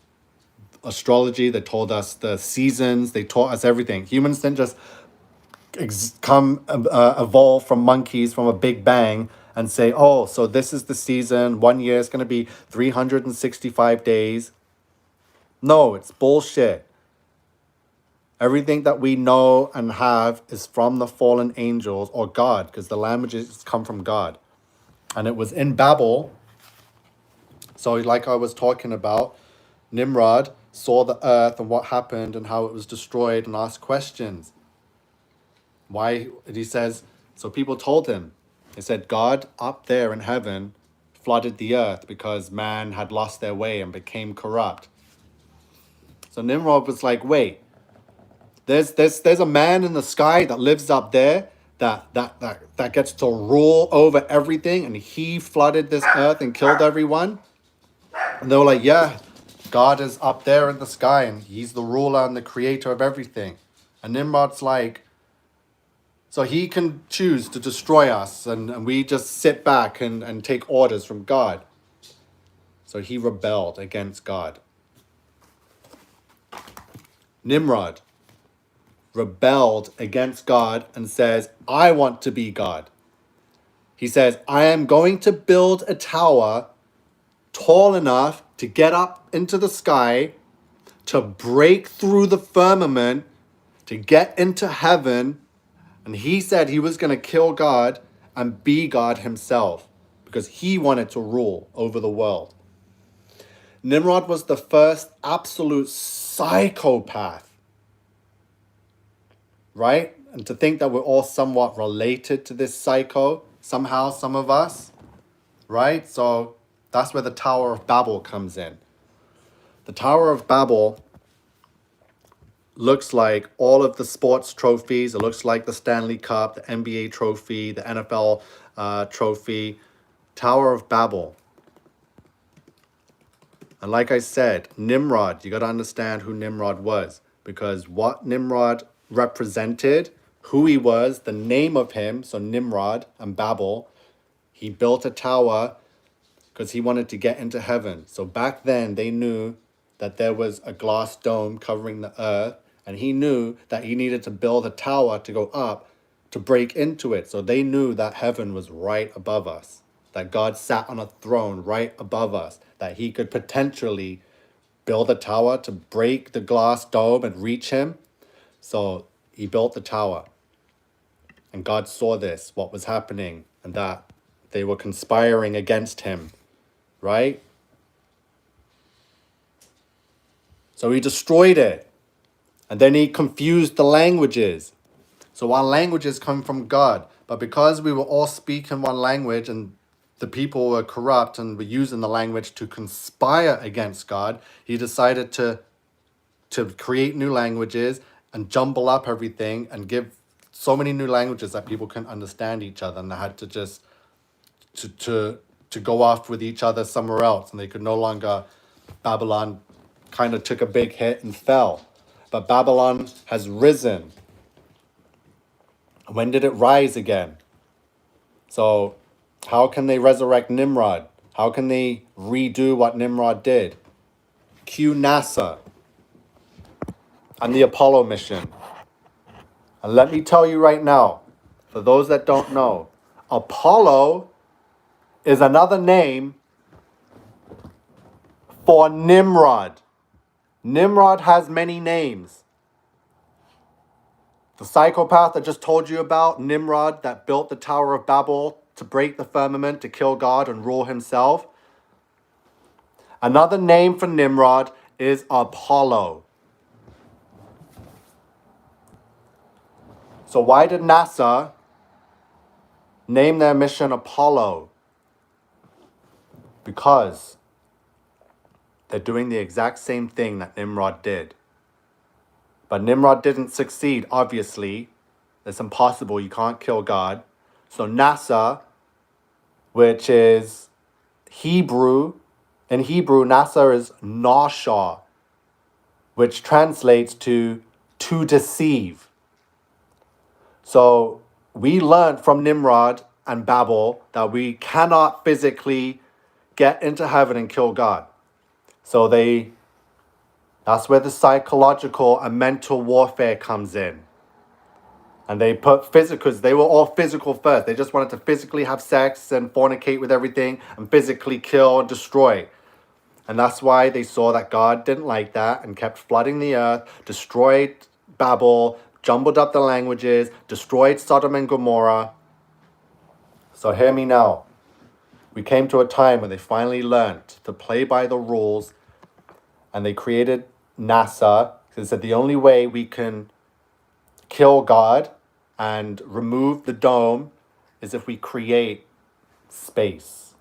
astrology. They told us the seasons. They taught us everything. Humans didn't just evolve from monkeys from a big bang and say, oh, so this is the season. 1 year is going to be 365 days. No, it's bullshit. Everything that we know and have is from the fallen angels, or God, because the languages come from God. And it was in Babel. So like I was talking about, Nimrod saw the earth and what happened and how it was destroyed, and asked questions. Why? And he says, so people told him, they said, God up there in heaven flooded the earth because man had lost their way and became corrupt. So Nimrod was like, wait, there's a man in the sky that lives up there that gets to rule over everything, and he flooded this earth and killed everyone. And they were like, yeah, God is up there in the sky and he's the ruler and the creator of everything. And Nimrod's like, so he can choose to destroy us, and we just sit back and take orders from God. So he rebelled against God. Nimrod rebelled against God and says, I want to be God. He says, I am going to build a tower tall enough to get up into the sky, to break through the firmament, to get into heaven, and he said he was going to kill God and be God himself because he wanted to rule over the world. Nimrod was the first absolute psychopath, right? And to think that we're all somewhat related to this psycho, somehow, some of us, right? So that's where the Tower of Babel comes in. The Tower of Babel looks like all of the sports trophies. It looks like the Stanley Cup, the NBA trophy, the NFL trophy. Tower of Babel. And like I said, Nimrod, you got to understand who Nimrod was. Because what Nimrod represented, who he was, the name of him, so Nimrod and Babel, he built a tower because he wanted to get into heaven. So back then, they knew that there was a glass dome covering the earth, and he knew that he needed to build a tower to go up to break into it. So they knew that heaven was right above us, that God sat on a throne right above us, that he could potentially build a tower to break the glass dome and reach him. So he built the tower. And God saw this, what was happening, and that they were conspiring against him, right? So he destroyed it. And then he confused the languages. So our languages come from God. But because we were all speaking one language and the people were corrupt and were using the language to conspire against God, he decided to create new languages and jumble up everything and give so many new languages that people couldn't understand each other, and they had to just to go off with each other somewhere else, and they could no longer. Babylon kind of took a big hit and fell. But Babylon has risen. When did it rise again? So how can they resurrect Nimrod? How can they redo what Nimrod did? Cue NASA and the Apollo mission. And let me tell you right now, for those that don't know, Apollo is another name for Nimrod. Nimrod has many names. The psychopath I just told you about, Nimrod, that built the Tower of Babel to break the firmament, to kill God and rule himself. Another name for Nimrod is Apollo. So why did NASA name their mission Apollo? Because they're doing the exact same thing that Nimrod did. But Nimrod didn't succeed, obviously. It's impossible. You can't kill God. So NASA, which is Hebrew, in Hebrew, NASA is Nasha, which translates to deceive. So we learned from Nimrod and Babel that we cannot physically get into heaven and kill God. So that's where the psychological and mental warfare comes in. And they put physical, because they were all physical first. They just wanted to physically have sex and fornicate with everything and physically kill and destroy. And that's why they saw that God didn't like that and kept flooding the earth, destroyed Babel, jumbled up the languages, destroyed Sodom and Gomorrah. So hear me now. We came to a time where they finally learned to play by the rules, and they created NASA. They said the only way we can kill God and remove the dome is if we create space.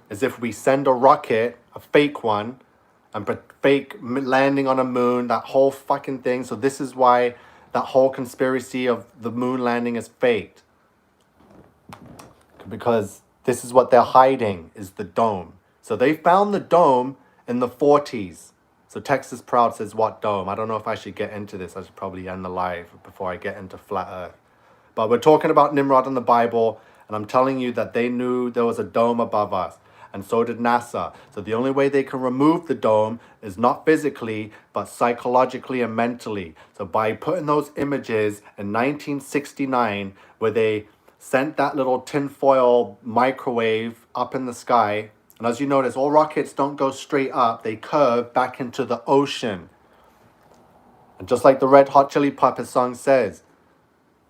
As if we send a rocket, a fake one, and fake landing on a moon, that whole fucking thing. So this is why that whole conspiracy of the moon landing is faked. Because this is what they're hiding, is the dome. So they found the dome in the 40s. So Texas Proud says, what dome? I don't know if I should get into this. I should probably end the live before I get into flat earth. But we're talking about Nimrod in the Bible, and I'm telling you that they knew there was a dome above us. And so did NASA. So the only way they can remove the dome is not physically, but psychologically and mentally. So by putting those images in 1969, where they sent that little tinfoil microwave up in the sky, and as you notice, all rockets don't go straight up, they curve back into the ocean. And just like the Red Hot Chili Peppers song says,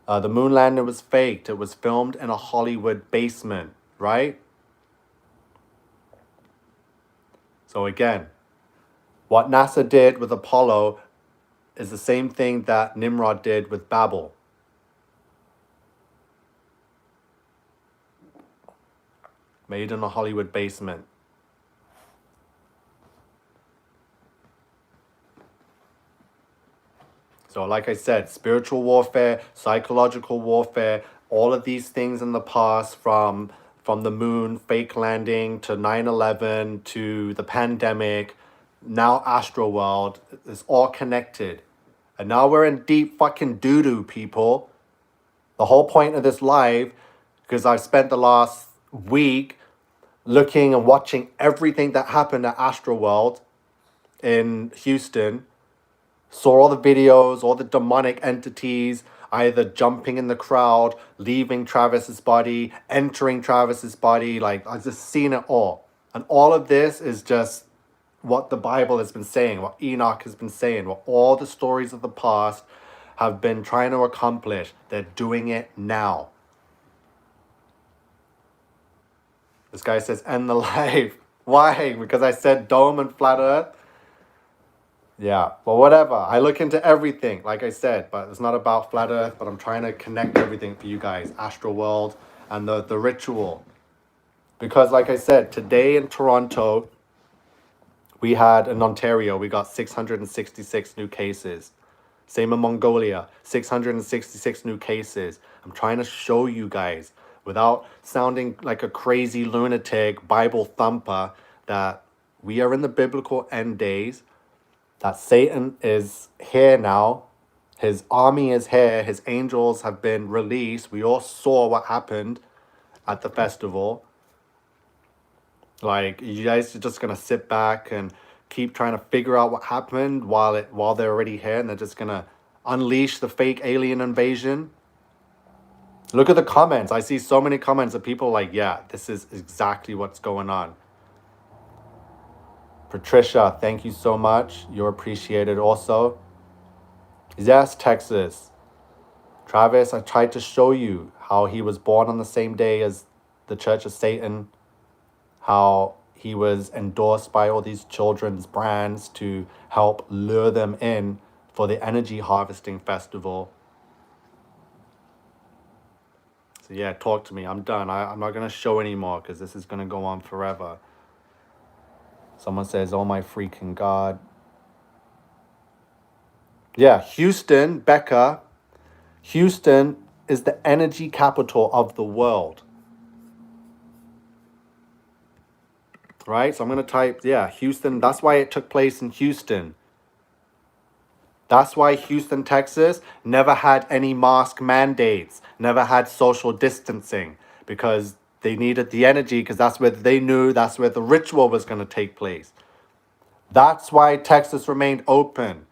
the moon landing was faked. It was filmed in a Hollywood basement, right? So again, what NASA did with Apollo is the same thing that Nimrod did with Babel. Made in a Hollywood basement. So like I said, spiritual warfare, psychological warfare, all of these things in the past, from the moon, fake landing, to 9/11, to the pandemic, now Astroworld, is all connected. And now we're in deep fucking doo-doo, people. The whole point of this live, because I've spent the last week looking and watching everything that happened at Astroworld in Houston, saw all the videos, all the demonic entities either jumping in the crowd, leaving Travis's body, entering Travis's body. Like, I've just seen it all. And all of this is just what the Bible has been saying, what Enoch has been saying, what all the stories of the past have been trying to accomplish. They're doing it now. This guy says, end the live. Why? Because I said dome and flat earth? Yeah, but whatever. I look into everything, like I said, but it's not about flat earth, but I'm trying to connect everything for you guys. Astroworld and the ritual. Because like I said, today in Toronto, we had, in Ontario, we got 666 new cases. Same in Mongolia, 666 new cases. I'm trying to show you guys, without sounding like a crazy lunatic Bible thumper, that we are in the biblical end days, that Satan is here now. His army is here. His angels have been released. We all saw what happened at the festival. Like, you guys are just going to sit back and keep trying to figure out what happened while they're already here, and they're just going to unleash the fake alien invasion. Look at the comments. I see so many comments of people like, yeah, this is exactly what's going on. Patricia, thank you so much. You're appreciated also. Yes, Texas. Travis, I tried to show you how he was born on the same day as the Church of Satan, how he was endorsed by all these children's brands to help lure them in for the energy harvesting festival. So yeah, talk to me. I'm done. I'm not going to show anymore because this is going to go on forever. Someone says, oh my freaking God. Yeah, Houston, Becca. Houston is the energy capital of the world. Right? So I'm going to type, yeah, Houston. That's why it took place in Houston. That's why Houston, Texas never had any mask mandates, never had social distancing, because they needed the energy, because that's where they knew that's where the ritual was going to take place. That's why Texas remained open.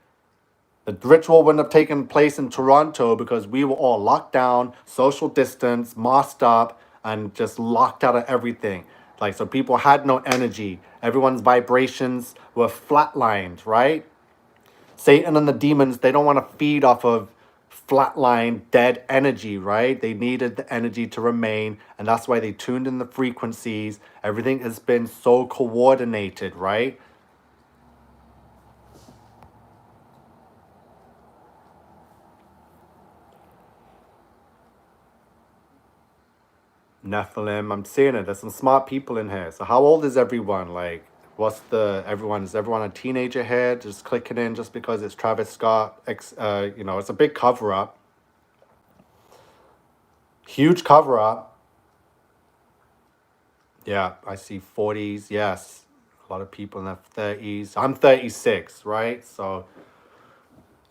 The ritual wouldn't have taken place in Toronto because we were all locked down, social distance, masked up, and just locked out of everything. Like, so people had no energy. Everyone's vibrations were flatlined, right? Satan and the demons, they don't want to feed off of flatline, dead energy, right? They needed the energy to remain, and that's why they tuned in the frequencies. Everything has been so coordinated, right? Nephilim, I'm seeing it. There's some smart people in here. So how old is everyone? Like, is everyone a teenager here? Just clicking in just because it's Travis Scott. It's a big cover up. Huge cover up. Yeah, I see 40s. Yes. A lot of people in their 30s. I'm 36, right? So,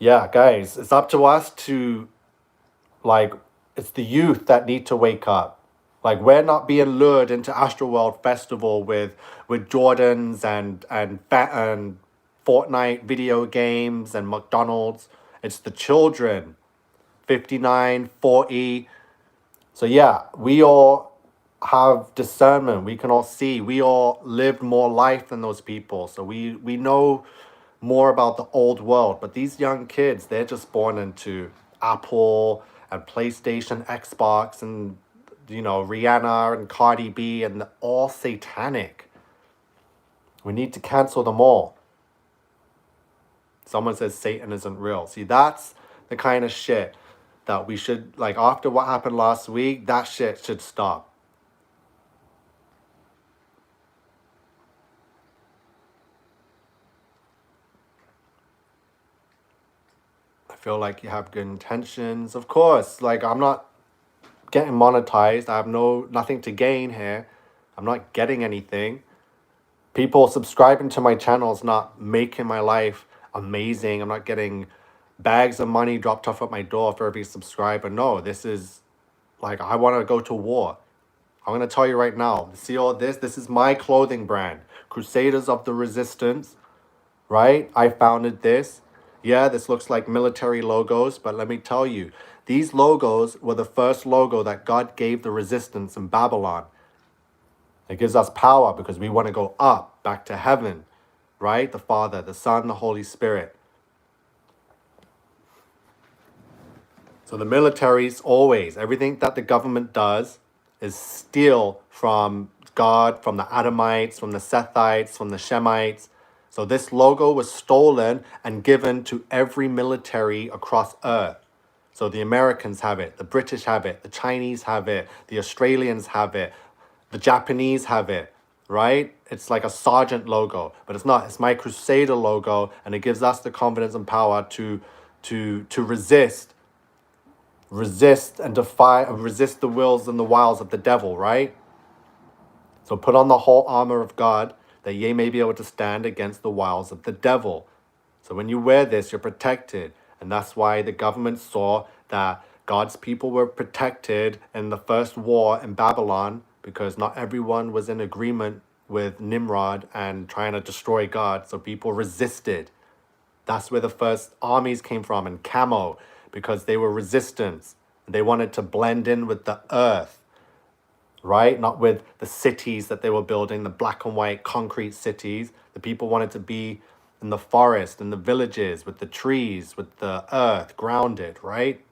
yeah, guys, it's up to us to, like, it's the youth that need to wake up. Like, we're not being lured into Astroworld Festival with Jordans and Fortnite video games and McDonald's. It's the children, 59, 40. So yeah, we all have discernment. We can all see. We all lived more life than those people. So we know more about the old world. But these young kids, they're just born into Apple and PlayStation, Xbox, and Rihanna and Cardi B, and they're all satanic. We need to cancel them all. Someone says Satan isn't real. See, that's the kind of shit that we should, like, after what happened last week, that shit should stop. I feel like you have good intentions. Of course, like, I'm not getting monetized. I have nothing to gain here. I'm not getting anything. People subscribing to my channel is not making my life amazing. I'm not getting bags of money dropped off at my door for every subscriber. No, this is like, I want to go to war. I'm going to tell you right now. See all this? This is my clothing brand. Crusaders of the Resistance, right? I founded this. Yeah, this looks like military logos, but let me tell you, these logos were the first logo that God gave the resistance in Babylon. It gives us power because we want to go up, back to heaven, right? The Father, the Son, the Holy Spirit. So the militaries always, everything that the government does is steal from God, from the Adamites, from the Sethites, from the Shemites. So this logo was stolen and given to every military across Earth. So the Americans have it, the British have it, the Chinese have it, the Australians have it, the Japanese have it, right? It's like a sergeant logo, but it's not. It's my Crusader logo, and it gives us the confidence and power to resist and defy and resist the wills and the wiles of the devil, right? So put on the whole armor of God, that ye may be able to stand against the wiles of the devil. So when you wear this, you're protected. And that's why the government saw that God's people were protected in the first war in Babylon, because not everyone was in agreement with Nimrod and trying to destroy God. So people resisted. That's where the first armies came from, in camo, because they were resistance. They wanted to blend in with the earth, right? Not with the cities that they were building, the black and white concrete cities. The people wanted to be in the forest, in the villages, with the trees, with the earth, grounded, right?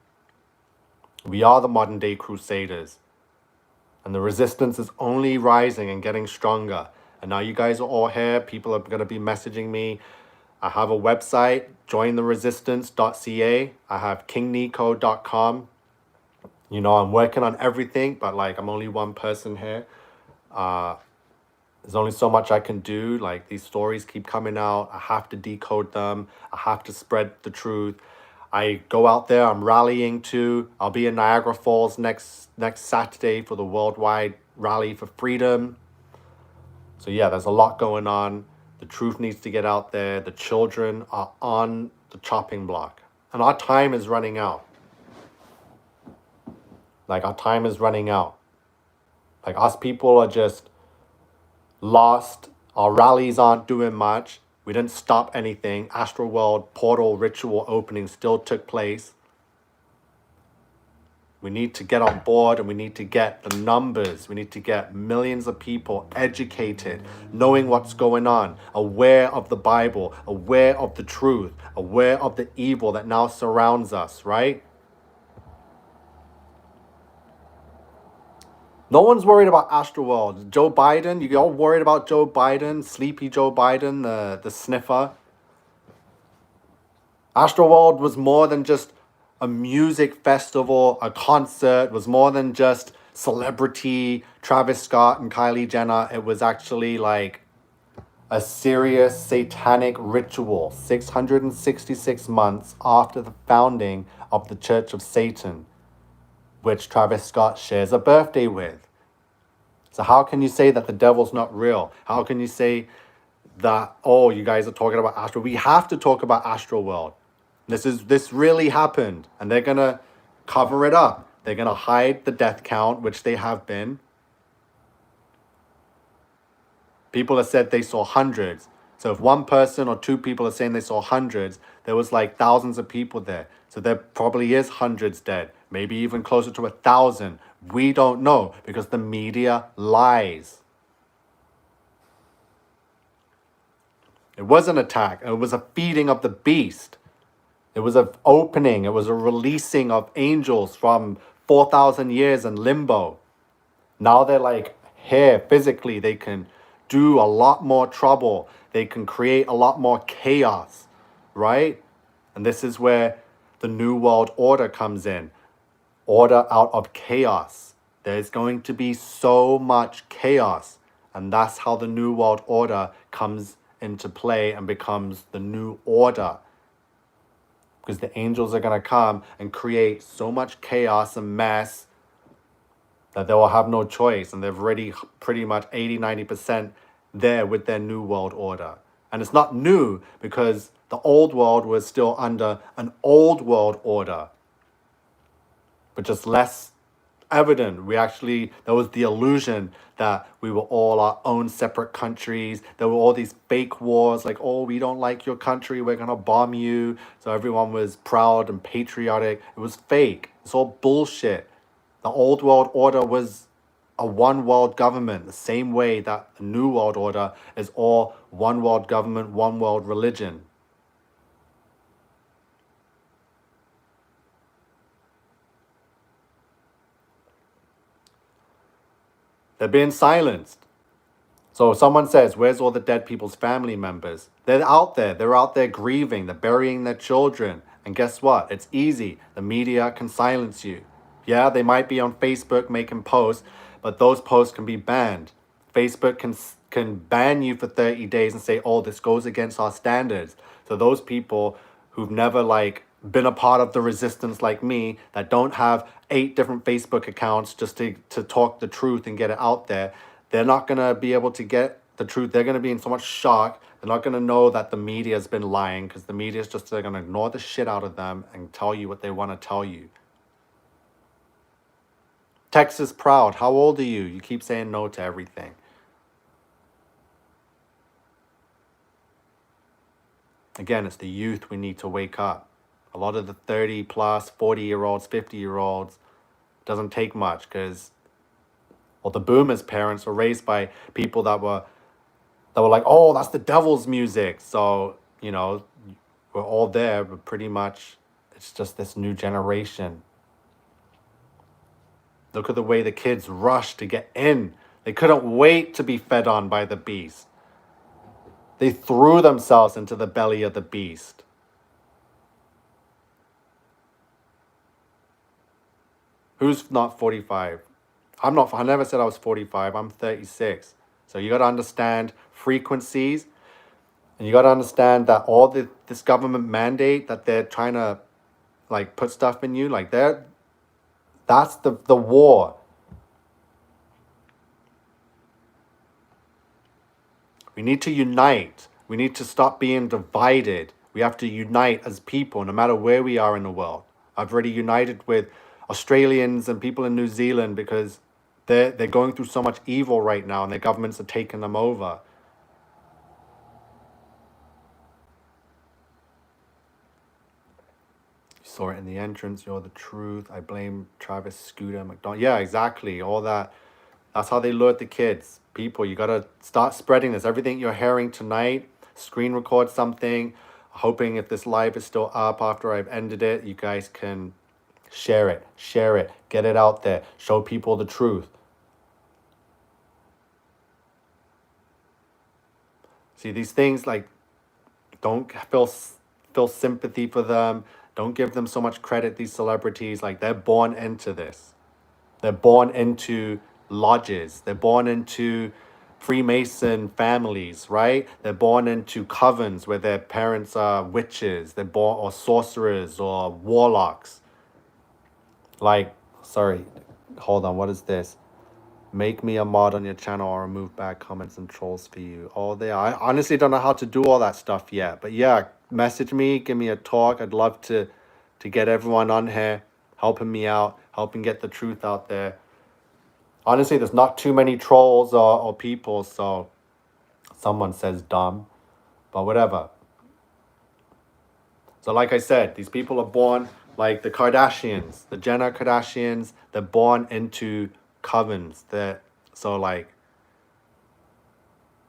We are the modern day crusaders. And the resistance is only rising and getting stronger. And now you guys are all here. People are going to be messaging me. I have a website, jointheresistance.ca. I have kingnico.com. I'm working on everything, but like, I'm only one person here. There's only so much I can do. Like, these stories keep coming out. I have to decode them. I have to spread the truth. I go out there, I'm rallying too. I'll be in Niagara Falls next Saturday for the worldwide rally for freedom. So yeah, there's a lot going on. The truth needs to get out there. The children are on the chopping block. And our time is running out. Like, our time is running out. Like, us people are just lost. Our rallies aren't doing much. We didn't stop anything. Astroworld portal ritual opening still took place. We need to get on board, and we need to get the numbers. We need to get millions of people educated, knowing what's going on, aware of the Bible, aware of the truth, aware of the evil that now surrounds us, right? No one's worried about Astroworld. Joe Biden, you all worried about Joe Biden, sleepy Joe Biden, the sniffer. Astroworld was more than just a music festival, a concert, was more than just celebrity, Travis Scott and Kylie Jenner. It was actually like a serious satanic ritual, 666 months after the founding of the Church of Satan, which Travis Scott shares a birthday with. So how can you say that the devil's not real? How can you say that, oh, you guys are talking about Astro? We have to talk about Astroworld. This really happened, and they're gonna cover it up. They're gonna hide the death count, which they have been. People have said they saw hundreds. So if one person or two people are saying they saw hundreds, there was like thousands of people there. So there probably is hundreds dead, maybe even closer to 1,000. We don't know, because the media lies. It was an attack. It was a feeding of the beast. It was an opening. It was a releasing of angels from 4,000 years in limbo. Now they're like here physically. They can do a lot more trouble. They can create a lot more chaos, right? And this is where the New World Order comes in. Order out of chaos. There's going to be so much chaos. And that's how the New World Order comes into play and becomes the new order. Because the angels are going to come and create so much chaos and mess that they will have no choice. And they've already pretty much 80-90% there with their New World Order. And it's not new because the old world was still under an old world order, but just less evident. There was the illusion that we were all our own separate countries. There were all these fake wars, like, oh, we don't like your country, we're gonna bomb you. So everyone was proud and patriotic. It was fake. It's all bullshit. The old world order was a one world government, the same way that the new world order is all one world government, one world religion. They're being silenced. So someone says, where's all the dead people's family members? They're out there. They're out there grieving. They're burying their children. And guess what? It's easy. The media can silence you. Yeah, they might be on Facebook making posts, but those posts can be banned. Facebook can ban you for 30 days and say, oh, this goes against our standards. So those people who've never been a part of the resistance like me, that don't have 8 different Facebook accounts just to talk the truth and get it out there, they're not going to be able to get the truth. They're going to be in so much shock. They're not going to know that the media has been lying, because the media is just, they're going to ignore the shit out of them and tell you what they want to tell you. Texas proud. How old are you? You keep saying no to everything. Again, it's the youth we need to wake up. A lot of the 30 plus, 40-year-olds, 50-year-olds, doesn't take much, because the boomers' parents were raised by people that were like, oh, that's the devil's music. So, we're all there, but pretty much it's just this new generation. Look at the way the kids rushed to get in. They couldn't wait to be fed on by the beast. They threw themselves into the belly of the beast. Who's not 45? I never said I was 45. I'm 36. So you got to understand frequencies. And you got to understand that all this government mandate that they're trying to put stuff in you, that's the war. We need to unite. We need to stop being divided. We have to unite as people, no matter where we are in the world. I've already united with Australians and people in New Zealand because they're going through so much evil right now, and their governments are taking them over. You saw it in the entrance. You're the truth. I blame Travis, Scooter, McDonald. Yeah, exactly. All that. That's how they lured the kids. People, you got to start spreading this. Everything you're hearing tonight, screen record something. Hoping if this live is still up after I've ended it, you guys can share it, get it out there, show people the truth. See, these things, don't feel sympathy for them. Don't give them so much credit, these celebrities. They're born into this. They're born into lodges. They're born into Freemason families, right? They're born into covens where their parents are witches. They're born, or sorcerers, or warlocks. Sorry, hold on, what is this? Make me a mod on your channel or remove bad comments and trolls for you. Oh, I honestly don't know how to do all that stuff yet. But yeah, message me, give me a talk. I'd love to get everyone on here, helping me out, helping get the truth out there. Honestly, there's not too many trolls or people, so someone says dumb, but whatever. So like I said, these people are born like the Kardashians, the Jenner Kardashians. They're born into covens.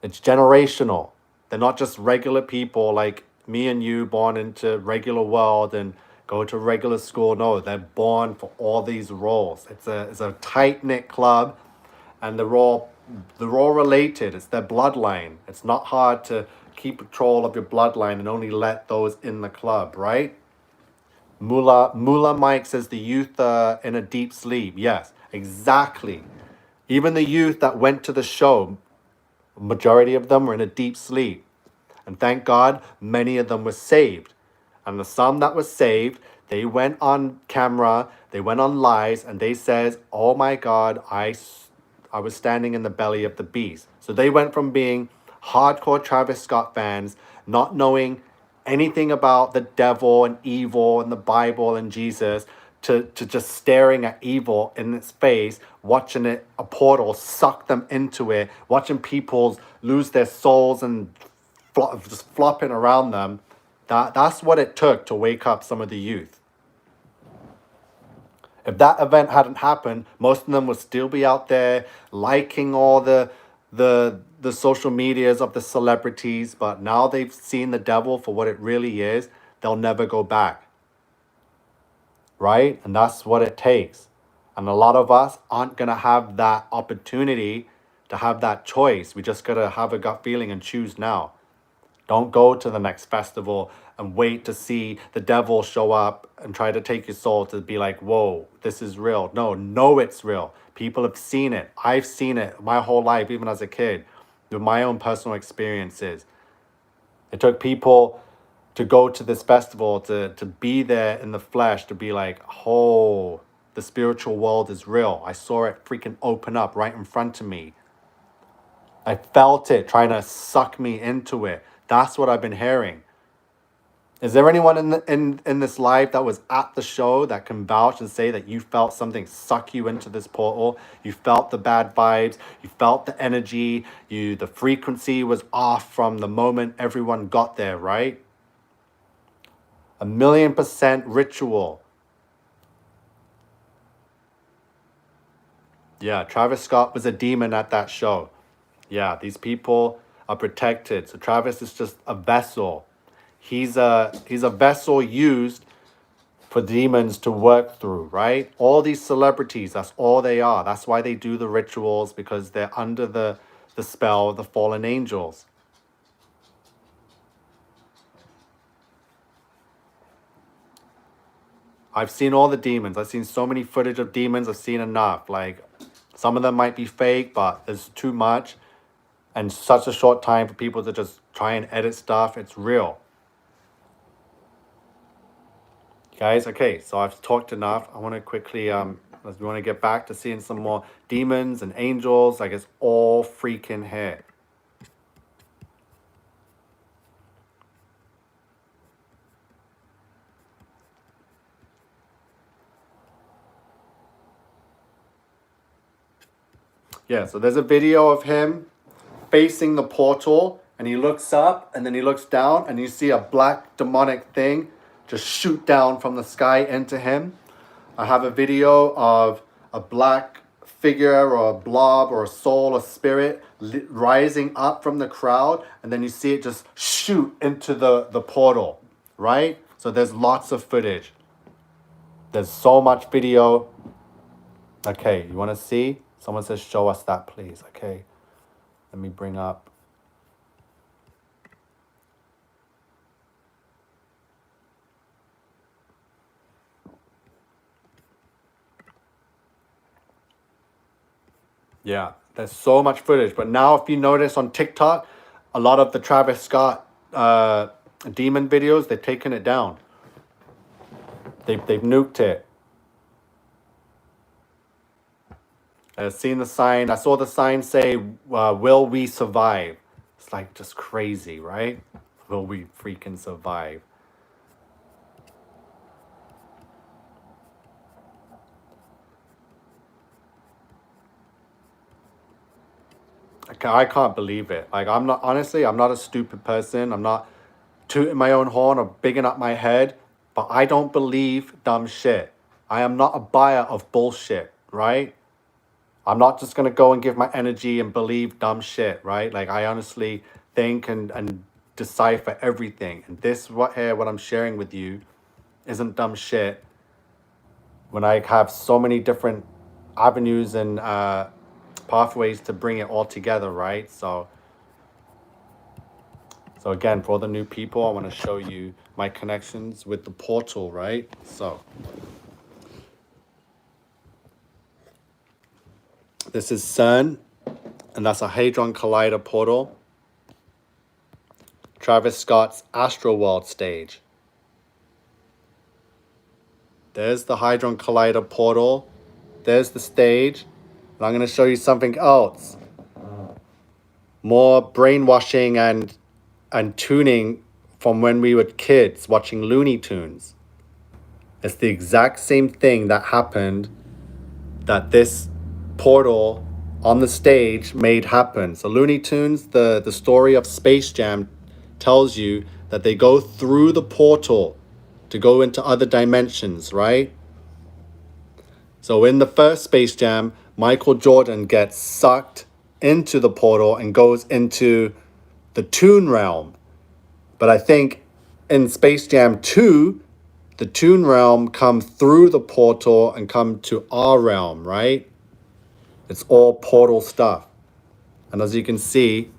It's generational. They're not just regular people like me and you born into regular world and go to regular school. No, they're born for all these roles. It's a tight-knit club, and they're all related. It's their bloodline. It's not hard to keep control of your bloodline and only let those in the club, right? Mullah Mike says the youth are in a deep sleep. Yes, exactly. Even the youth that went to the show, majority of them were in a deep sleep. And thank God, many of them were saved. And the some that were saved, they went on camera, they went on lives, and they says, "Oh my God, I was standing in the belly of the beast." So they went from being hardcore Travis Scott fans, not knowing anything about the devil and evil and the Bible and Jesus, to just staring at evil in its face, watching it, a portal, suck them into it, watching people lose their souls and just flopping around them. That's what it took to wake up some of the youth. If that event hadn't happened, most of them would still be out there liking all the social medias of the celebrities, but now they've seen the devil for what it really is, they'll never go back. Right? And that's what it takes. And a lot of us aren't going to have that opportunity to have that choice. We just got to have a gut feeling and choose now. Don't go to the next festival and wait to see the devil show up and try to take your soul to be like, whoa, this is real. No, know it's real. People have seen it. I've seen it my whole life, even as a kid, with my own personal experiences. It took people to go to this festival, to be there in the flesh, to be like, oh, the spiritual world is real. I saw it freaking open up right in front of me. I felt it trying to suck me into it. That's what I've been hearing. Is there anyone in this live that was at the show that can vouch and say that you felt something suck you into this portal? You felt the bad vibes. You felt the energy. The frequency was off from the moment everyone got there, right? 1,000,000% ritual. Yeah, Travis Scott was a demon at that show. Yeah, these people are protected. So Travis is just a vessel. He's a vessel used for demons to work through, right? All these celebrities, that's all they are. That's why they do the rituals, because they're under the spell of the fallen angels. I've seen all the demons. I've seen so many footage of demons. I've seen enough. Like, some of them might be fake, but there's too much. And such a short time for people to just try and edit stuff. It's real. Guys, okay, so I've talked enough. I want to quickly, we want to get back to seeing some more demons and angels. Like, it's all freaking here. Yeah, so there's a video of him facing the portal, and he looks up, and then he looks down, and you see a black demonic thing just shoot down from the sky into him. I have a video of a black figure or a blob or a soul or spirit rising up from the crowd, and then you see it just shoot into the portal, right? So there's lots of footage. There's so much video. Okay, you want to see? Someone says, show us that, please. Okay, let me bring up. Yeah, there's so much footage. But now if you notice on TikTok, a lot of the Travis Scott demon videos, they've taken it down. They've nuked it. I've seen the sign. I saw the sign say, will we survive? It's like just crazy, right? Will we freaking survive? I can't believe it. Like, I'm not a stupid person. I'm not tooting my own horn or bigging up my head, but I don't believe dumb shit. I am not a buyer of bullshit, right? I'm not just going to go and give my energy and believe dumb shit, right? Like, I honestly think and decipher everything. And this what I'm sharing with you isn't dumb shit. When I have so many different avenues and pathways to bring it all together, right? So again, for all the new people, I want to show you my connections with the portal, right? So this is CERN, and that's a Hadron Collider portal. Travis Scott's Astroworld stage. There's the Hadron Collider portal. There's the stage. And I'm going to show you something else. More brainwashing and tuning from when we were kids watching Looney Tunes. It's the exact same thing that happened that this portal on the stage made happen. So Looney Tunes, the story of Space Jam tells you that they go through the portal to go into other dimensions, right? So in the first Space Jam, Michael Jordan gets sucked into the portal and goes into the Toon realm. But I think in Space Jam 2, the Toon realm come through the portal and come to our realm, right? It's all portal stuff. And as you can see,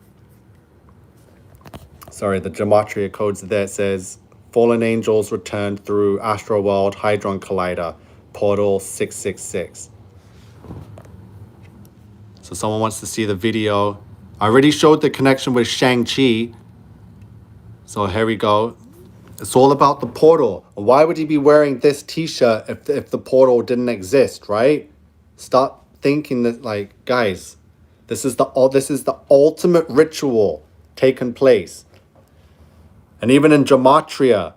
sorry, the gematria codes there, it says fallen angels returned through Astroworld Hadron Collider, portal 666. So someone wants to see the video. I already showed the connection with Shang-Chi. So here we go. It's all about the portal. Why would he be wearing this t-shirt if the portal didn't exist, right? Stop thinking that, like, guys, this is the ultimate ritual taking place. And even in gematria,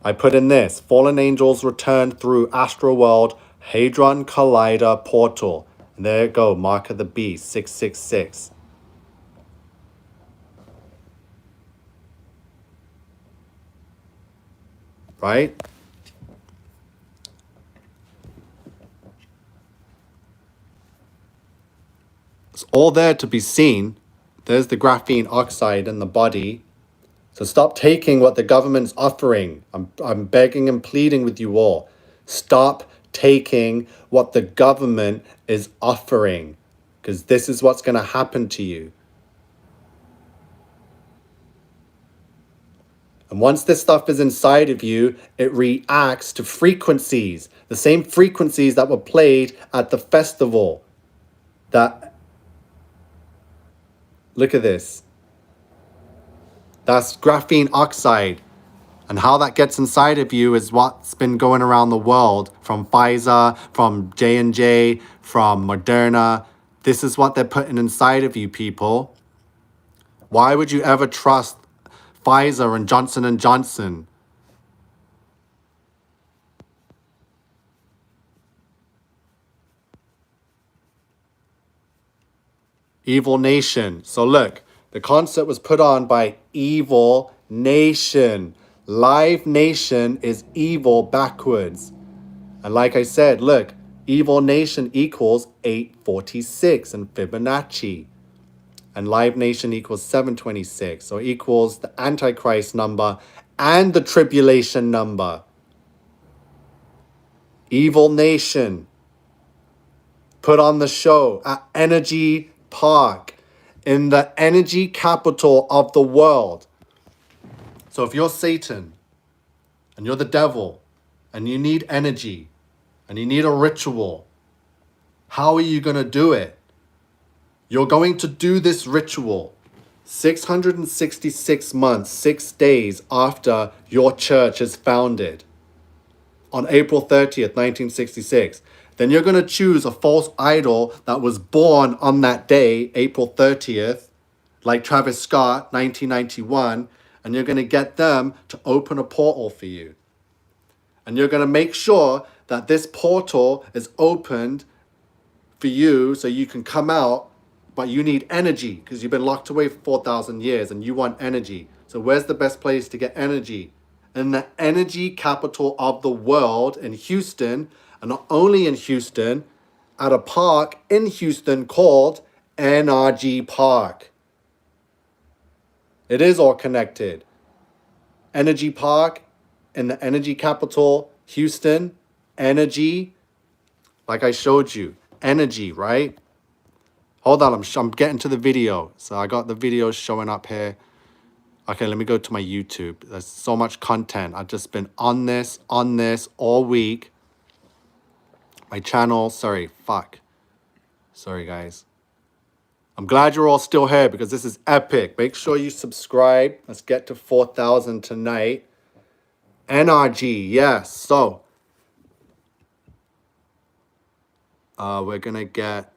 I put in this: fallen angels return through Astroworld Hadron Collider portal. And there you go, mark of the beast, 666. Right? It's all there to be seen. There's the graphene oxide in the body. So stop taking what the government's offering. I'm begging and pleading with you all. Stop taking what the government is offering, because this is what's going to happen to you. And once this stuff is inside of you, it reacts to frequencies, the same frequencies that were played at the festival. Look at this. That's graphene oxide. And how that gets inside of you is what's been going around the world from Pfizer, from J&J, from Moderna. This is what they're putting inside of you, people. Why would you ever trust Pfizer and Johnson & Johnson? Evil Nation. So look, the concert was put on by Evil Nation. Live Nation is evil backwards. And like I said, look, Evil Nation equals 846 in Fibonacci. And Live Nation equals 726. So equals the Antichrist number and the tribulation number. Evil Nation put on the show at Energy Park in the energy capital of the world. So if you're Satan and you're the devil and you need energy and you need a ritual, how are you going to do it? You're going to do this ritual 666 months, 6 days after your church is founded on April 30th, 1966. Then you're going to choose a false idol that was born on that day, April 30th, like Travis Scott, 1991, and you're going to get them to open a portal for you. And you're going to make sure that this portal is opened for you so you can come out, but you need energy because you've been locked away for 4,000 years and you want energy. So where's the best place to get energy? In the energy capital of the world in Houston, and not only in Houston, at a park in Houston called NRG Park. It is all connected. Energy Park in the energy capital, Houston. Energy, like I showed you. Energy, right? Hold on, I'm getting to the video. So I got the video showing up here. Okay, let me go to my YouTube. There's so much content. I've just been on this all week. My channel, sorry, guys. I'm glad you're all still here because this is epic. Make sure you subscribe. Let's get to 4,000 tonight. NRG, yes. So, we're going to get...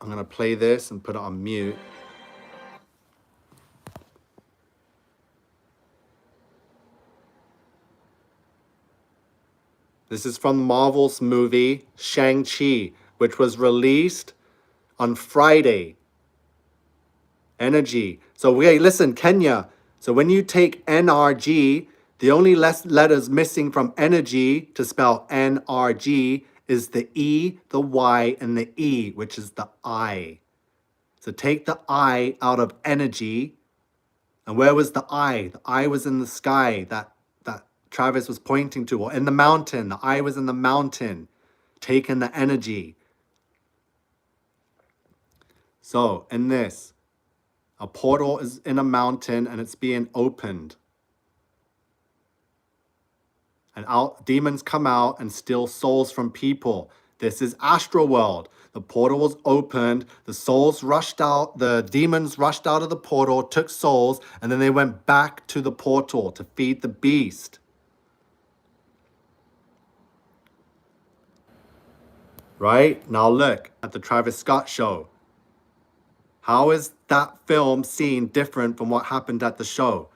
I'm going to play this and put it on mute. This is from Marvel's movie, Shang-Chi, which was released on Friday. Energy. So, wait, listen, Kenya. So, when you take NRG, the only letters missing from energy to spell NRG is the E, the Y, and the E, which is the I. So, take the I out of energy. And where was the I? The I was in the sky that Travis was pointing to, or in the mountain. The I was in the mountain, taking the energy. So, in this, a portal is in a mountain and it's being opened. And demons come out and steal souls from people. This is Astroworld. The portal was opened, the souls rushed out, the demons rushed out of the portal, took souls, and then they went back to the portal to feed the beast. Right? Now look at the Travis Scott show. How is that film scene different from what happened at the show?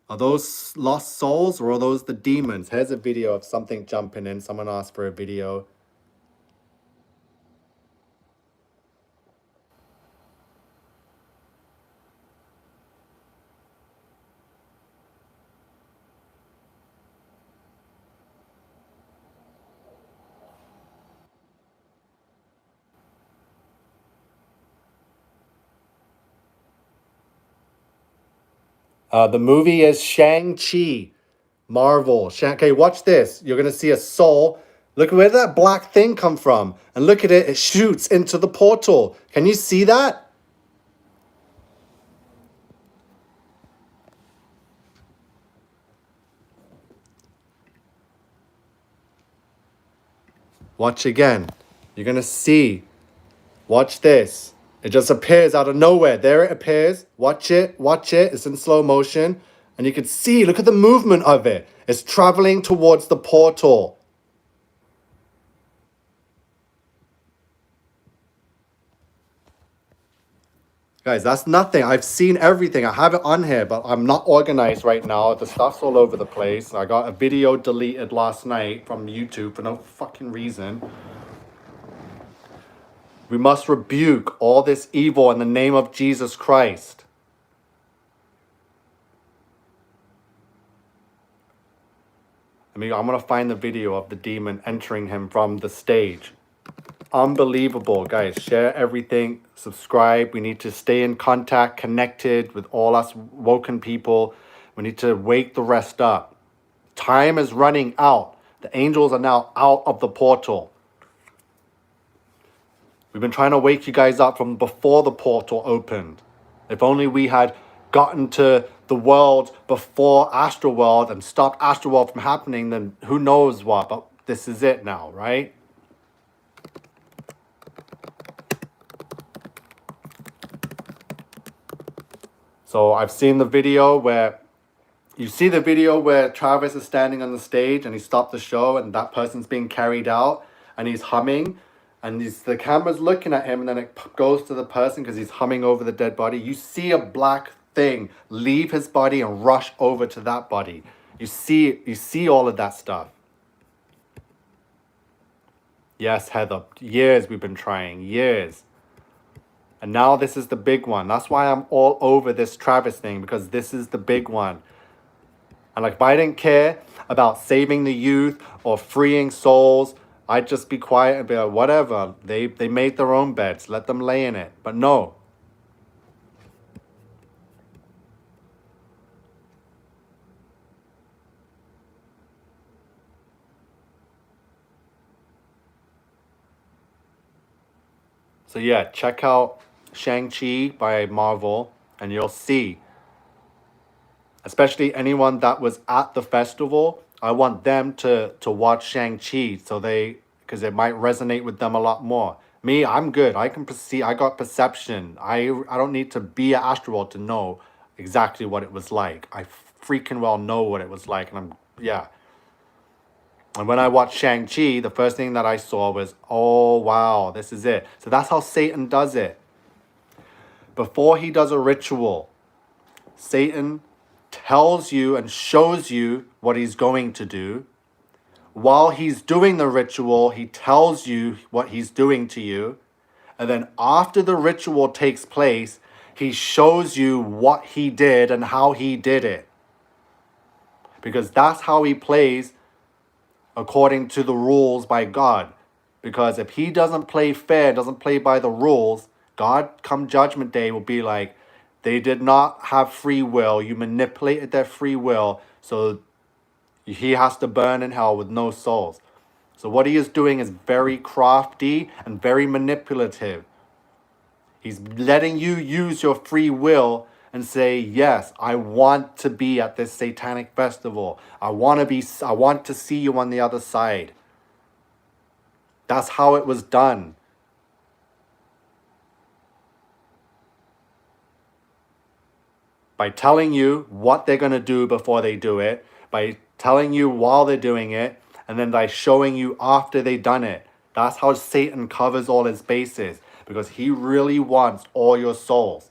Are those lost souls or are those the demons? Here's a video of something jumping in. Someone asked for a video. The movie is Shang-Chi. Marvel. Okay, watch this. You're going to see a soul. Look, where did that black thing come from? And look at it. It shoots into the portal. Can you see that? Watch again. You're going to see. Watch this. It just appears out of nowhere. There it appears. Watch it. Watch it. It's in slow motion. And you can see, look at the movement of it. It's traveling towards the portal. Guys, that's nothing. I've seen everything. I have it on here, but I'm not organized right now. The stuff's all over the place. I got a video deleted last night from YouTube for no fucking reason. We must rebuke all this evil in the name of Jesus Christ. I mean, I'm going to find the video of the demon entering him from the stage. Unbelievable, guys. Share everything. Subscribe. We need to stay in contact, connected with all us woken people. We need to wake the rest up. Time is running out. The angels are now out of the portal. We've been trying to wake you guys up from before the portal opened. If only we had gotten to the world before Astroworld and stopped Astroworld from happening, then who knows what. But this is it now, right? So I've seen the video where... You see the video where Travis is standing on the stage and he stopped the show and that person's being carried out and he's humming and the camera's looking at him and then it goes to the person because he's humming over the dead body. You see a black thing leave his body and rush over to that body. You see all of that stuff. Yes, Heather. Years we've been trying. Years. And now this is the big one. That's why I'm all over this Travis thing, because this is the big one. And like, if I didn't care about saving the youth or freeing souls, I'd just be quiet and be like, whatever. They made their own beds. Let them lay in it. But no. So yeah, check out Shang-Chi by Marvel and you'll see, especially anyone that was at the festival, I want them to watch Shang-Chi so because it might resonate with them a lot more. Me, I'm good. I can perceive. I got perception. I don't need to be at Astroworld to know exactly what it was like. I freaking well know what it was like, and yeah. And when I watched Shang-Chi, the first thing that I saw was, oh wow, this is it. So that's how Satan does it. Before he does a ritual, Satan tells you and shows you what he's going to do. While he's doing the ritual, he tells you what he's doing to you. And then after the ritual takes place, he shows you what he did and how he did it. Because that's how he plays according to the rules by God. Because if he doesn't play fair, doesn't play by the rules, God, come judgment day, will be like, they did not have free will. You manipulated their free will. So he has to burn in hell with no souls. So what he is doing is very crafty and very manipulative. He's letting you use your free will and say, yes, I want to be at this satanic festival. I want to see you on the other side. That's how it was done. By telling you what they're going to do before they do it, by telling you while they're doing it, and then by showing you after they've done it. That's how Satan covers all his bases, because he really wants all your souls.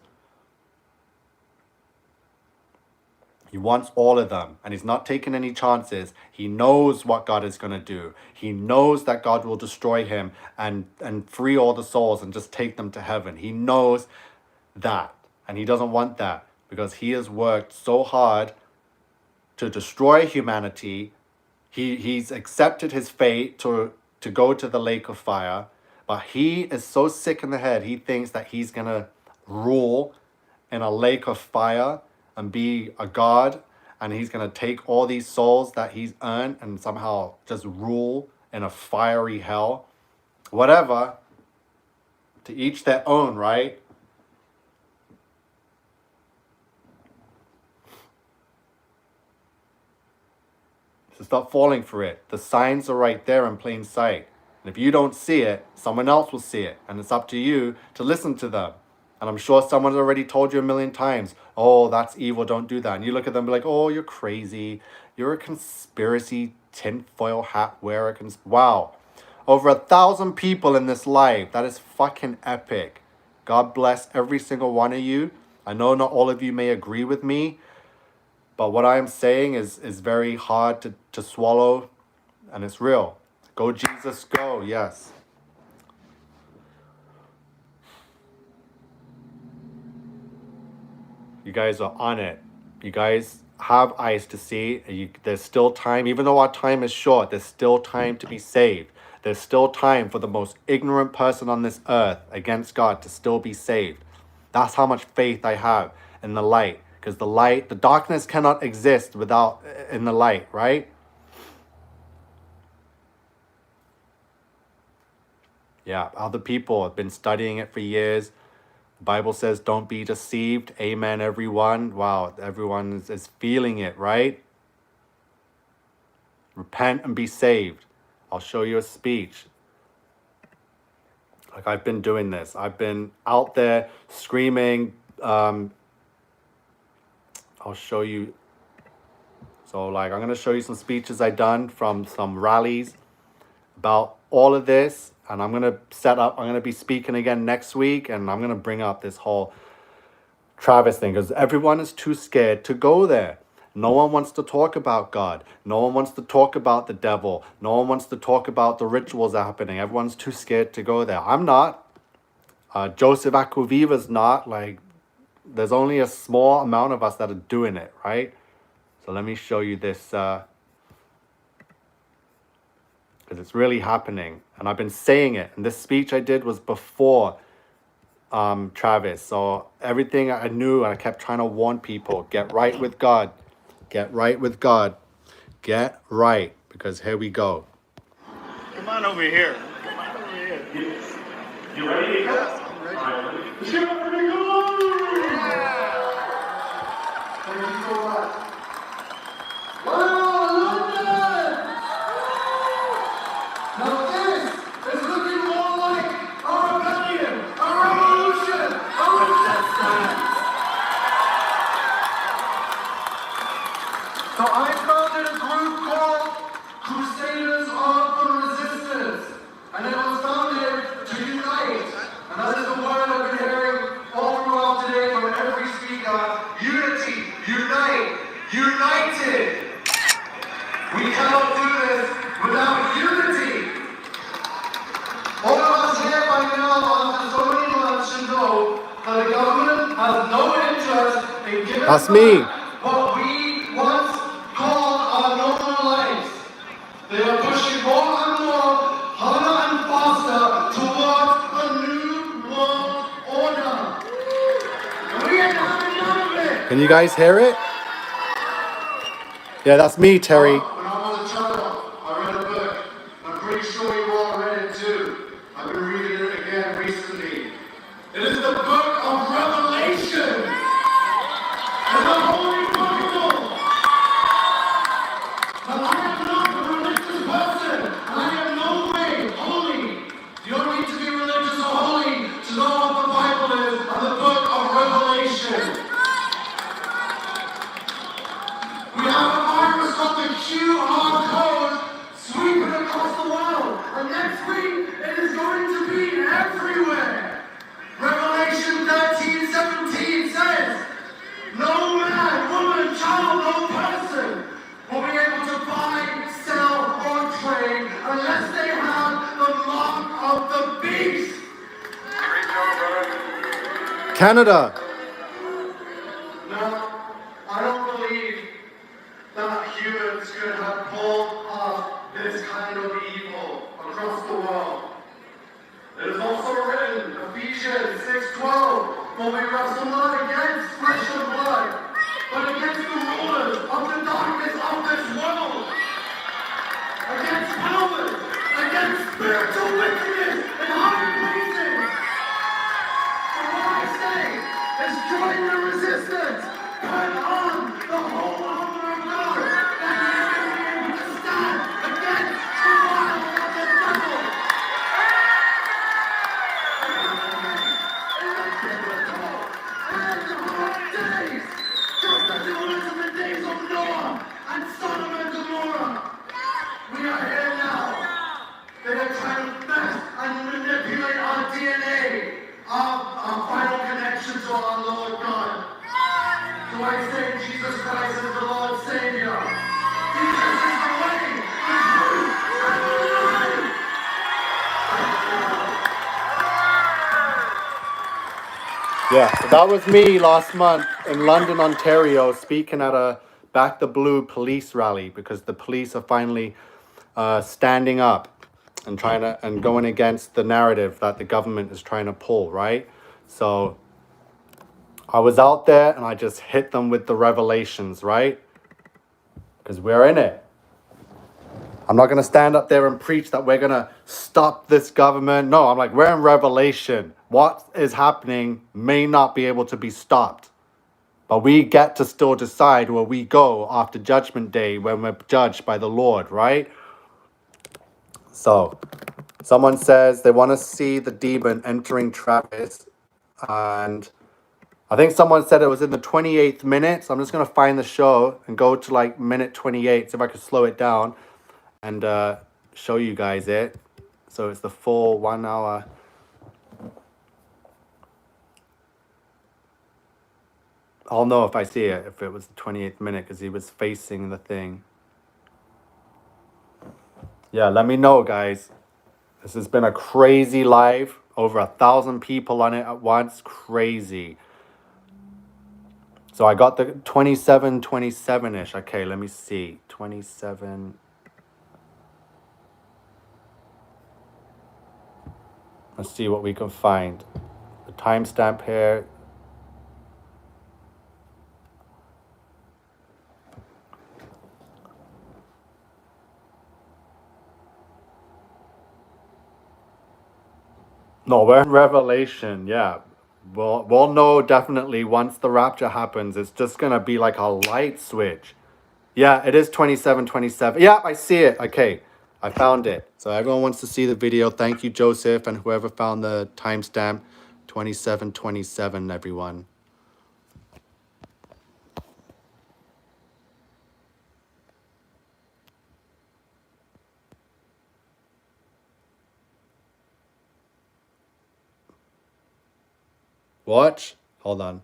He wants all of them, and he's not taking any chances. He knows what God is going to do. He knows that God will destroy him and free all the souls and just take them to heaven. He knows that, and he doesn't want that, because he has worked so hard to destroy humanity. He's accepted his fate to go to the lake of fire, but he is so sick in the head, he thinks that he's going to rule in a lake of fire and be a god, and he's going to take all these souls that he's earned and somehow just rule in a fiery hell. Whatever. To each their own, right? So stop falling for it. The signs are right there in plain sight. And if you don't see it, someone else will see it. And it's up to you to listen to them. And I'm sure someone's already told you a million times, oh, that's evil, don't do that. And you look at them and be like, oh, you're crazy. You're a conspiracy tinfoil hat wearer. Wow. Over 1,000 people in this live. That is fucking epic. God bless every single one of you. I know not all of you may agree with me, but what I am saying is very hard to swallow, and it's real. Go Jesus, go, yes. You guys are on it. You guys have eyes to see. There's still time, even though our time is short, there's still time to be saved. There's still time for the most ignorant person on this earth against God to still be saved. That's how much faith I have in the light. Because the darkness cannot exist without in the light, right? Yeah, other people have been studying it for years. The Bible says, don't be deceived. Amen, everyone. Wow, everyone is feeling it, right? Repent and be saved. I'll show you a speech. Like, I've been doing this. I've been out there screaming. I'll show you. So, like, I'm going to show you some speeches I've done from some rallies about all of this. And I'm going to be speaking again next week. And I'm going to bring up this whole Travis thing, because everyone is too scared to go there. No one wants to talk about God. No one wants to talk about the devil. No one wants to talk about the rituals that are happening. Everyone's too scared to go there. I'm not. Joseph Aquaviva's not. Like, there's only a small amount of us that are doing it, right? So let me show you this. Because because it's really happening. And I've been saying it. And this speech I did was before Travis. So everything I knew, and I kept trying to warn people, get right with God. Get right with God. Get right. Because here we go. Come on over here. Come on over here. You ready? Yes, I'm ready. All right. Let's give it up for Nicholas! Thank you so much. Wow, London! Now this is looking more like a rebellion, a revolution, a resistance! So I founded a group called Crusaders of the Resistance, and it was founded to unite. And that is the word I've been hearing all throughout today from every speaker. Unity, unite, united. We cannot do this without unity. All of us here by now, after so many months, should know that the government has no interest in giving That's us me. back what we once called our normal lives. They are pushing more and more, harder and faster towards a new world order. And we ain't having none of it. Can you guys hear it? Yeah, that's me, Terry. When I was a child, I read a book. I'm pretty sure you all read it too. I've been reading it again recently. It is the book of Revelation. And the Holy Bible. But I am not a religious person. And I am no way holy. You don't need to be religious or holy to know what the Bible is and the book of Revelation. We have a virus called the QR code sweeping across the world. And next week, it is going to be everywhere. Revelation 13:17 says, no man, woman, child, no person will be able to buy, sell, or trade unless they have the mark of the beast. Canada. Now, I don't believe that humans could have pulled off this kind of evil across the world. It is also written, Ephesians 6:12, for we wrestle not against flesh and blood, but against the rulers of the darkness of this world, against powers, against spiritual wickedness in high places. So what I say is join the resistance, put on the whole armor of God, that you may be able to stand against the wiles of the devil. Just as it was in the days of Noah and Sodom and Gomorrah. We are here now. They are trying to mess and manipulate our DNA, our final connection to our Lord God. So I say Jesus Christ is the Lord Savior. Jesus is the way, the truth, and the life. Yeah, so that was me last month in London, Ontario, speaking at a Back the Blue police rally because the police are finally standing up and trying to and going against the narrative that the government is trying to pull, right? So I was out there and I just hit them with the revelations, right? Because we're in it. I'm not going to stand up there and preach that we're going to stop this government. No, I'm like, we're in Revelation. What is happening may not be able to be stopped. But we get to still decide where we go after Judgment Day when we're judged by the Lord, right? So, someone says they want to see the demon entering Travis. And I think someone said it was in the 28th minute. So I'm just going to find the show and go to like minute 28. See if I can slow it down and show you guys it. So it's the full 1 hour. I'll know if I see it, if it was the 28th minute, because he was facing the thing. Yeah, let me know, guys. This has been a crazy live. Over 1,000 people on it at once. Crazy. So I got the 27-ish. Okay, let me see. 27. Let's see what we can find. The timestamp here. No, we're in Revelation, yeah. We'll know definitely once the rapture happens. It's just gonna be like a light switch. Yeah, it is 27:27. Yeah, I see it. Okay, I found it. So everyone wants to see the video. Thank you, Joseph, and whoever found the timestamp. 27:27, everyone. Watch. Hold on.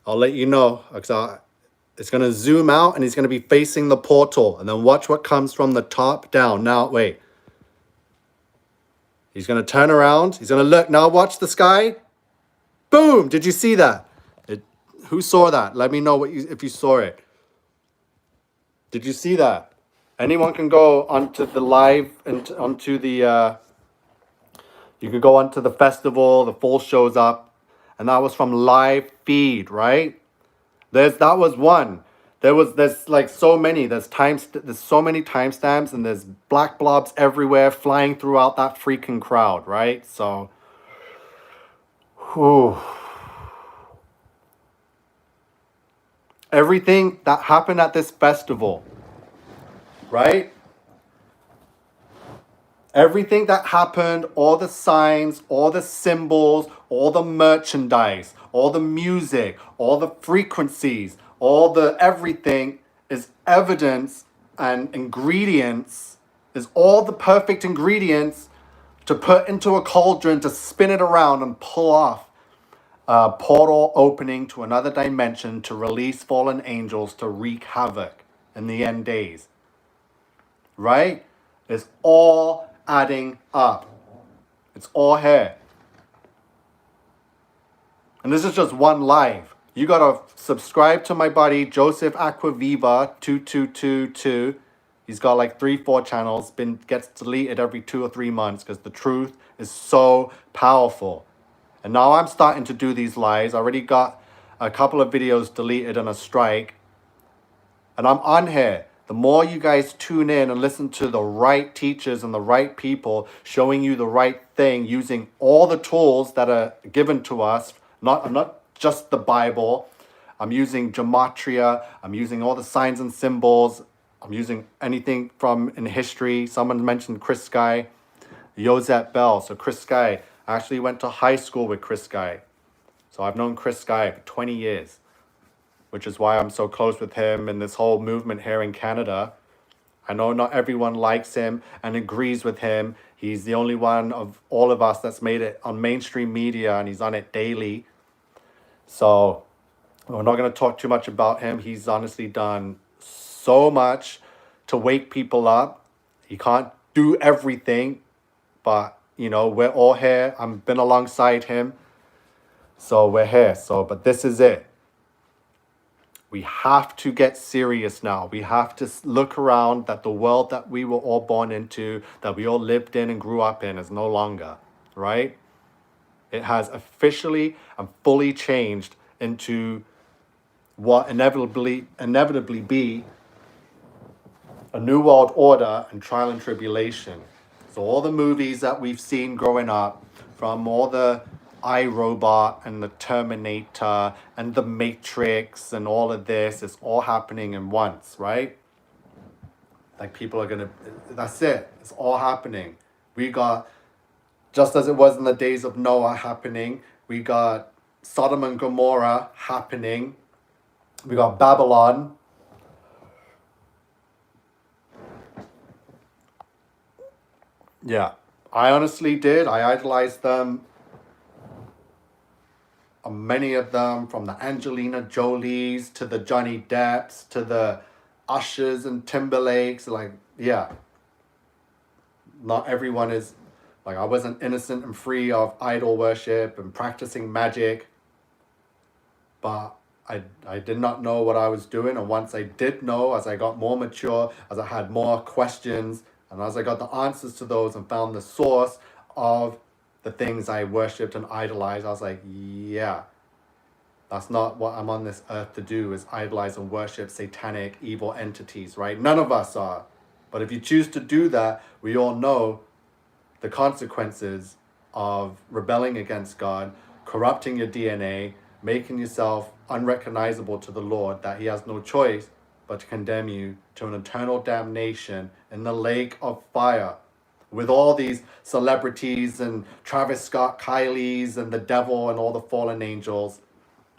I'll let you know. It's going to zoom out and he's going to be facing the portal. And then watch what comes from the top down. Now, wait. He's going to turn around. He's going to look. Now watch the sky. Boom. Did you see that? Who saw that? Let me know if you saw it. Did you see that? Anyone can go onto the live and onto the... you could go onto the festival. The full show's up. And that was from live feed, right? That was one. There's like so many. There's so many timestamps and there's black blobs everywhere flying throughout that freaking crowd, right? So whew. Everything that happened at this festival, right? Everything that happened, all the signs, all the symbols, all the merchandise, all the music, all the frequencies, all the everything is evidence and ingredients, is all the perfect ingredients to put into a cauldron to spin it around and pull off a portal opening to another dimension to release fallen angels to wreak havoc in the end days. Right? It's all adding up. It's all here. And this is just one live. You gotta subscribe to my buddy Joseph Aquaviva 2222. He's got like 3-4 channels. Gets deleted every 2 or 3 months because the truth is so powerful. And now I'm starting to do these lives. I already got a couple of videos deleted on a strike. And I'm on here. The more you guys tune in and listen to the right teachers and the right people showing you the right thing, using all the tools that are given to us, I'm not just the Bible. I'm using gematria. I'm using all the signs and symbols. I'm using anything from in history. Someone mentioned Chris Sky, Josette Bell. So Chris Sky, I actually went to high school with Chris Sky. So I've known Chris Sky for 20 years. Which is why I'm so close with him and this whole movement here in Canada. I know not everyone likes him and agrees with him. He's the only one of all of us that's made it on mainstream media and he's on it daily. So we're not going to talk too much about him. He's honestly done so much to wake people up. He can't do everything, but you know, we're all here. I've been alongside him. So we're here. But this is it. We have to get serious now. We have to look around that the world that we were all born into, that we all lived in and grew up in is no longer, right? It has officially and fully changed into what inevitably be a new world order and trial and tribulation. So all the movies that we've seen growing up, from all the iRobot and the Terminator and the Matrix and all of this, it's all happening in once, right? Like people are gonna, that's it. It's all happening. We got, just as it was in the days of Noah happening, we got Sodom and Gomorrah happening. We got Babylon. Yeah, I honestly did. I idolized them. Many of them, from the Angelina Jolies to the Johnny Depps to the Ushers and Timberlakes. Like, yeah, not everyone is, like, I wasn't innocent and free of idol worship and practicing magic. But I did not know what I was doing. And once I did know, as I got more mature, as I had more questions, and as I got the answers to those and found the source of the things I worshipped and idolized, I was like, yeah, that's not what I'm on this earth to do, is idolize and worship satanic evil entities, right? None of us are. But if you choose to do that, we all know the consequences of rebelling against God, corrupting your DNA, making yourself unrecognizable to the Lord, that he has no choice but to condemn you to an eternal damnation in the lake of fire. With all these celebrities and Travis Scott, Kylie's and the devil and all the fallen angels,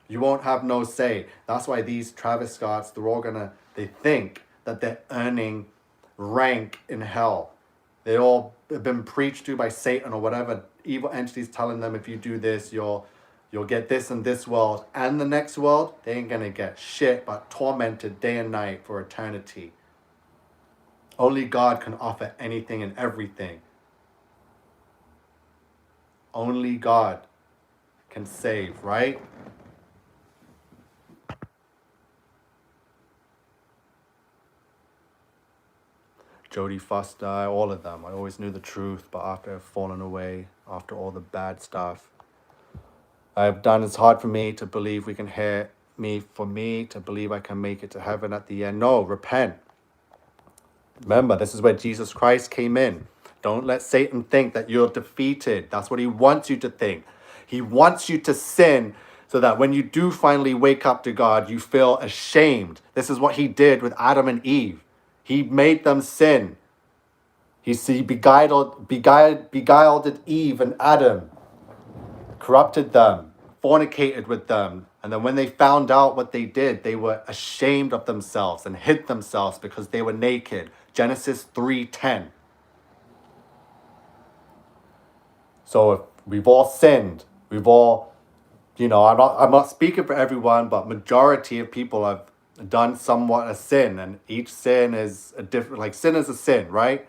you won't have no say. That's why these Travis Scotts, they think that they're earning rank in hell. They all have been preached to by Satan or whatever evil entities telling them, if you do this, you'll get this in this world and the next world. They ain't gonna get shit but tormented day and night for eternity. Only God can offer anything and everything. Only God can save, right? Jodie Foster, all of them. I always knew the truth, but after I've fallen away, after all the bad stuff I've done, it's hard for me to believe we can hear me, for me to believe I can make it to heaven at the end. No, repent. Remember, this is where Jesus Christ came in. Don't let Satan think that you're defeated. That's what he wants you to think. He wants you to sin so that when you do finally wake up to God, you feel ashamed. This is what he did with Adam and Eve. He made them sin. He beguiled Eve and Adam, corrupted them, fornicated with them. And then when they found out what they did, they were ashamed of themselves and hid themselves because they were naked. Genesis 3:10. So if we've all sinned, we've all, I'm not speaking for everyone, but majority of people have done somewhat a sin, and each sin is a different, like sin is a sin, right?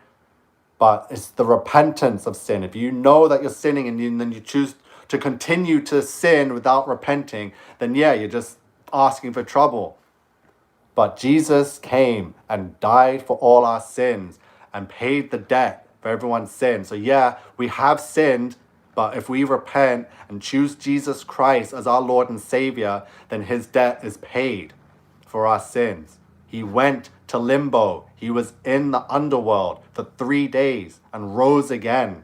But it's the repentance of sin. If you know that you're sinning and then you choose to continue to sin without repenting, then yeah, you're just asking for trouble. But Jesus came and died for all our sins and paid the debt for everyone's sin. So yeah, we have sinned, but if we repent and choose Jesus Christ as our Lord and Savior, then his debt is paid for our sins. He went to limbo. He was in the underworld for 3 days and rose again.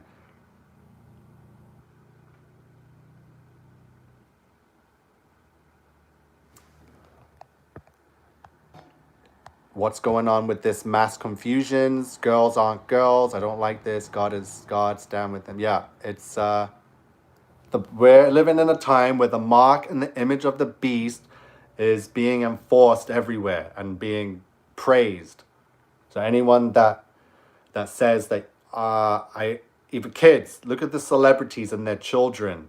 What's going on with this mass confusions? Girls aren't girls. I don't like this. God is God. Stand with them. Yeah, it's we're living in a time where the mark and the image of the beast is being enforced everywhere and being praised. So anyone that says that even kids, look at the celebrities and their children.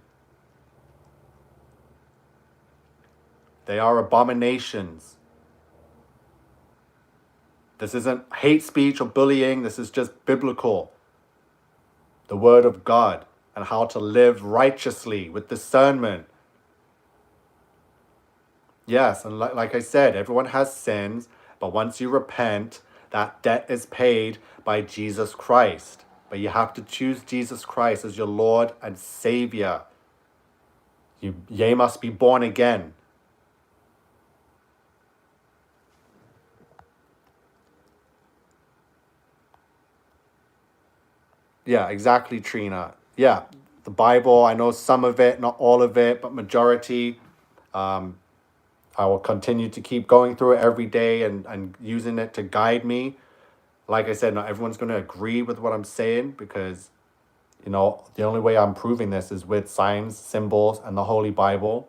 They are abominations. This isn't hate speech or bullying. This is just biblical. The word of God and how to live righteously with discernment. Yes, and like I said, everyone has sins, but once you repent, that debt is paid by Jesus Christ. But you have to choose Jesus Christ as your Lord and Savior. Ye must be born again. Yeah, exactly, Trina. Yeah, the Bible, I know some of it, not all of it, but majority. I will continue to keep going through it every day and using it to guide me. Like I said, not everyone's going to agree with what I'm saying because, the only way I'm proving this is with signs, symbols, and the Holy Bible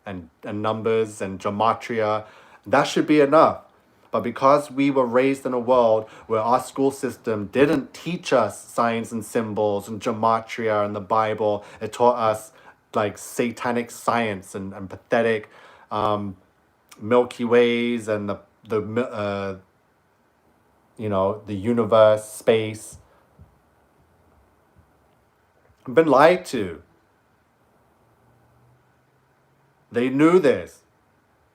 and numbers and gematria. That should be enough. But because we were raised in a world where our school system didn't teach us signs and symbols and gematria and the Bible, it taught us like satanic science and pathetic Milky Ways and the universe, space. I've been lied to. They knew this.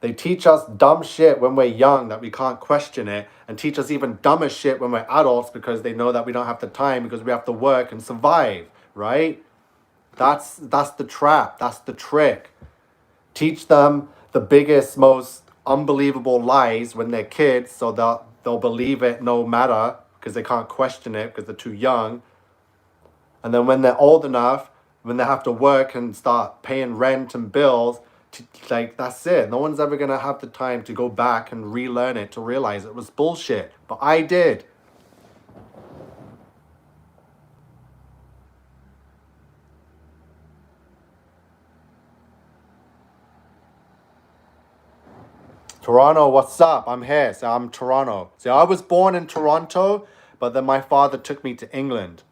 They teach us dumb shit when we're young that we can't question it, and teach us even dumber shit when we're adults because they know that we don't have the time because we have to work and survive, right? That's the trap. That's the trick. Teach them the biggest, most unbelievable lies when they're kids, so they'll believe it no matter, because they can't question it because they're too young. And then when they're old enough, when they have to work and start paying rent and bills, like, that's it. No one's ever going to have the time to go back and relearn it to realize it was bullshit. But I did. Toronto, what's up? I'm here. So I'm Toronto. So I was born in Toronto, but then my father took me to England.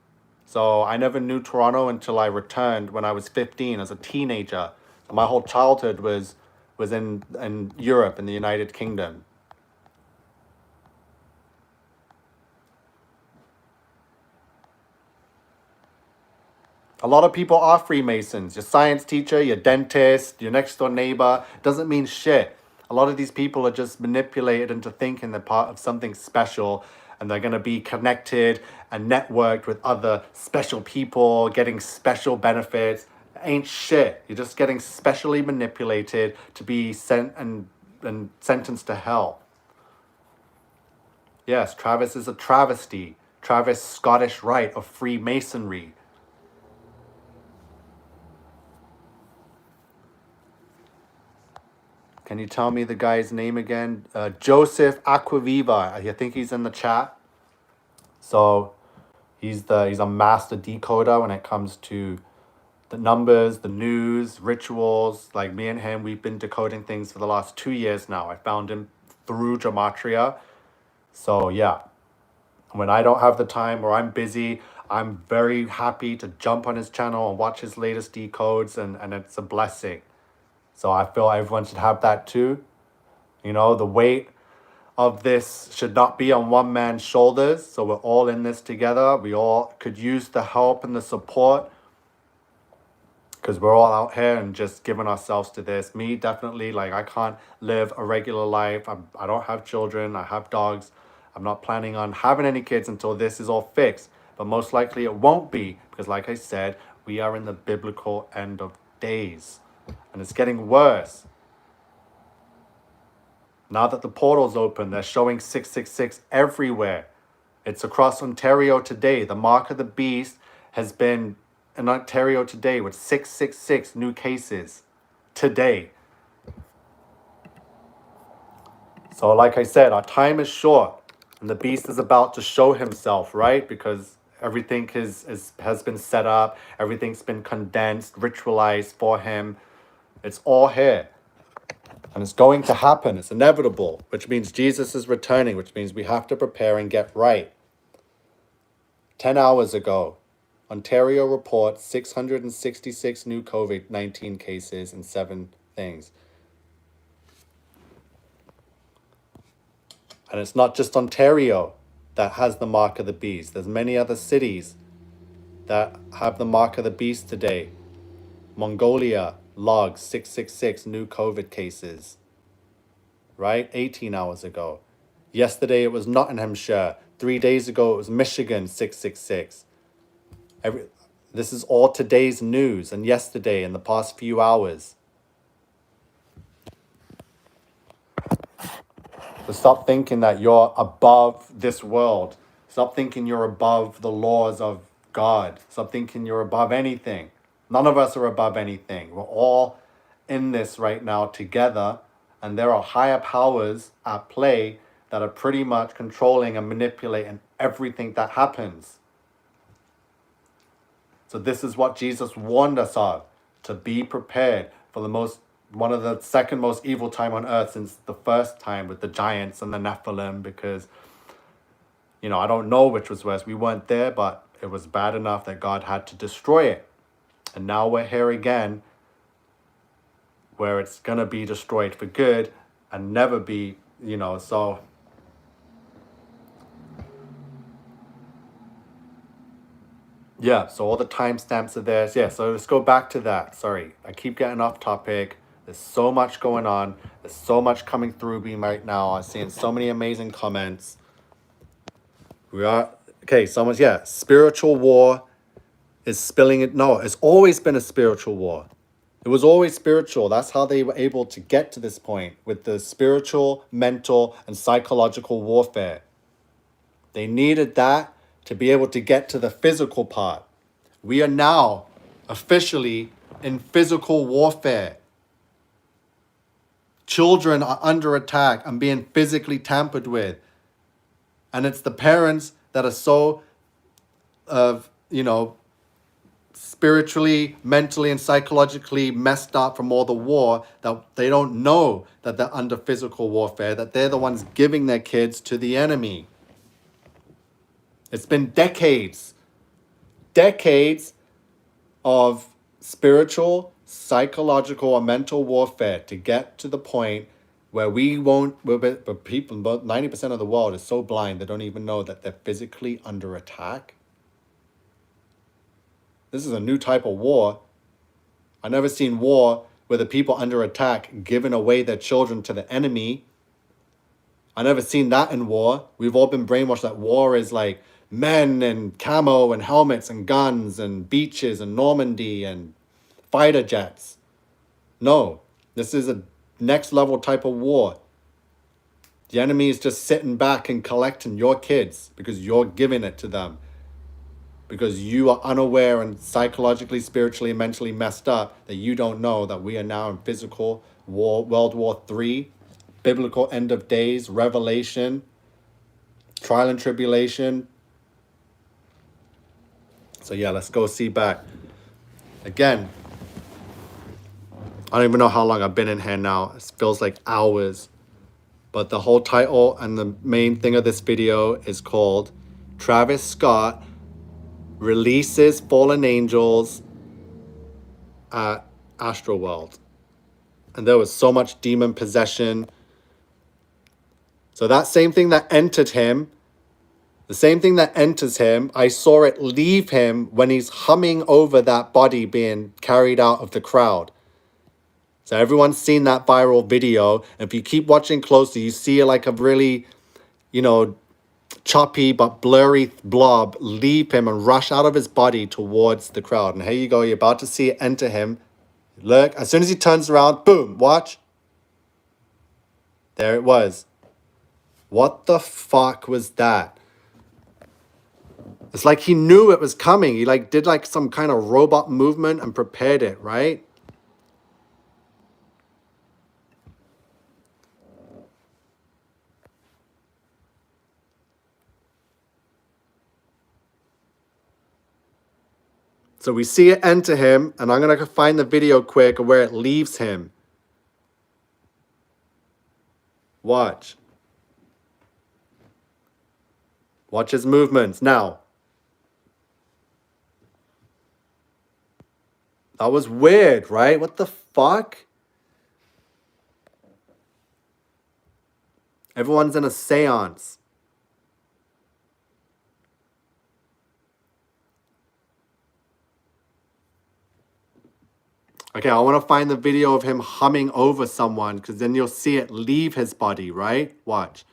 So I never knew Toronto until I returned when I was 15 as a teenager. So my whole childhood was in Europe, in the United Kingdom. A lot of people are Freemasons. Your science teacher, your dentist, your next door neighbor, doesn't mean shit. A lot of these people are just manipulated into thinking they're part of something special, and they're going to be connected and networked with other special people, getting special benefits. Ain't shit. You're just getting specially manipulated to be sent and sentenced to hell. Yes, Travis is a travesty. Travis Scottish Rite of Freemasonry. Can you tell me the guy's name again? Joseph Aquaviva. I think he's in the chat. So he's a master decoder when it comes to the numbers, the news, rituals. Like me and him, we've been decoding things for the last 2 years now. I found him through Gematria. So yeah, when I don't have the time or I'm busy, I'm very happy to jump on his channel and watch his latest decodes, and it's a blessing. So I feel everyone should have that too. You know, the weight of this should not be on one man's shoulders. So we're all in this together. We all could use the help and the support, because we're all out here and just giving ourselves to this. Me, definitely, like, I can't live a regular life. I don't have children. I have dogs. I'm not planning on having any kids until this is all fixed. But most likely it won't be, because like I said, we are in the biblical end of days. And it's getting worse. Now that the portal's open, they're showing 666 everywhere. It's across Ontario today. The mark of the beast has been in Ontario today with 666 new cases today. So like I said, our time is short, and the beast is about to show himself, right? Because everything has been set up. Everything's been condensed, ritualized for him. It's all here. And it's going to happen. It's inevitable, which means Jesus is returning, which means we have to prepare and get right. 10 hours ago, Ontario reports 666 new COVID-19 cases and 7 things. And it's not just Ontario that has the mark of the beast. There's many other cities that have the mark of the beast today. Mongolia logs 666 new COVID cases, right? 18 hours ago. Yesterday it was Nottinghamshire. 3 days ago it was Michigan, 666. This is all today's news and yesterday in the past few hours. So stop thinking that you're above this world. Stop thinking you're above the laws of God. Stop thinking you're above anything. None of us are above anything. We're all in this right now together, and there are higher powers at play that are pretty much controlling and manipulating everything that happens. So this is what Jesus warned us of, to be prepared for one of the second most evil time on earth since the first time with the giants and the Nephilim, because, you know, I don't know which was worse. We weren't there, but it was bad enough that God had to destroy it. And now we're here again, where it's going to be destroyed for good and never be, you know, so... Yeah, so all the timestamps are there. Yeah, so let's go back to that. Sorry, I keep getting off topic. There's so much going on. There's so much coming through me right now. I'm seeing so many amazing comments. Okay, someone's, spiritual war is spilling it. No, it's always been a spiritual war. It was always spiritual. That's how they were able to get to this point with the spiritual, mental, and psychological warfare. They needed that to be able to get to the physical part. We are now officially in physical warfare. Children are under attack and being physically tampered with. And it's the parents that are so, spiritually, mentally, and psychologically messed up from all the war that they don't know that they're under physical warfare, that they're the ones giving their kids to the enemy. It's been decades of spiritual, psychological, or mental warfare to get to the point where people, about 90% of the world is so blind they don't even know that they're physically under attack. This is a new type of war. I've never seen war where the people under attack giving away their children to the enemy. I've never seen that in war. We've all been brainwashed that war is like men and camo and helmets and guns and beaches and Normandy and fighter jets. No, this is a next level type of war. The enemy is just sitting back and collecting your kids because you're giving it to them. Because you are unaware and psychologically, spiritually, and mentally messed up that you don't know that we are now in physical war, World War III, biblical end of days, revelation, trial and tribulation. So yeah, let's go see back. Again, I don't even know how long I've been in here now. It feels like hours. But the whole title and the main thing of this video is called Travis Scott Releases Fallen Angels at Astroworld. And there was so much demon possession. So that same thing that entered him, the same thing that enters him, I saw it leave him when he's humming over that body being carried out of the crowd. So everyone's seen that viral video. And if you keep watching closely, you see like a really, choppy but blurry blob leave him and rush out of his body towards the crowd. And here you go. You're about to see it enter him. Look, as soon as he turns around, boom, watch. There it was. What the fuck was that? It's like he knew it was coming. He did some kind of robot movement and prepared it, right? So we see it enter him, and I'm going to find the video quick of where it leaves him. Watch. Watch his movements. Now. That was weird, right? What the fuck? Everyone's in a seance. Okay, I want to find the video of him humming over someone because then you'll see it leave his body, right? Watch.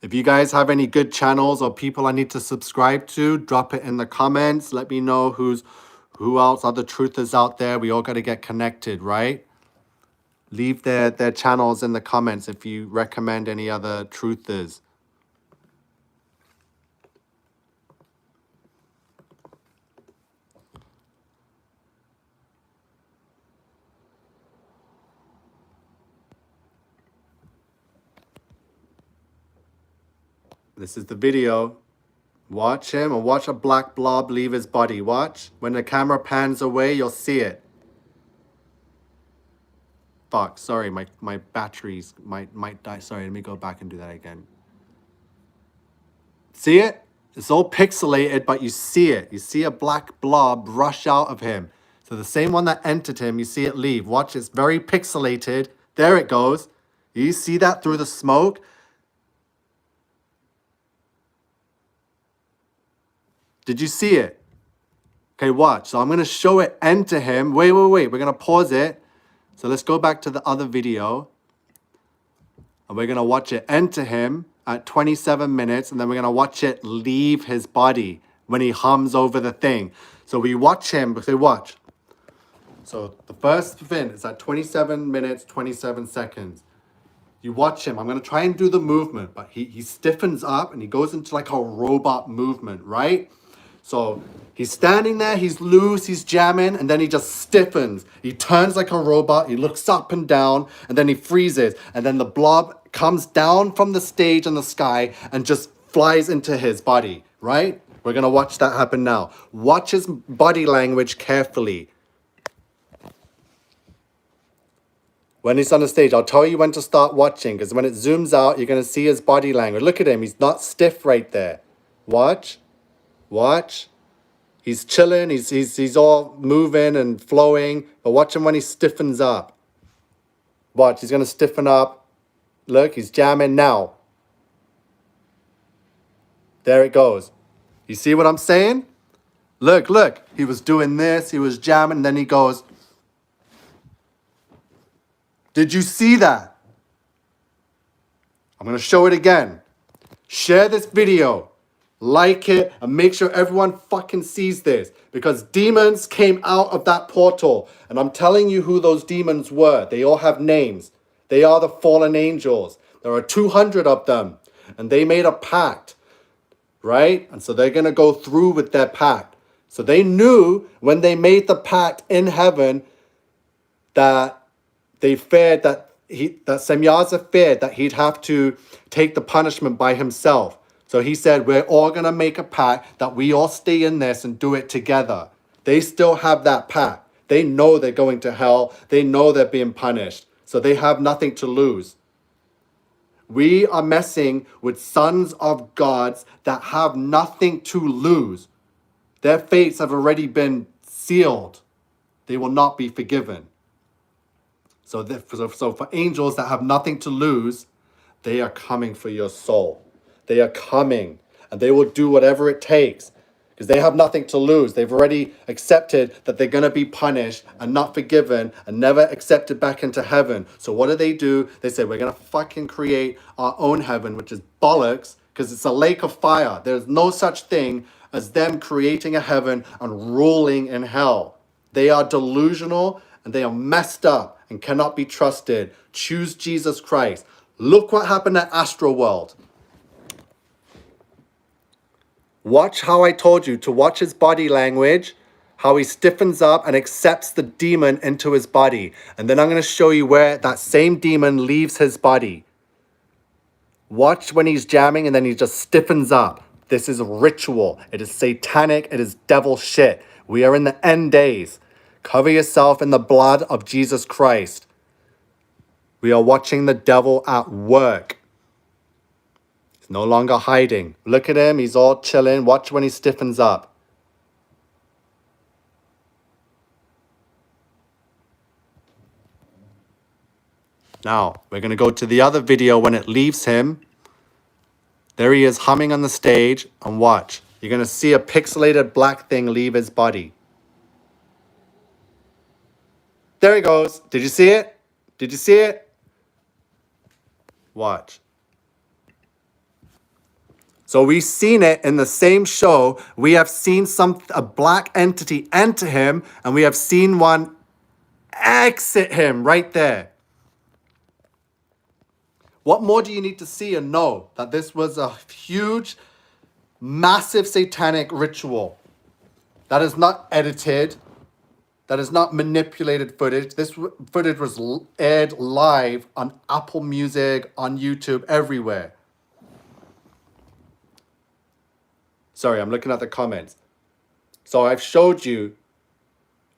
If you guys have any good channels or people I need to subscribe to, drop it in the comments. Let me know who else, other truthers out there. We all got to get connected, right? Leave their channels in the comments if you recommend any other truthers. This is the video. Watch him and watch a black blob leave his body. Watch. When the camera pans away, you'll see it. Fuck, sorry, my batteries might die. Sorry, let me go back and do that again. See it? It's all pixelated, but you see it. You see a black blob rush out of him. So the same one that entered him, you see it leave. Watch, it's very pixelated. There it goes. You see that through the smoke? Did you see it? Okay, watch. So I'm going to show it enter him. Wait. We're going to pause it. So let's go back to the other video. And we're going to watch it enter him. at 27 minutes, and then we're going to watch it leave his body when he hums over the thing. So we watch him, say watch. So the first fin is at 27 minutes, 27 seconds. You watch him. I'm going to try and do the movement, but he stiffens up and he goes into like a robot movement, right? So he's standing there, he's loose, he's jamming, and then he just stiffens. He turns like a robot, he looks up and down, and then he freezes. And then the blob comes down from the stage in the sky and just flies into his body, right? We're going to watch that happen now. Watch his body language carefully. When he's on the stage, I'll tell you when to start watching, because when it zooms out, you're going to see his body language. Look at him. He's not stiff right there. Watch. Watch. He's chilling. He's all moving and flowing. But watch him when he stiffens up. Watch. He's going to stiffen up. Look, he's jamming now. There it goes. You see what I'm saying? Look, look. He was doing this. He was jamming. And then he goes... Did you see that? I'm going to show it again. Share this video. Like it and make sure everyone fucking sees this. Because demons came out of that portal. And I'm telling you who those demons were. They all have names. They are the fallen angels. There are 200 of them. And they made a pact. Right? And so they're going to go through with their pact. So they knew when they made the pact in heaven that they feared that Semyaza feared that he'd have to take the punishment by himself. So he said, we're all going to make a pact that we all stay in this and do it together. They still have that pact. They know they're going to hell. They know they're being punished. So they have nothing to lose. We are messing with sons of gods that have nothing to lose. Their fates have already been sealed. They will not be forgiven. So for angels that have nothing to lose, they are coming for your soul. They are coming, and they will do whatever it takes because they have nothing to lose. They've already accepted that they're going to be punished and not forgiven and never accepted back into heaven. So what do? They say, we're going to fucking create our own heaven, which is bollocks because it's a lake of fire. There's no such thing as them creating a heaven and ruling in hell. They are delusional and they are messed up and cannot be trusted. Choose Jesus Christ. Look what happened at Astroworld. Watch how I told you to watch his body language, how he stiffens up and accepts the demon into his body. And then I'm going to show you where that same demon leaves his body. Watch when he's jamming and then he just stiffens up. This is a ritual. It is satanic. It is devil shit. We are in the end days. Cover yourself in the blood of Jesus Christ. We are watching the devil at work. He's no longer hiding. Look at him. He's all chilling. Watch when he stiffens up. Now, we're going to go to the other video when it leaves him. There he is humming on the stage. And watch. You're going to see a pixelated black thing leave his body. There he goes. Did you see it? Did you see it? Watch. So we've seen it in the same show. We have seen a black entity enter him, and we have seen one exit him right there. What more do you need to see and know? That this was a huge, massive satanic ritual. That is not edited. That is not manipulated footage. This footage was aired live on Apple Music, on YouTube, everywhere. Sorry, I'm looking at the comments. So I've showed you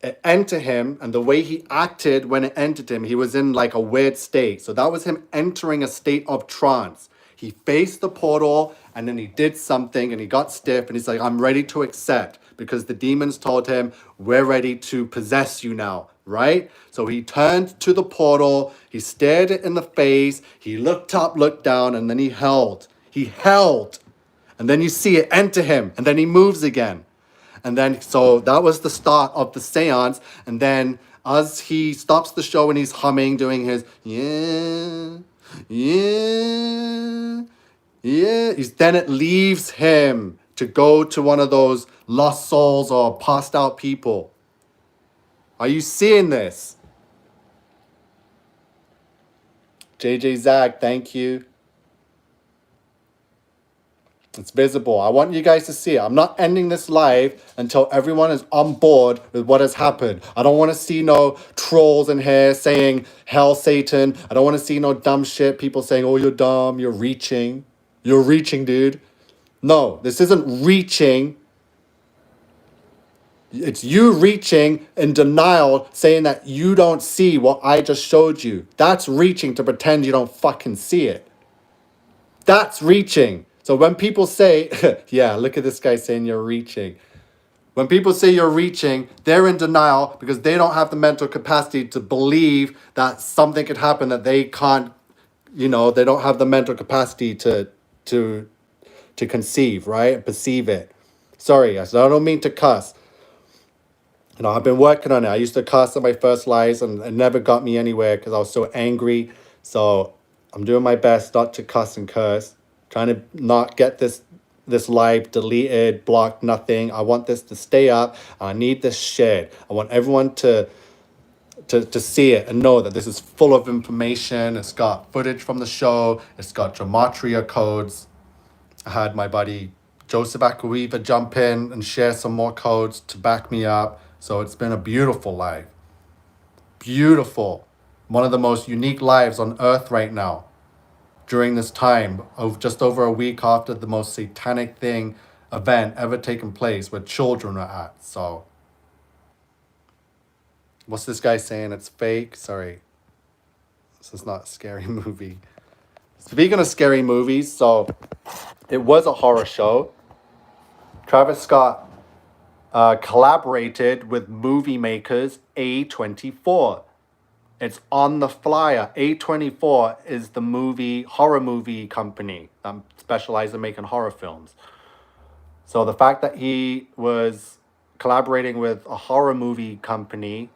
it entered him, and the way he acted when it entered him, he was in like a weird state. So that was him entering a state of trance. He faced the portal, and then he did something, and he got stiff, and he's like, I'm ready to accept. Because the demons told him, we're ready to possess you now, right? So he turned to the portal, he stared it in the face, he looked up, looked down, and then he held. He held. And then you see it enter him, and then he moves again. And then, so that was the start of the seance. And then as he stops the show and he's humming, doing his, yeah, Yeah, then it leaves him to go to one of those lost souls or passed out people. Are you seeing this? JJ Zag, thank you. It's visible. I want you guys to see it. I'm not ending this live until everyone is on board with what has happened. I don't want to see no trolls in here saying, hell, Satan. I don't want to see no dumb shit. People saying, oh, you're dumb. You're reaching. You're reaching, dude. No, this isn't reaching. It's you reaching in denial, saying that you don't see what I just showed you. That's reaching to pretend you don't fucking see it. That's reaching. So when people say, yeah, look at this guy saying you're reaching. When people say you're reaching, they're in denial because they don't have the mental capacity to believe that something could happen that they can't, they don't have the mental capacity to conceive, right? Perceive it. Sorry, I don't mean to cuss. I've been working on it. I used to cuss at my first lives and it never got me anywhere because I was so angry. So I'm doing my best not to cuss and curse. Trying to not get this live deleted, blocked, nothing. I want this to stay up. I need this shared. I want everyone to see it and know that this is full of information. It's got footage from the show. It's got gematria codes. I had my buddy Joseph Akawiva jump in and share some more codes to back me up. So it's been a beautiful live. Beautiful. One of the most unique lives on earth right now. During this time of just over a week after the most satanic event ever taken place where children are at. So what's this guy saying? It's fake? Sorry. This is not a scary movie. Speaking of scary movies, so it was a horror show. Travis Scott collaborated with movie makers A24. It's on the flyer. A24 is the horror movie company that specializes in making horror films. So the fact that he was collaborating with a horror movie company,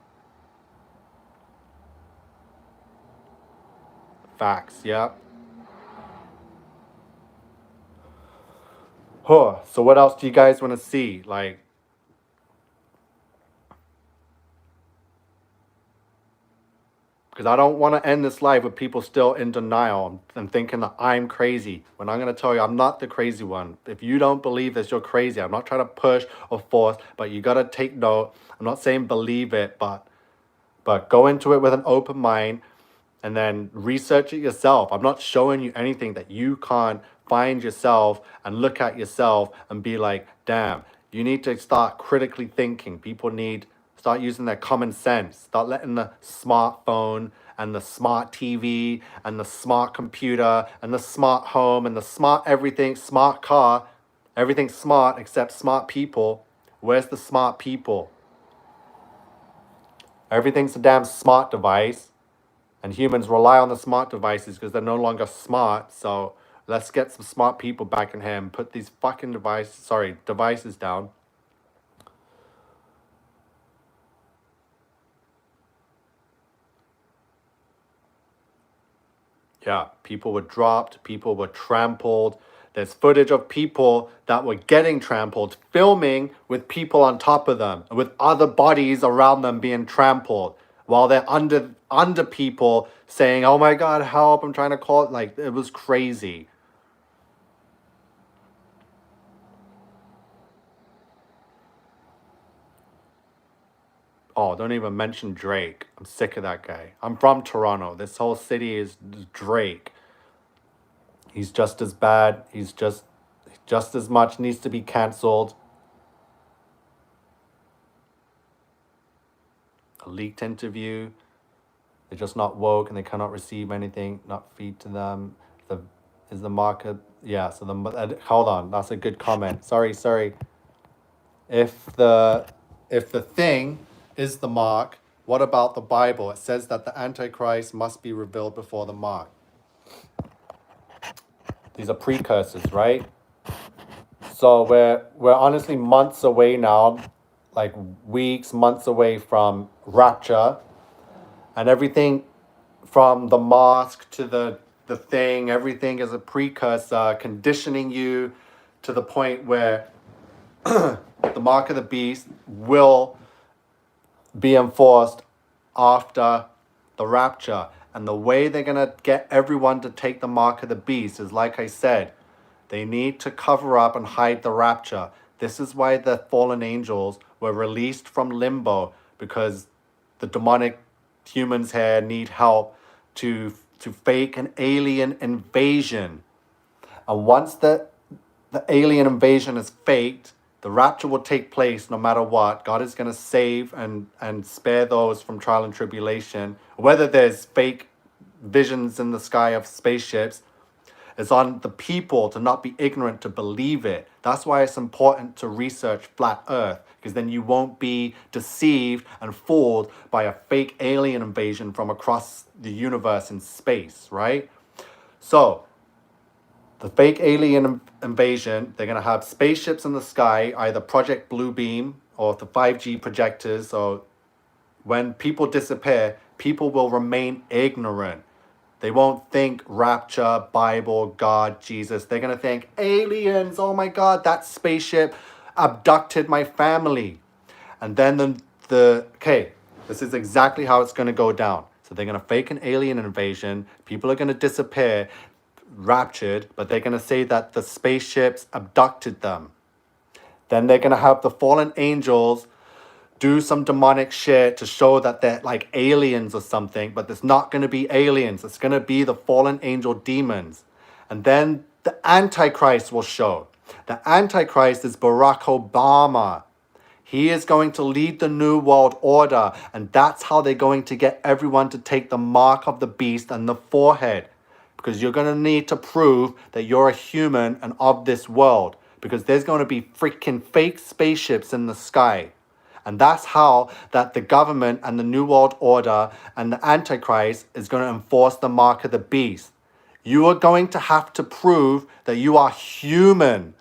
facts, yeah. So what else do you guys want to see? Because I don't want to end this live with people still in denial and thinking that I'm crazy. When I'm going to tell you, I'm not the crazy one. If you don't believe this, you're crazy. I'm not trying to push or force, but you got to take note. I'm not saying believe it, but go into it with an open mind and then research it yourself. I'm not showing you anything that you can't find yourself and look at yourself and be like, damn, you need to start critically thinking. People need start using their common sense. Start letting the smartphone and the smart TV and the smart computer and the smart home and the smart everything, smart car, everything smart except smart people. Where's the smart people? Everything's a damn smart device. And humans rely on the smart devices because they're no longer smart. So let's get some smart people back in here and put these fucking devices down. Yeah, people were dropped, people were trampled. There's footage of people that were getting trampled, filming with people on top of them, with other bodies around them being trampled, while they're under people saying, "Oh my God, help! I'm trying to call it." Like, it was crazy. Oh, don't even mention Drake. I'm sick of that guy. I'm from Toronto. This whole city is Drake. He's just as bad. He's just as much needs to be cancelled. A leaked interview. They're just not woke and they cannot receive anything, not feed to them. Is the market? Yeah. So hold on. That's a good comment. Sorry. If the thing is the mark, what about the Bible? It says that the Antichrist must be revealed before the mark. These are precursors, right? So we're honestly months away now, like weeks, months away from rapture, and everything from the mask to the the thing. Everything is a precursor, conditioning you to the point where the mark of the beast will be enforced after the rapture. And the way they're going to get everyone to take the mark of the beast is, like I said, they need to cover up and hide the rapture. This is why the fallen angels were released from limbo, because the demonic humans here need help to fake an alien invasion. And once the alien invasion is faked, the rapture will take place no matter what. God is going to save and spare those from trial and tribulation. Whether there's fake visions in the sky of spaceships, it's on the people to not be ignorant to believe it. That's why it's important to research flat earth, because then you won't be deceived and fooled by a fake alien invasion from across the universe in space, right? So, the fake alien invasion, they're going to have spaceships in the sky, either Project Bluebeam or the 5G projectors. So when people disappear, people will remain ignorant. They won't think rapture, Bible, God, Jesus. They're going to think aliens. Oh my God, that spaceship abducted my family. And then okay, this is exactly how it's going to go down. So they're going to fake an alien invasion. People are going to disappear, raptured, but they're going to say that the spaceships abducted them. Then they're going to have the fallen angels do some demonic shit to show that they're like aliens or something, but it's not going to be aliens. It's going to be the fallen angel demons. And then the Antichrist will show. The Antichrist is Barack Obama. He is going to lead the New World Order, and that's how they're going to get everyone to take the mark of the beast on the forehead. Because you're going to need to prove that you're a human and of this world. Because there's going to be freaking fake spaceships in the sky. And that's how that the government and the New World Order and the Antichrist is going to enforce the mark of the beast. You are going to have to prove that you are human.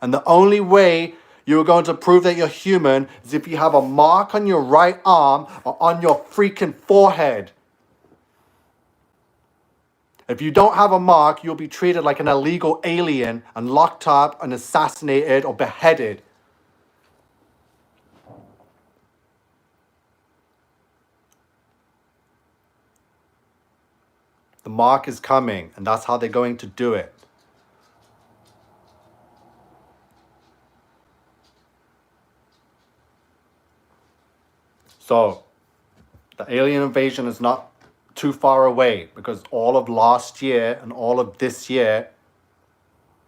And the only way you are going to prove that you're human is if you have a mark on your right arm or on your freaking forehead. If you don't have a mark, you'll be treated like an illegal alien and locked up and assassinated or beheaded. The mark is coming, and that's how they're going to do it. So, the alien invasion is not too far away, because all of last year and all of this year,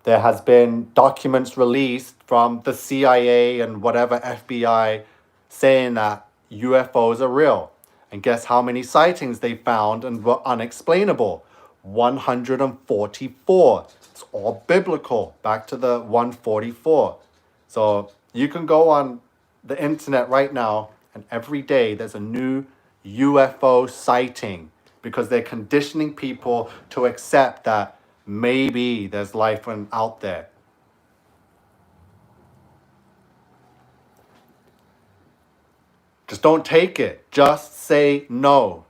there has been documents released from the CIA and whatever FBI saying that UFOs are real. And guess how many sightings they found and were unexplainable? 144. It's all biblical. Back to the 144. So you can go on the internet right now, and every day there's a new UFO sighting, because they're conditioning people to accept that maybe there's life out there. Just don't take it. Just say no.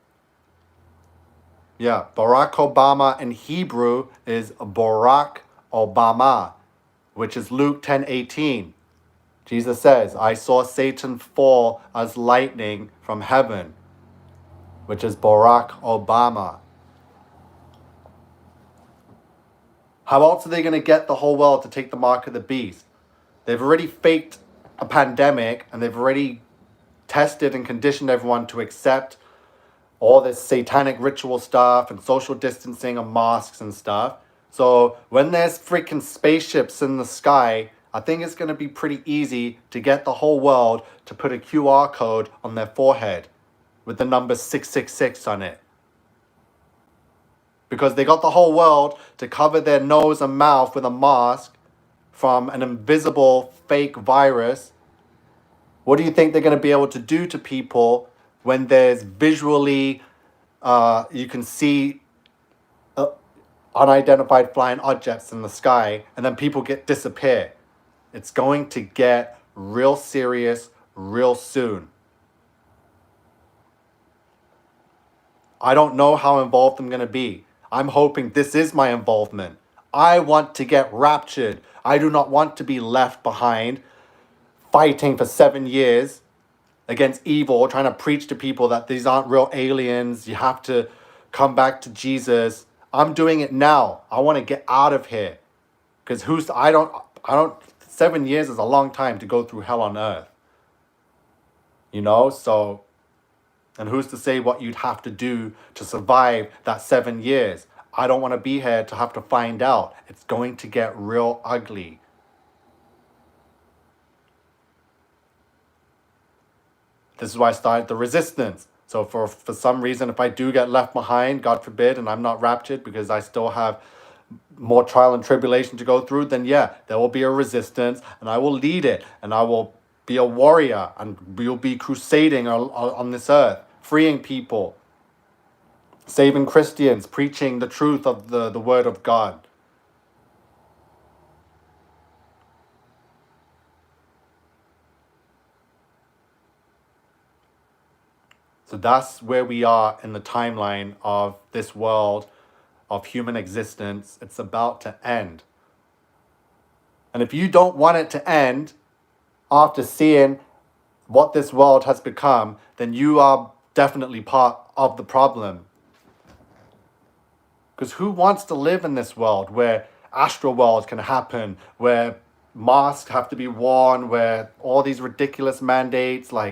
Yeah, Barack Obama in Hebrew is Barack Obama, which is Luke 10:18. Jesus says, I saw Satan fall as lightning from heaven, which is Barack Obama. How else are they going to get the whole world to take the mark of the beast? They've already faked a pandemic, and they've already tested and conditioned everyone to accept all this satanic ritual stuff and social distancing and masks and stuff. So when there's freaking spaceships in the sky, I think it's going to be pretty easy to get the whole world to put a QR code on their forehead with the number 666 on it. Because they got the whole world to cover their nose and mouth with a mask from an invisible fake virus. What do you think they're going to be able to do to people when there's visually, you can see unidentified flying objects in the sky, and then people disappear? It's going to get real serious real soon. I don't know how involved I'm going to be. I'm hoping this is my involvement. I want to get raptured. I do not want to be left behind fighting for 7 years against evil, trying to preach to people that these aren't real aliens. You have to come back to Jesus. I'm doing it now. I want to get out of here. Because I don't 7 years is a long time to go through hell on earth. You know, so, and who's to say what you'd have to do to survive that 7 years? I don't want to be here to have to find out. It's going to get real ugly. This is why I started the resistance. So for some reason, if I do get left behind, God forbid, and I'm not raptured because I still have more trial and tribulation to go through, then yeah, there will be a resistance and I will lead it and I will be a warrior and we'll be crusading on this earth, freeing people, saving Christians, preaching the truth of the word of God. So that's where we are in the timeline of this world, of human existence. It's about to end. And if you don't want it to end after seeing what this world has become, then you are definitely part of the problem. Because who wants to live in this world where Astroworld can happen, where masks have to be worn, where all these ridiculous mandates, I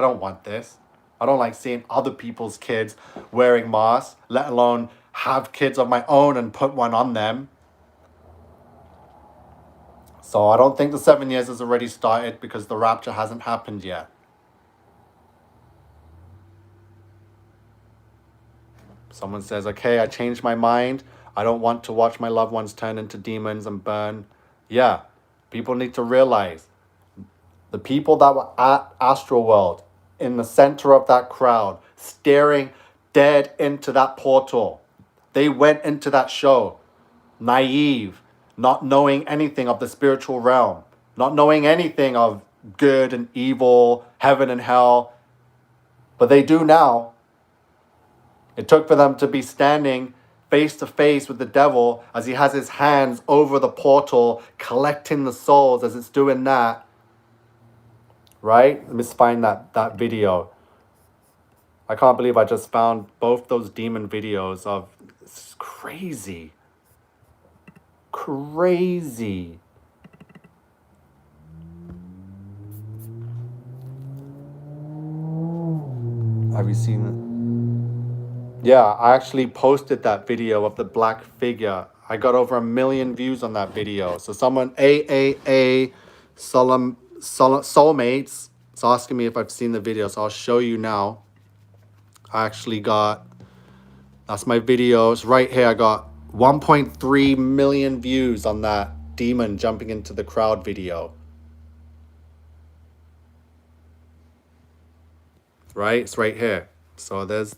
don't want this. I don't like seeing other people's kids wearing masks, let alone have kids of my own and put one on them. So I don't think the 7 years has already started because the rapture hasn't happened yet. Someone says, okay, I changed my mind. I don't want to watch my loved ones turn into demons and burn. Yeah, people need to realize the people that were at Astroworld, in the center of that crowd, staring dead into that portal. They went into that show naive, not knowing anything of the spiritual realm, not knowing anything of good and evil, heaven and hell. But they do now. It took for them to be standing face to face with the devil as he has his hands over the portal, collecting the souls as it's doing that. Right? Let me find that video. I can't believe I just found both those demon videos of... It's crazy. Crazy. Have you seen it? Yeah, I actually posted that video of the black figure. I got over 1 million views on that video. So someone, Soulmates, is asking me if I've seen the video. So I'll show you now. I actually got, that's my video. It's right here. I got 1.3 million views on that demon jumping into the crowd video. Right? It's right here. So there's...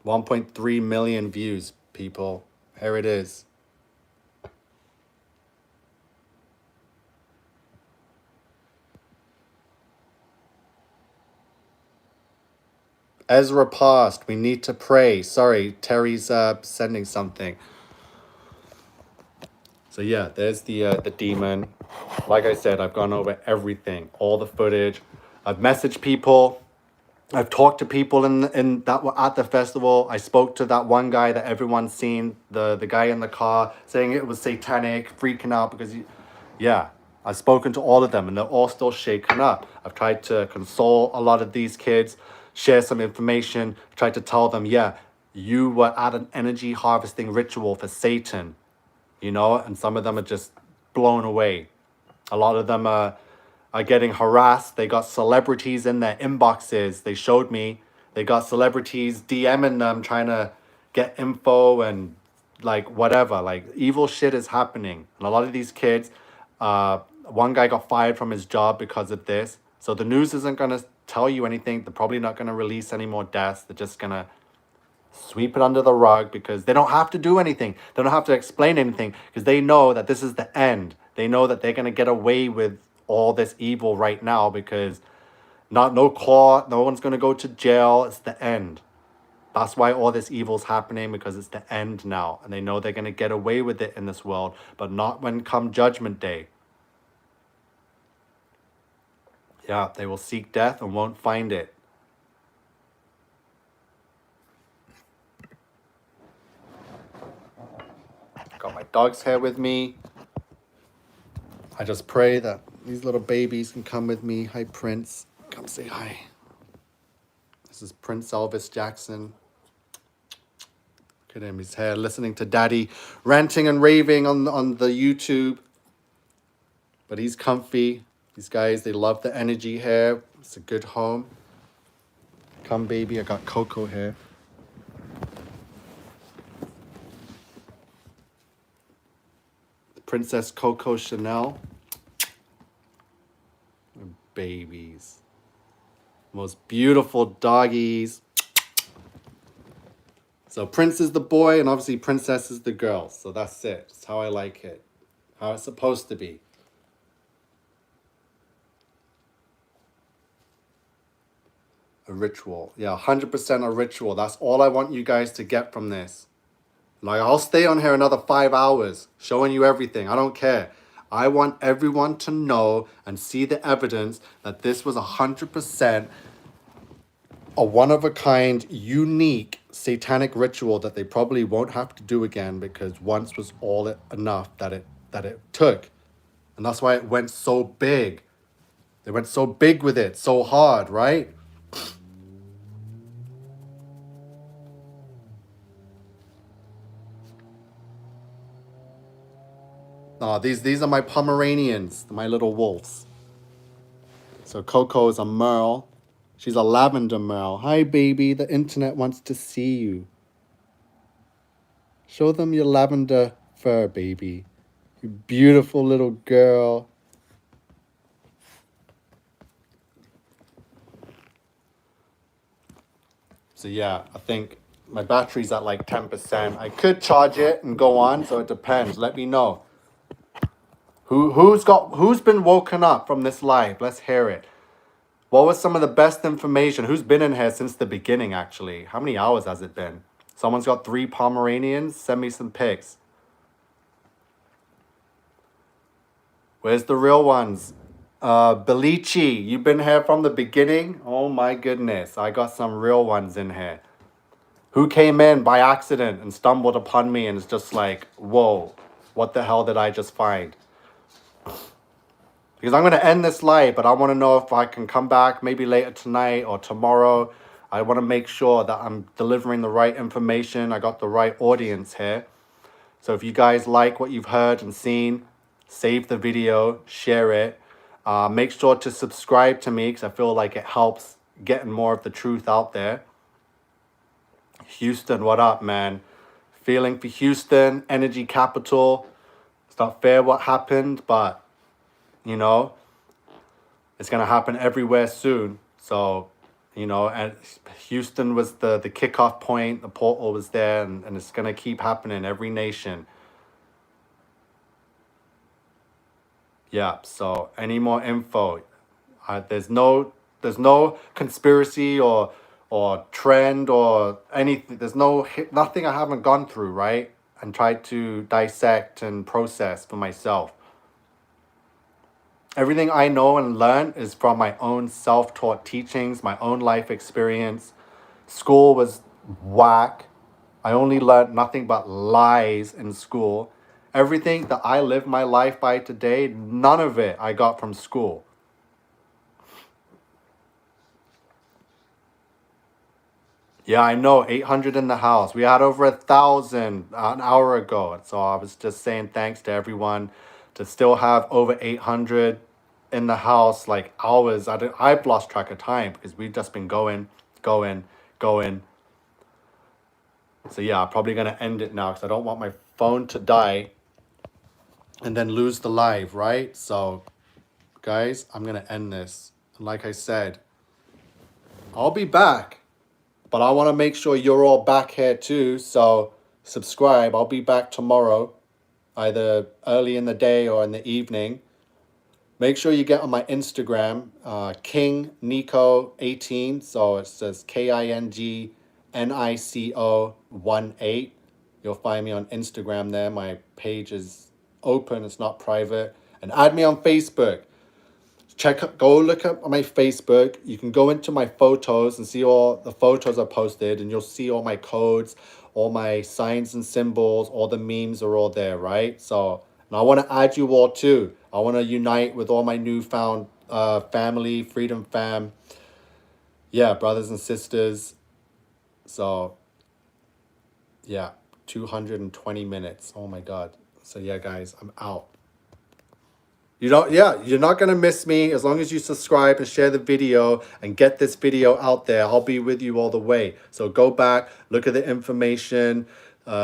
$1.3 million views, people. Here it is. Ezra passed. We need to pray. Sorry, Terry's sending something. So yeah, there's the demon. Like I said, I've gone over everything, all the footage. I've messaged people. I've talked to people in that were at the festival. I spoke to that one guy that everyone's seen, the guy in the car, saying it was satanic, freaking out because yeah. I've spoken to all of them and they're all still shaken up. I've tried to console a lot of these kids, share some information, tried to tell them, yeah, you were at an energy harvesting ritual for Satan, you know, and some of them are just blown away. A lot of them are getting harassed. They got celebrities in their inboxes. They showed me. They got celebrities DMing them, trying to get info and like whatever. Like evil shit is happening. And a lot of these kids, one guy got fired from his job because of this. So the news isn't going to tell you anything. They're probably not going to release any more deaths. They're just going to sweep it under the rug because they don't have to do anything. They don't have to explain anything because they know that this is the end. They know that they're going to get away with all this evil right now because no court, no one's going to go to jail. It's the end. That's why all this evil's happening, because it's the end now. And they know they're going to get away with it in this world, but not when come Judgment Day. Yeah, they will seek death and won't find it. Got my dog's hair with me. I just pray that these little babies can come with me. Hi, Prince. Come say hi. This is Prince Elvis Jackson. Look at him, his hair, listening to Daddy ranting and raving on the YouTube. But he's comfy. These guys, they love the energy here. It's a good home. Come, baby. I got Coco here. Princess Coco Chanel. Babies. Most beautiful doggies. So Prince is the boy and obviously Princess is the girl. So that's it. That's how I like it. How it's supposed to be. A ritual. Yeah, 100% a ritual. That's all I want you guys to get from this. Like, I'll stay on here another 5 hours showing you everything. I don't care. I want everyone to know and see the evidence that this was 100% a one-of-a-kind, unique satanic ritual that they probably won't have to do again, because once was all enough that it took. And that's why it went so big. They went so big with it, so hard, right? These are my Pomeranians, my little wolves. So Coco is a merle. She's a lavender merle. Hi, baby. The internet wants to see you. Show them your lavender fur, baby. You beautiful little girl. So yeah, I think my battery's at like 10%. I could charge it and go on, so it depends. Let me know. Who's been woken up from this live? Let's hear it. What was some of the best information? Who's been in here since the beginning, actually? How many hours has it been? Someone's got 3 Pomeranians? Send me some pics. Where's the real ones? Belichi, you've been here from the beginning? Oh my goodness, I got some real ones in here. Who came in by accident and stumbled upon me and is just like, whoa, what the hell did I just find? Because I'm going to end this live, but I want to know if I can come back maybe later tonight or tomorrow. I want to make sure that I'm delivering the right information. I got the right audience here. So if you guys like what you've heard and seen, save the video, share it. Make sure to subscribe to me because I feel like it helps getting more of the truth out there. Houston, what up, man? Feeling for Houston, energy capital. It's not fair what happened, but you know, it's going to happen everywhere soon. So, you know, and Houston was the kickoff point. The portal was there, and it's going to keep happening every nation. Yeah, so any more info? There's no conspiracy or trend or anything. There's nothing I haven't gone through, right? And tried to dissect and process for myself. Everything I know and learn is from my own self-taught teachings, my own life experience. School was whack. I only learned nothing but lies in school. Everything that I live my life by today, none of it I got from school. Yeah, I know, 800 in the house. We had over 1,000 an hour ago. So I was just saying thanks to everyone to still have over 800 in the house, like hours. I've lost track of time because we've just been going. So yeah, I'm probably going to end it now because I don't want my phone to die and then lose the live, right? So guys, I'm going to end this. And like I said, I'll be back, but I want to make sure you're all back here too. So subscribe. I'll be back tomorrow. either early in the day or in the evening. Make sure you get on my Instagram, King Nico 18. So it says KINGNICO 18. You'll find me on Instagram there. My page is open, it's not private. And add me on Facebook. Go look up my Facebook. You can go into my photos and see all the photos I posted, and you'll see all my codes, all my signs and symbols, all the memes are all there, right? So, and I want to add you all too. I want to unite with all my newfound family, Freedom Fam. Yeah, brothers and sisters. So, yeah, 220 minutes. Oh my God. So yeah, guys, I'm out. You're not gonna miss me as long as you subscribe and share the video and get this video out there. I'll be with you all the way. So go back, look at the information,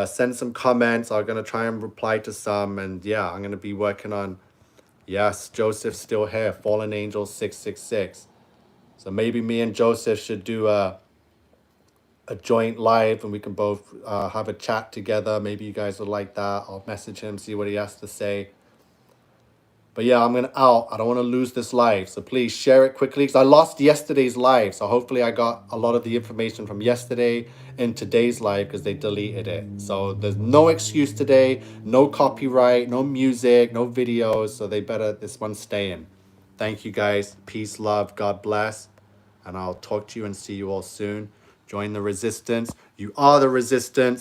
send some comments. I'm gonna try and reply to some, and yeah, I'm gonna be working on. Yes, Joseph's still here. Fallen Angel 666. So maybe me and Joseph should do a joint live, and we can both have a chat together. Maybe you guys would like that. I'll message him, see what he has to say. But yeah, I'm gonna out. I don't want to lose this live. So please share it quickly, because I lost yesterday's live. So hopefully I got a lot of the information from yesterday in today's live, because they deleted it. So there's no excuse today, no copyright, no music, no videos. So this one's staying. Thank you guys. Peace, love, God bless. And I'll talk to you and see you all soon. Join the resistance. You are the resistance.